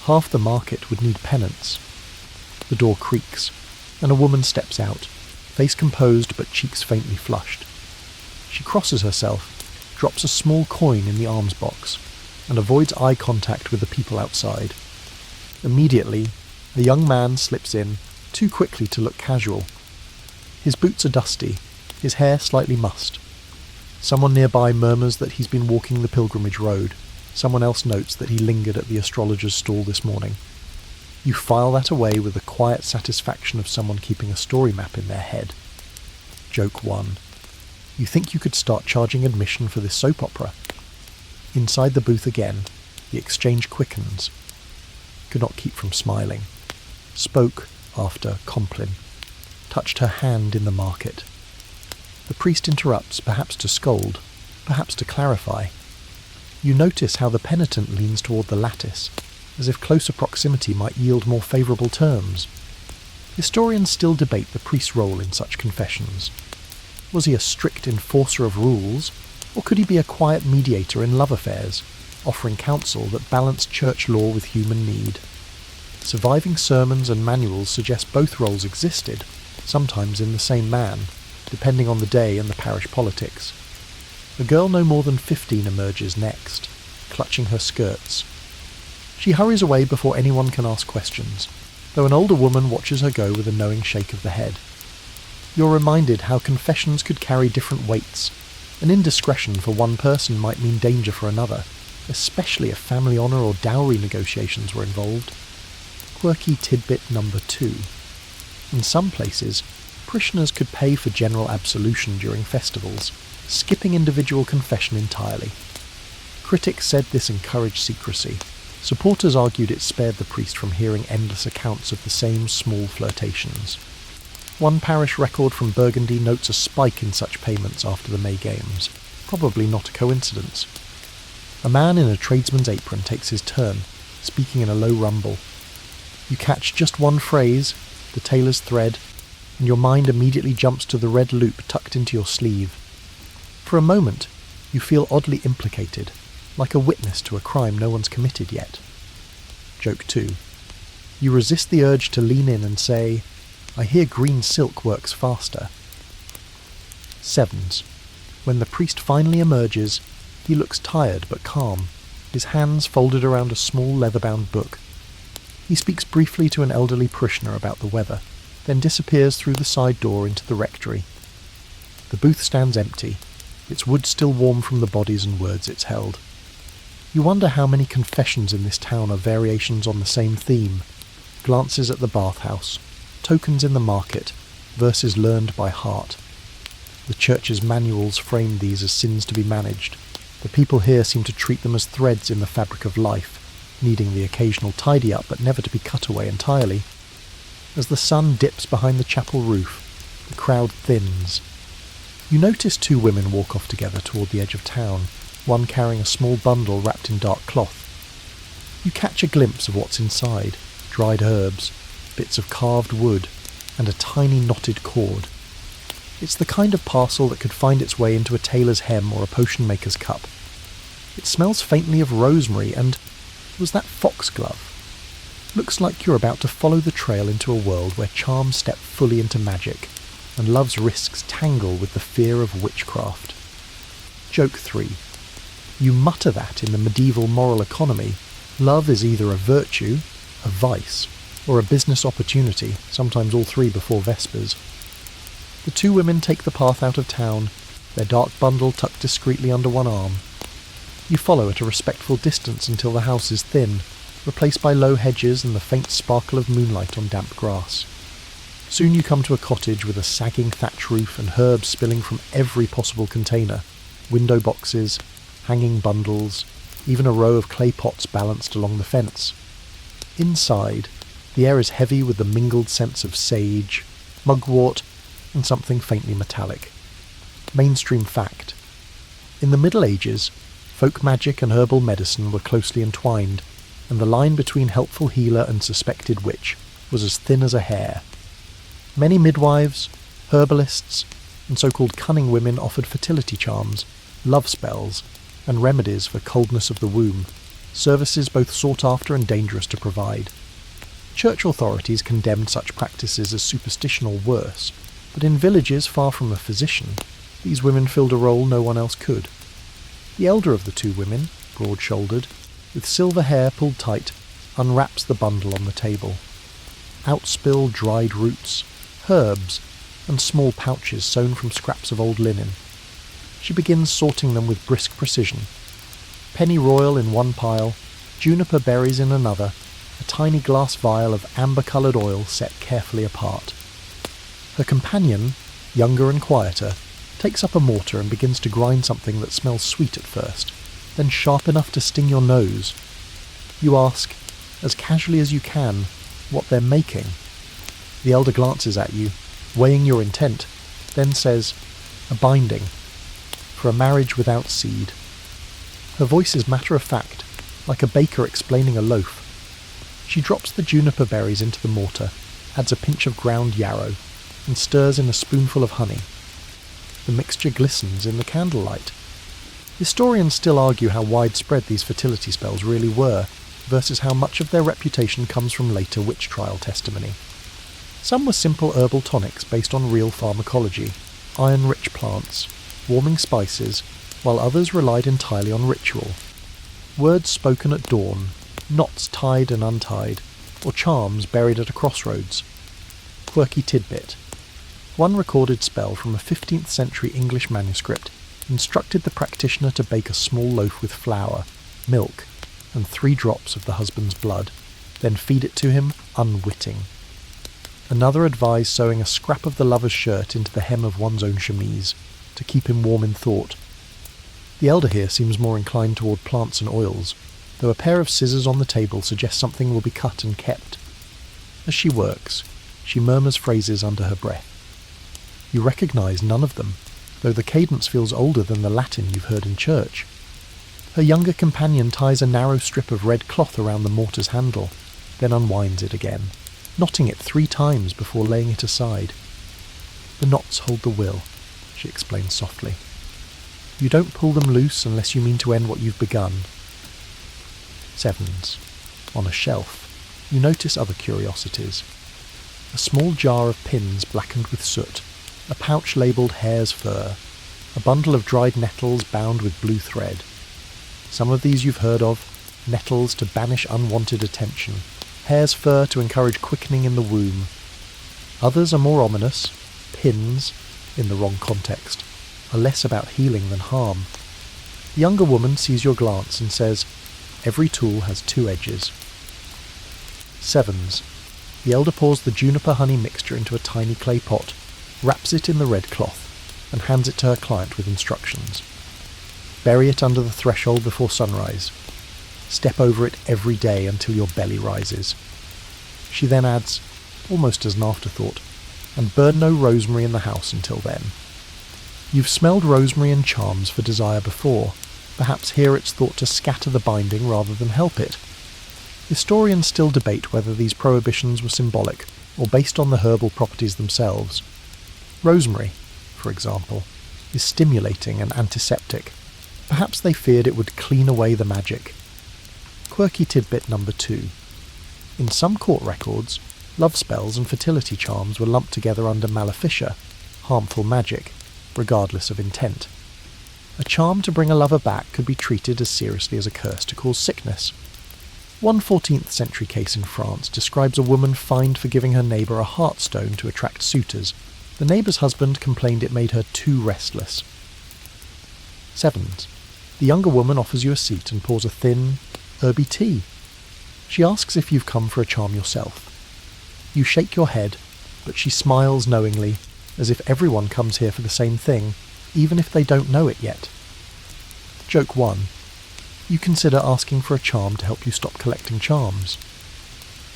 half the market would need penance. The door creaks, and a woman steps out, face composed but cheeks faintly flushed. She crosses herself, drops a small coin in the alms box, and avoids eye contact with the people outside. Immediately, a young man slips in, too quickly to look casual. His boots are dusty, his hair slightly mussed. Someone nearby murmurs that he's been walking the pilgrimage road. Someone else notes that he lingered at the astrologer's stall this morning. You file that away with the quiet satisfaction of someone keeping a story map in their head. Joke 1. You think you could start charging admission for this soap opera. Inside the booth again, the exchange quickens. Could not keep from smiling. Spoke after Complin. Touched her hand in the market. The priest interrupts, perhaps to scold, perhaps to clarify. You notice how the penitent leans toward the lattice, as if closer proximity might yield more favourable terms. Historians still debate the priest's role in such confessions. Was he a strict enforcer of rules, or could he be a quiet mediator in love affairs, offering counsel that balanced church law with human need? Surviving sermons and manuals suggest both roles existed, sometimes in the same man, depending on the day and the parish politics. A girl no more than 15 emerges next, clutching her skirts. She hurries away before anyone can ask questions, though an older woman watches her go with a knowing shake of the head. You're reminded how confessions could carry different weights. An indiscretion for one person might mean danger for another, especially if family honour or dowry negotiations were involved. Quirky tidbit number 2. In some places, parishioners could pay for general absolution during festivals, skipping individual confession entirely. Critics said this encouraged secrecy. Supporters argued it spared the priest from hearing endless accounts of the same small flirtations. One parish record from Burgundy notes a spike in such payments after the May Games, probably not a coincidence. A man in a tradesman's apron takes his turn, speaking in a low rumble. You catch just one phrase, the tailor's thread, and your mind immediately jumps to the red loop tucked into your sleeve. For a moment, you feel oddly implicated, like a witness to a crime no one's committed yet. Joke 2. You resist the urge to lean in and say, I hear green silk works faster. 7s. When the priest finally emerges, he looks tired but calm, his hands folded around a small leather-bound book. He speaks briefly to an elderly parishioner about the weather, then disappears through the side door into the rectory. The booth stands empty, its wood still warm from the bodies and words it's held. You wonder how many confessions in this town are variations on the same theme. Glances at the bathhouse, tokens in the market, verses learned by heart. The church's manuals framed these as sins to be managed. The people here seem to treat them as threads in the fabric of life, needing the occasional tidy-up but never to be cut away entirely. As the sun dips behind the chapel roof, the crowd thins. You notice 2 women walk off together toward the edge of town, one carrying a small bundle wrapped in dark cloth. You catch a glimpse of what's inside, dried herbs, bits of carved wood, and a tiny knotted cord. It's the kind of parcel that could find its way into a tailor's hem or a potion maker's cup. It smells faintly of rosemary, and was that foxglove? Looks like you're about to follow the trail into a world where charms step fully into magic, and love's risks tangle with the fear of witchcraft. Joke 3. You mutter that in the medieval moral economy, love is either a virtue, a vice, or a business opportunity, sometimes all 3 before Vespers. The 2 women take the path out of town, their dark bundle tucked discreetly under one arm. You follow at a respectful distance until the house is thin, replaced by low hedges and the faint sparkle of moonlight on damp grass. Soon you come to a cottage with a sagging thatch roof and herbs spilling from every possible container, window boxes, hanging bundles, even a row of clay pots balanced along the fence. Inside, the air is heavy with the mingled scents of sage, mugwort, and something faintly metallic. Mainstream fact. In the Middle Ages, folk magic and herbal medicine were closely entwined, and the line between helpful healer and suspected witch was as thin as a hair. Many midwives, herbalists, and so-called cunning women offered fertility charms, love spells, and remedies for coldness of the womb, services both sought after and dangerous to provide. Church authorities condemned such practices as superstition or worse, but in villages far from a physician, these women filled a role no one else could. The elder of the two women, broad-shouldered, with silver hair pulled tight, unwraps the bundle on the table. Out spill dried roots, herbs, and small pouches sewn from scraps of old linen. She begins sorting them with brisk precision. Pennyroyal in one pile, juniper berries in another, a tiny glass vial of amber-coloured oil set carefully apart. Her companion, younger and quieter, takes up a mortar and begins to grind something that smells sweet at first, then sharp enough to sting your nose. You ask, as casually as you can, what they're making. The elder glances at you, weighing your intent, then says, "A binding, for a marriage without seed." Her voice is matter-of-fact, like a baker explaining a loaf. She drops the juniper berries into the mortar, adds a pinch of ground yarrow, and stirs in a spoonful of honey. The mixture glistens in the candlelight. Historians still argue how widespread these fertility spells really were, versus how much of their reputation comes from later witch trial testimony. Some were simple herbal tonics based on real pharmacology, iron-rich plants, warming spices, while others relied entirely on ritual. Words spoken at dawn, knots tied and untied, or charms buried at a crossroads. Quirky tidbit. One recorded spell from a 15th century English manuscript instructed the practitioner to bake a small loaf with flour, milk, and 3 drops of the husband's blood, then feed it to him unwitting. Another advised sewing a scrap of the lover's shirt into the hem of one's own chemise, to keep him warm in thought. The elder here seems more inclined toward plants and oils, though a pair of scissors on the table suggests something will be cut and kept. As she works, she murmurs phrases under her breath. You recognise none of them, though the cadence feels older than the Latin you've heard in church. Her younger companion ties a narrow strip of red cloth around the mortar's handle, then unwinds it again, knotting it 3 times before laying it aside. The knots hold the will, she explains softly. You don't pull them loose unless you mean to end what you've begun. 7s. On a shelf, you notice other curiosities. A small jar of pins blackened with soot, a pouch labelled hare's fur, a bundle of dried nettles bound with blue thread. Some of these you've heard of: nettles to banish unwanted attention, hare's fur to encourage quickening in the womb. Others are more ominous. Pins, in the wrong context, are less about healing than harm. The younger woman sees your glance and says, "Every tool has 2 edges." 7s. The elder pours the juniper honey mixture into a tiny clay pot, wraps it in the red cloth, and hands it to her client with instructions. Bury it under the threshold before sunrise. Step over it every day until your belly rises. She then adds, almost as an afterthought, and burn no rosemary in the house until then. You've smelled rosemary and charms for desire before. Perhaps here it's thought to scatter the binding rather than help it. Historians still debate whether these prohibitions were symbolic or based on the herbal properties themselves. Rosemary, for example, is stimulating and antiseptic. Perhaps they feared it would clean away the magic. Quirky tidbit number 2. In some court records, love spells and fertility charms were lumped together under maleficia, harmful magic, regardless of intent. A charm to bring a lover back could be treated as seriously as a curse to cause sickness. One 14th century case in France describes a woman fined for giving her neighbour a heartstone to attract suitors. The neighbour's husband complained it made her too restless. 7s. The younger woman offers you a seat and pours a thin, herby tea. She asks if you've come for a charm yourself. You shake your head, but she smiles knowingly, as if everyone comes here for the same thing, even if they don't know it yet. Joke 1. You consider asking for a charm to help you stop collecting charms.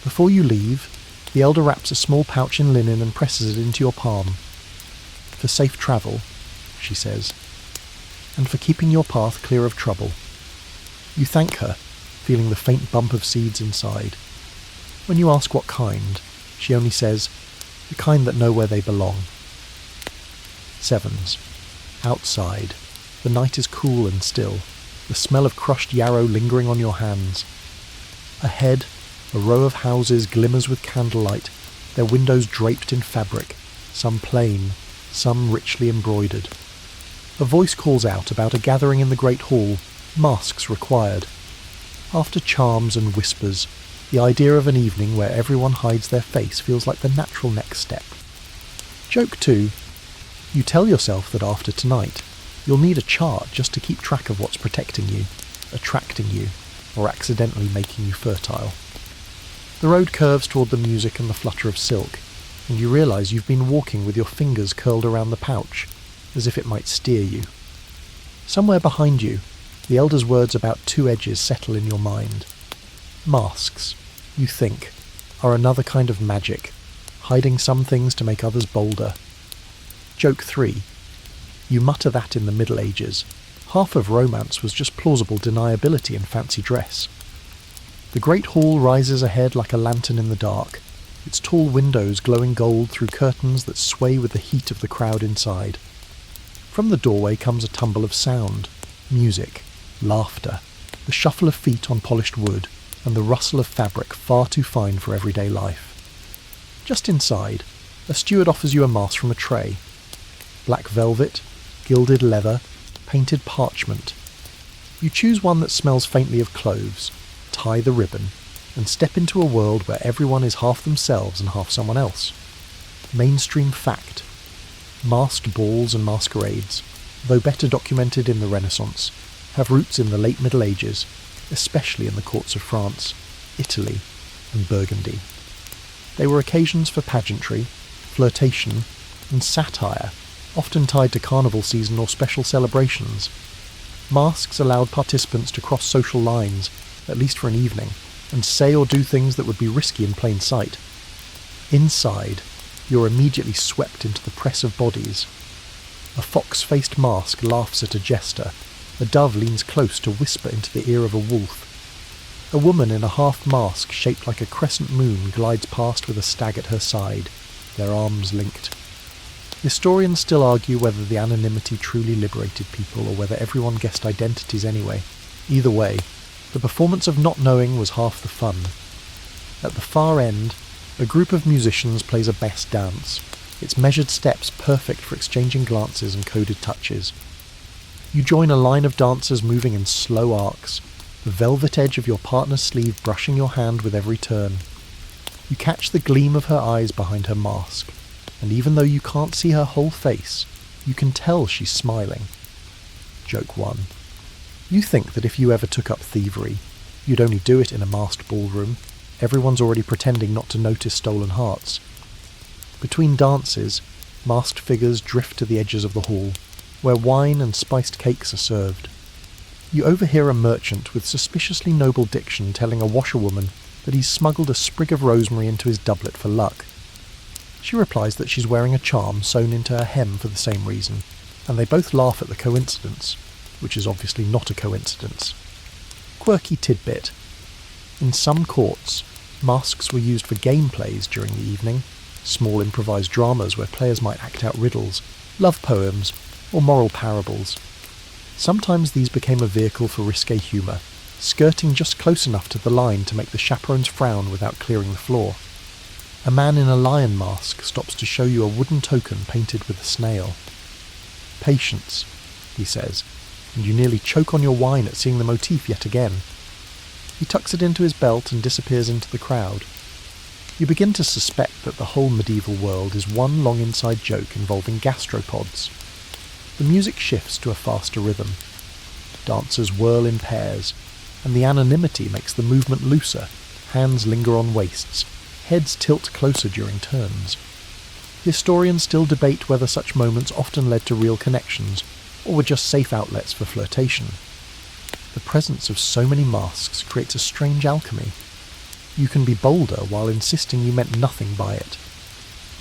Before you leave, the elder wraps a small pouch in linen and presses it into your palm. For safe travel, she says, and for keeping your path clear of trouble. You thank her, feeling the faint bump of seeds inside. When you ask what kind, she only says, the kind that know where they belong. Sevens. Outside. The night is cool and still, the smell of crushed yarrow lingering on your hands. Ahead, a row of houses glimmers with candlelight, their windows draped in fabric, some plain, some richly embroidered. A voice calls out about a gathering in the great hall, masks required. After charms and whispers, the idea of an evening where everyone hides their face feels like the natural next step. Joke 2. You tell yourself that after tonight, you'll need a chart just to keep track of what's protecting you, attracting you, or accidentally making you fertile. The road curves toward the music and the flutter of silk, and you realise you've been walking with your fingers curled around the pouch, as if it might steer you. Somewhere behind you, the elder's words about two edges settle in your mind. Masks, you think, are another kind of magic, hiding some things to make others bolder. Joke 3. You mutter that in the Middle Ages, half of romance was just plausible deniability and fancy dress. The great hall rises ahead like a lantern in the dark, its tall windows glowing gold through curtains that sway with the heat of the crowd inside. From the doorway comes a tumble of sound, music, laughter, the shuffle of feet on polished wood, and the rustle of fabric far too fine for everyday life. Just inside, a steward offers you a mask from a tray. Black velvet, gilded leather, painted parchment. You choose one that smells faintly of cloves, tie the ribbon, and step into a world where everyone is half themselves and half someone else. Mainstream fact. Masked balls and masquerades, though better documented in the Renaissance, have roots in the late Middle Ages, especially in the courts of France, Italy, and Burgundy. They were occasions for pageantry, flirtation, and satire, often tied to carnival season or special celebrations. Masks allowed participants to cross social lines, at least for an evening, and say or do things that would be risky in plain sight. Inside, you're immediately swept into the press of bodies. A fox-faced mask laughs at a jester, a dove leans close to whisper into the ear of a wolf. A woman in a half mask shaped like a crescent moon glides past with a stag at her side, their arms linked. Historians still argue whether the anonymity truly liberated people or whether everyone guessed identities anyway. Either way, the performance of not knowing was half the fun. At the far end, a group of musicians plays a best dance, its measured steps perfect for exchanging glances and coded touches. You join a line of dancers moving in slow arcs, the velvet edge of your partner's sleeve brushing your hand with every turn. You catch the gleam of her eyes behind her mask, and even though you can't see her whole face, you can tell she's smiling. Joke 1. You think that if you ever took up thievery, you'd only do it in a masked ballroom. Everyone's already pretending not to notice stolen hearts. Between dances, masked figures drift to the edges of the hall, where wine and spiced cakes are served. You overhear a merchant with suspiciously noble diction telling a washerwoman that he's smuggled a sprig of rosemary into his doublet for luck. She replies that she's wearing a charm sewn into her hem for the same reason, and they both laugh at the coincidence, which is obviously not a coincidence. Quirky tidbit. In some courts, masks were used for gameplays during the evening, small improvised dramas where players might act out riddles, love poems, or moral parables. Sometimes these became a vehicle for risque humour, skirting just close enough to the line to make the chaperones frown without clearing the floor. A man in a lion mask stops to show you a wooden token painted with a snail. Patience, he says, and you nearly choke on your wine at seeing the motif yet again. He tucks it into his belt and disappears into the crowd. You begin to suspect that the whole medieval world is one long inside joke involving gastropods. The music shifts to a faster rhythm. Dancers whirl in pairs, and the anonymity makes the movement looser. Hands linger on waists, heads tilt closer during turns. Historians still debate whether such moments often led to real connections, or were just safe outlets for flirtation. The presence of so many masks creates a strange alchemy. You can be bolder while insisting you meant nothing by it.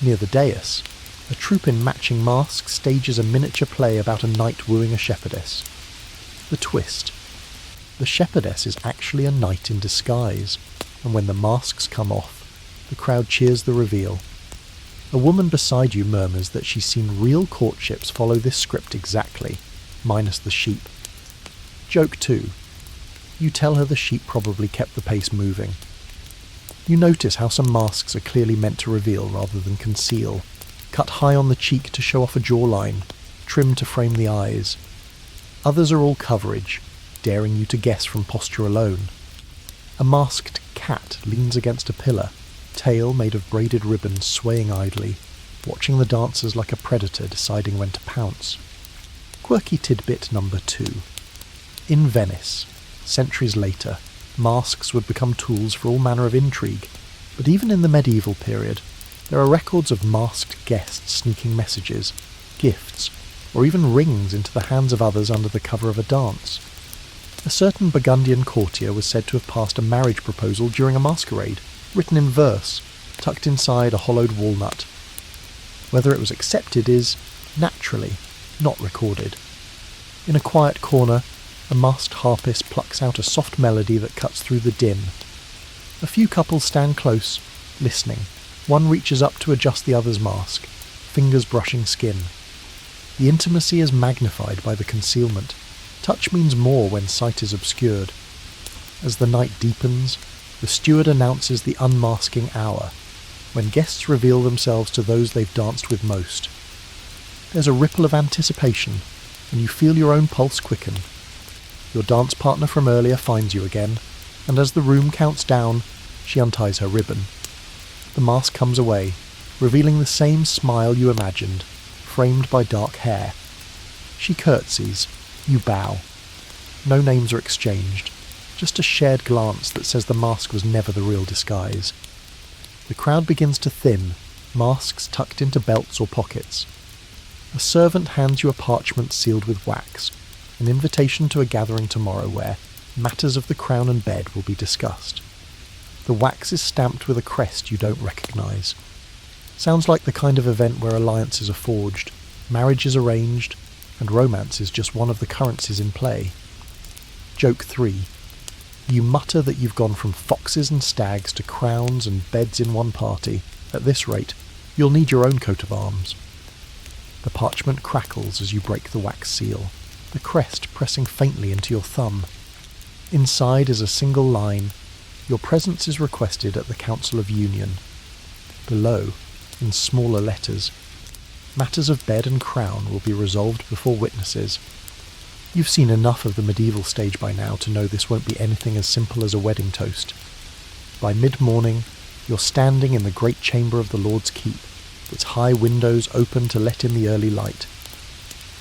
Near the dais, a troupe in matching masks stages a miniature play about a knight wooing a shepherdess. The twist. The shepherdess is actually a knight in disguise, and when the masks come off, the crowd cheers the reveal. A woman beside you murmurs that she's seen real courtships follow this script exactly, minus the sheep. Joke 2. You tell her the sheep probably kept the pace moving. You notice how some masks are clearly meant to reveal rather than conceal, cut high on the cheek to show off a jawline, trimmed to frame the eyes. Others are all coverage, daring you to guess from posture alone. A masked cat leans against a pillar, tail made of braided ribbons swaying idly, watching the dancers like a predator deciding when to pounce. Quirky tidbit number 2. In Venice, centuries later, masks would become tools for all manner of intrigue, but even in the medieval period, there are records of masked guests sneaking messages, gifts, or even rings into the hands of others under the cover of a dance. A certain Burgundian courtier was said to have passed a marriage proposal during a masquerade, written in verse, tucked inside a hollowed walnut. Whether it was accepted is, naturally, not recorded. In a quiet corner, a masked harpist plucks out a soft melody that cuts through the din. A few couples stand close, listening. One reaches up to adjust the other's mask, fingers brushing skin. The intimacy is magnified by the concealment. Touch means more when sight is obscured. As the night deepens, the steward announces the unmasking hour, when guests reveal themselves to those they've danced with most. There's a ripple of anticipation, and you feel your own pulse quicken. Your dance partner from earlier finds you again, and as the room counts down, she unties her ribbon. The mask comes away, revealing the same smile you imagined, framed by dark hair. She curtsies. You bow. No names are exchanged, just a shared glance that says the mask was never the real disguise. The crowd begins to thin, masks tucked into belts or pockets. A servant hands you a parchment sealed with wax, an invitation to a gathering tomorrow where matters of the crown and bed will be discussed. The wax is stamped with a crest you don't recognise. Sounds like the kind of event where alliances are forged, marriage is arranged, and romance is just one of the currencies in play. Joke 3. You mutter that you've gone from foxes and stags to crowns and beds in one party. At this rate, you'll need your own coat of arms. The parchment crackles as you break the wax seal, the crest pressing faintly into your thumb. Inside is a single line. Your presence is requested at the Council of Union. Below, in smaller letters, matters of bed and crown will be resolved before witnesses. You've seen enough of the medieval stage by now to know this won't be anything as simple as a wedding toast. By mid-morning, you're standing in the great chamber of the Lord's Keep, its high windows open to let in the early light.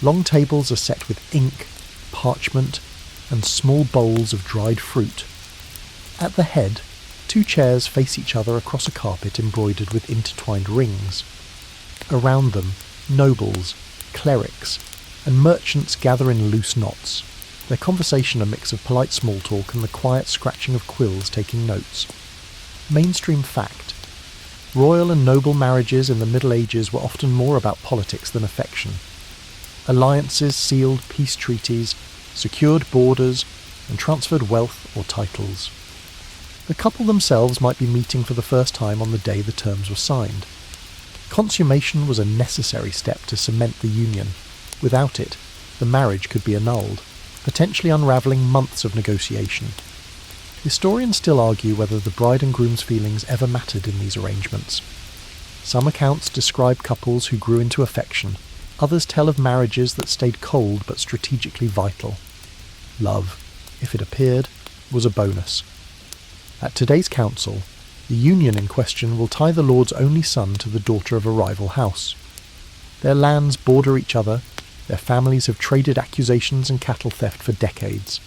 Long tables are set with ink, parchment, and small bowls of dried fruit. At the head, 2 chairs face each other across a carpet embroidered with intertwined rings. Around them, nobles, clerics, and merchants gather in loose knots, their conversation a mix of polite small talk and the quiet scratching of quills taking notes. Mainstream fact. Royal and noble marriages in the Middle Ages were often more about politics than affection. Alliances sealed peace treaties, secured borders, and transferred wealth or titles. The couple themselves might be meeting for the first time on the day the terms were signed. Consummation was a necessary step to cement the union. Without it, the marriage could be annulled, potentially unravelling months of negotiation. Historians still argue whether the bride and groom's feelings ever mattered in these arrangements. Some accounts describe couples who grew into affection, others tell of marriages that stayed cold but strategically vital. Love, if it appeared, was a bonus. At today's council, the union in question will tie the lord's only son to the daughter of a rival house. Their lands border each other, their families have traded accusations and cattle theft for decades.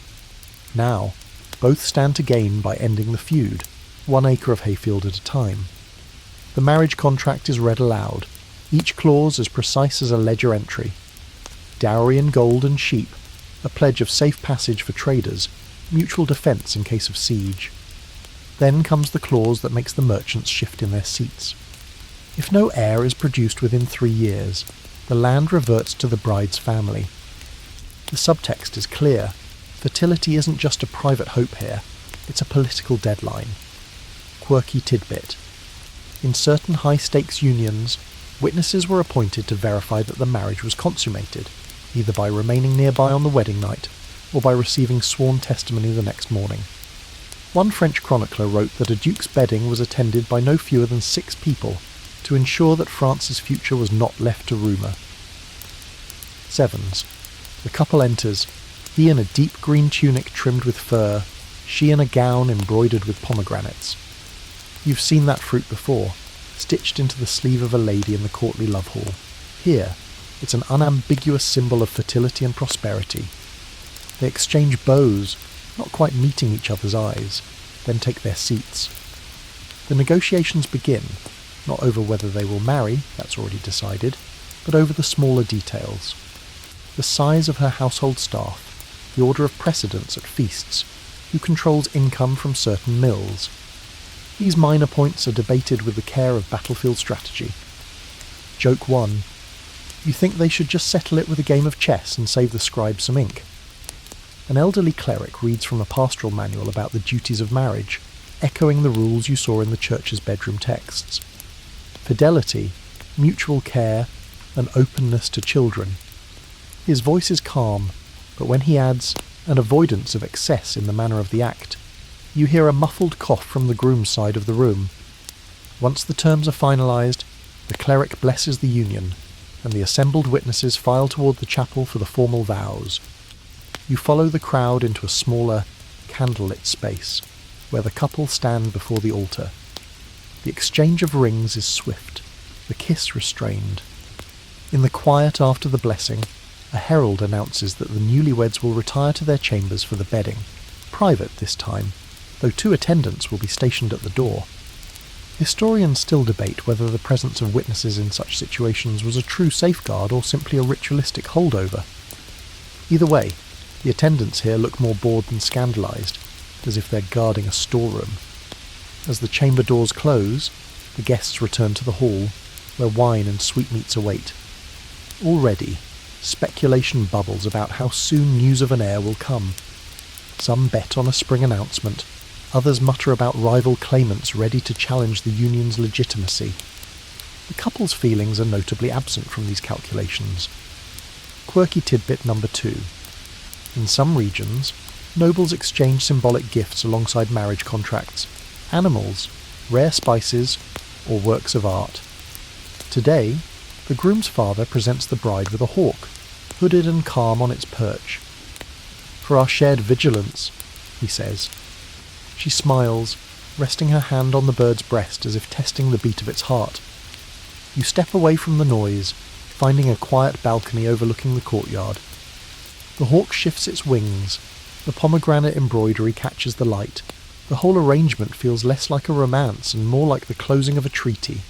Now, both stand to gain by ending the feud, 1 acre of hayfield at a time. The marriage contract is read aloud, each clause as precise as a ledger entry. Dowry in gold and sheep, a pledge of safe passage for traders, mutual defence in case of siege. Then comes the clause that makes the merchants shift in their seats. If no heir is produced within 3 years, the land reverts to the bride's family. The subtext is clear. Fertility isn't just a private hope here, it's a political deadline. Quirky tidbit. In certain high-stakes unions, Witnesses were appointed to verify that the marriage was consummated, either by remaining nearby on the wedding night or by receiving sworn testimony the next morning. One French chronicler wrote that a duke's bedding was attended by no fewer than 6 people to ensure that France's future was not left to rumour. 7s. The couple enters, he in a deep green tunic trimmed with fur, she in a gown embroidered with pomegranates. You've seen that fruit before, stitched into the sleeve of a lady in the courtly love hall. Here, it's an unambiguous symbol of fertility and prosperity. They exchange bows, not quite meeting each other's eyes, then take their seats. The negotiations begin, not over whether they will marry, that's already decided, but over the smaller details. The size of her household staff, the order of precedence at feasts, who controls income from certain mills. These minor points are debated with the care of battlefield strategy. Joke 1. You think they should just settle it with a game of chess and save the scribe some ink. An elderly cleric reads from a pastoral manual about the duties of marriage, echoing the rules you saw in the church's bedroom texts. Fidelity, mutual care, and openness to children. His voice is calm, but when he adds an avoidance of excess in the manner of the act, you hear a muffled cough from the groom's side of the room. Once the terms are finalised, the cleric blesses the union, and the assembled witnesses file toward the chapel for the formal vows. You follow the crowd into a smaller, candlelit space, where the couple stand before the altar. The exchange of rings is swift, the kiss restrained. In the quiet after the blessing, a herald announces that the newlyweds will retire to their chambers for the bedding, private this time, though 2 attendants will be stationed at the door. Historians still debate whether the presence of witnesses in such situations was a true safeguard or simply a ritualistic holdover. Either way, the attendants here look more bored than scandalised, as if they're guarding a storeroom. As the chamber doors close, the guests return to the hall, where wine and sweetmeats await. Already, speculation bubbles about how soon news of an heir will come. Some bet on a spring announcement, others mutter about rival claimants ready to challenge the union's legitimacy. The couple's feelings are notably absent from these calculations. Quirky tidbit number 2. In some regions, nobles exchange symbolic gifts alongside marriage contracts, animals, rare spices, or works of art. Today, the groom's father presents the bride with a hawk, hooded and calm on its perch. For our shared vigilance, he says. She smiles, resting her hand on the bird's breast as if testing the beat of its heart. You step away from the noise, finding a quiet balcony overlooking the courtyard. The hawk shifts its wings, the pomegranate embroidery catches the light. The whole arrangement feels less like a romance and more like the closing of a treaty.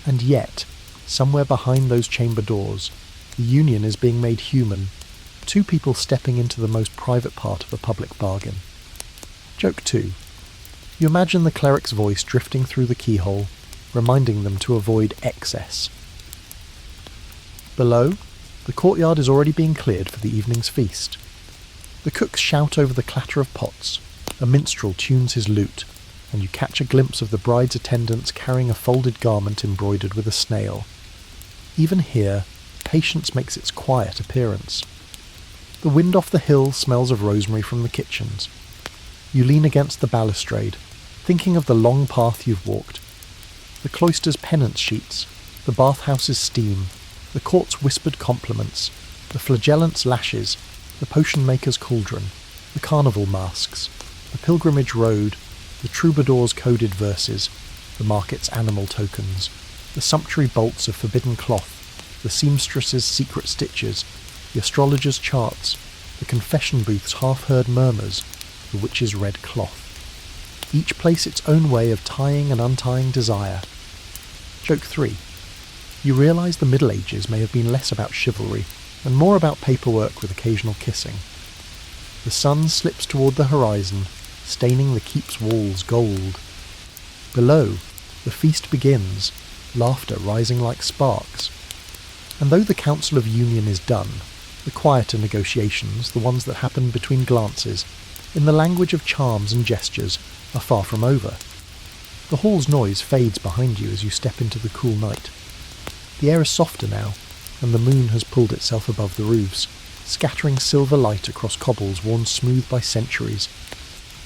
And yet, somewhere behind those chamber doors, the union is being made human, 2 people stepping into the most private part of a public bargain. Joke 2. You imagine the cleric's voice drifting through the keyhole, reminding them to avoid excess. Below, the courtyard is already being cleared for the evening's feast. The cooks shout over the clatter of pots, a minstrel tunes his lute, and you catch a glimpse of the bride's attendants carrying a folded garment embroidered with a snail. Even here, patience makes its quiet appearance. The wind off the hill smells of rosemary from the kitchens. You lean against the balustrade, thinking of the long path you've walked. The cloister's penance sheets, the bathhouse's steam, the court's whispered compliments, the flagellant's lashes, the potion maker's cauldron, the carnival masks, the pilgrimage road, the troubadour's coded verses, the market's animal tokens, the sumptuary bolts of forbidden cloth, the seamstress's secret stitches, the astrologer's charts, the confession booth's half-heard murmurs, the witch's red cloth. Each place its own way of tying and untying desire. Joke 3. You realise the Middle Ages may have been less about chivalry and more about paperwork with occasional kissing. The sun slips toward the horizon, staining the keep's walls gold. Below, the feast begins, laughter rising like sparks. And though the Council of Union is done, the quieter negotiations, the ones that happen between glances, in the language of charms and gestures, are far from over. The hall's noise fades behind you as you step into the cool night. The air is softer now, and the moon has pulled itself above the roofs, scattering silver light across cobbles worn smooth by centuries.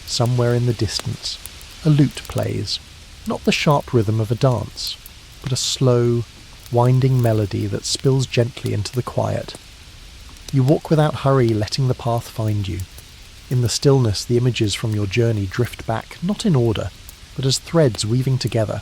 Somewhere in the distance, a lute plays, not the sharp rhythm of a dance, but a slow, winding melody that spills gently into the quiet. You walk without hurry, letting the path find you. In the stillness, the images from your journey drift back, not in order, but as threads weaving together.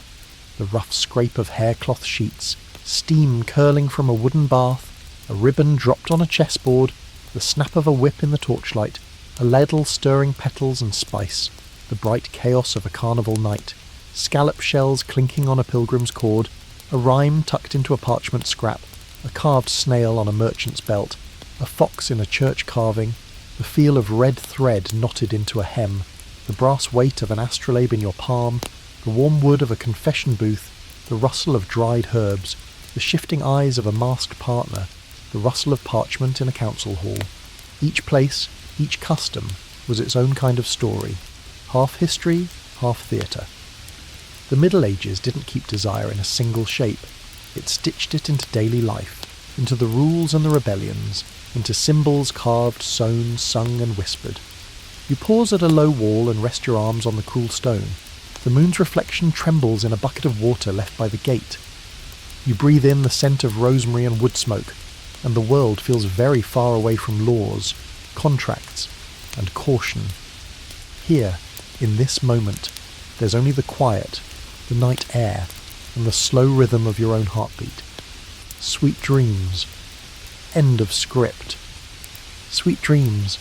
The rough scrape of haircloth sheets, steam curling from a wooden bath, a ribbon dropped on a chessboard, the snap of a whip in the torchlight, a ladle stirring petals and spice, the bright chaos of a carnival night, scallop shells clinking on a pilgrim's cord, a rhyme tucked into a parchment scrap, a carved snail on a merchant's belt, a fox in a church carving, the feel of red thread knotted into a hem, the brass weight of an astrolabe in your palm, the warm wood of a confession booth, the rustle of dried herbs, the shifting eyes of a masked partner, the rustle of parchment in a council hall. Each place, each custom, was its own kind of story, half history, half theatre. The Middle Ages didn't keep desire in a single shape. It stitched it into daily life, into the rules and the rebellions, into symbols carved, sewn, sung and whispered. You pause at a low wall and rest your arms on the cool stone. The moon's reflection trembles in a bucket of water left by the gate. You breathe in the scent of rosemary and wood smoke, and the world feels very far away from laws, contracts, and caution. Here, in this moment, there's only the quiet, the night air, and the slow rhythm of your own heartbeat. Sweet dreams. End of script. Sweet dreams.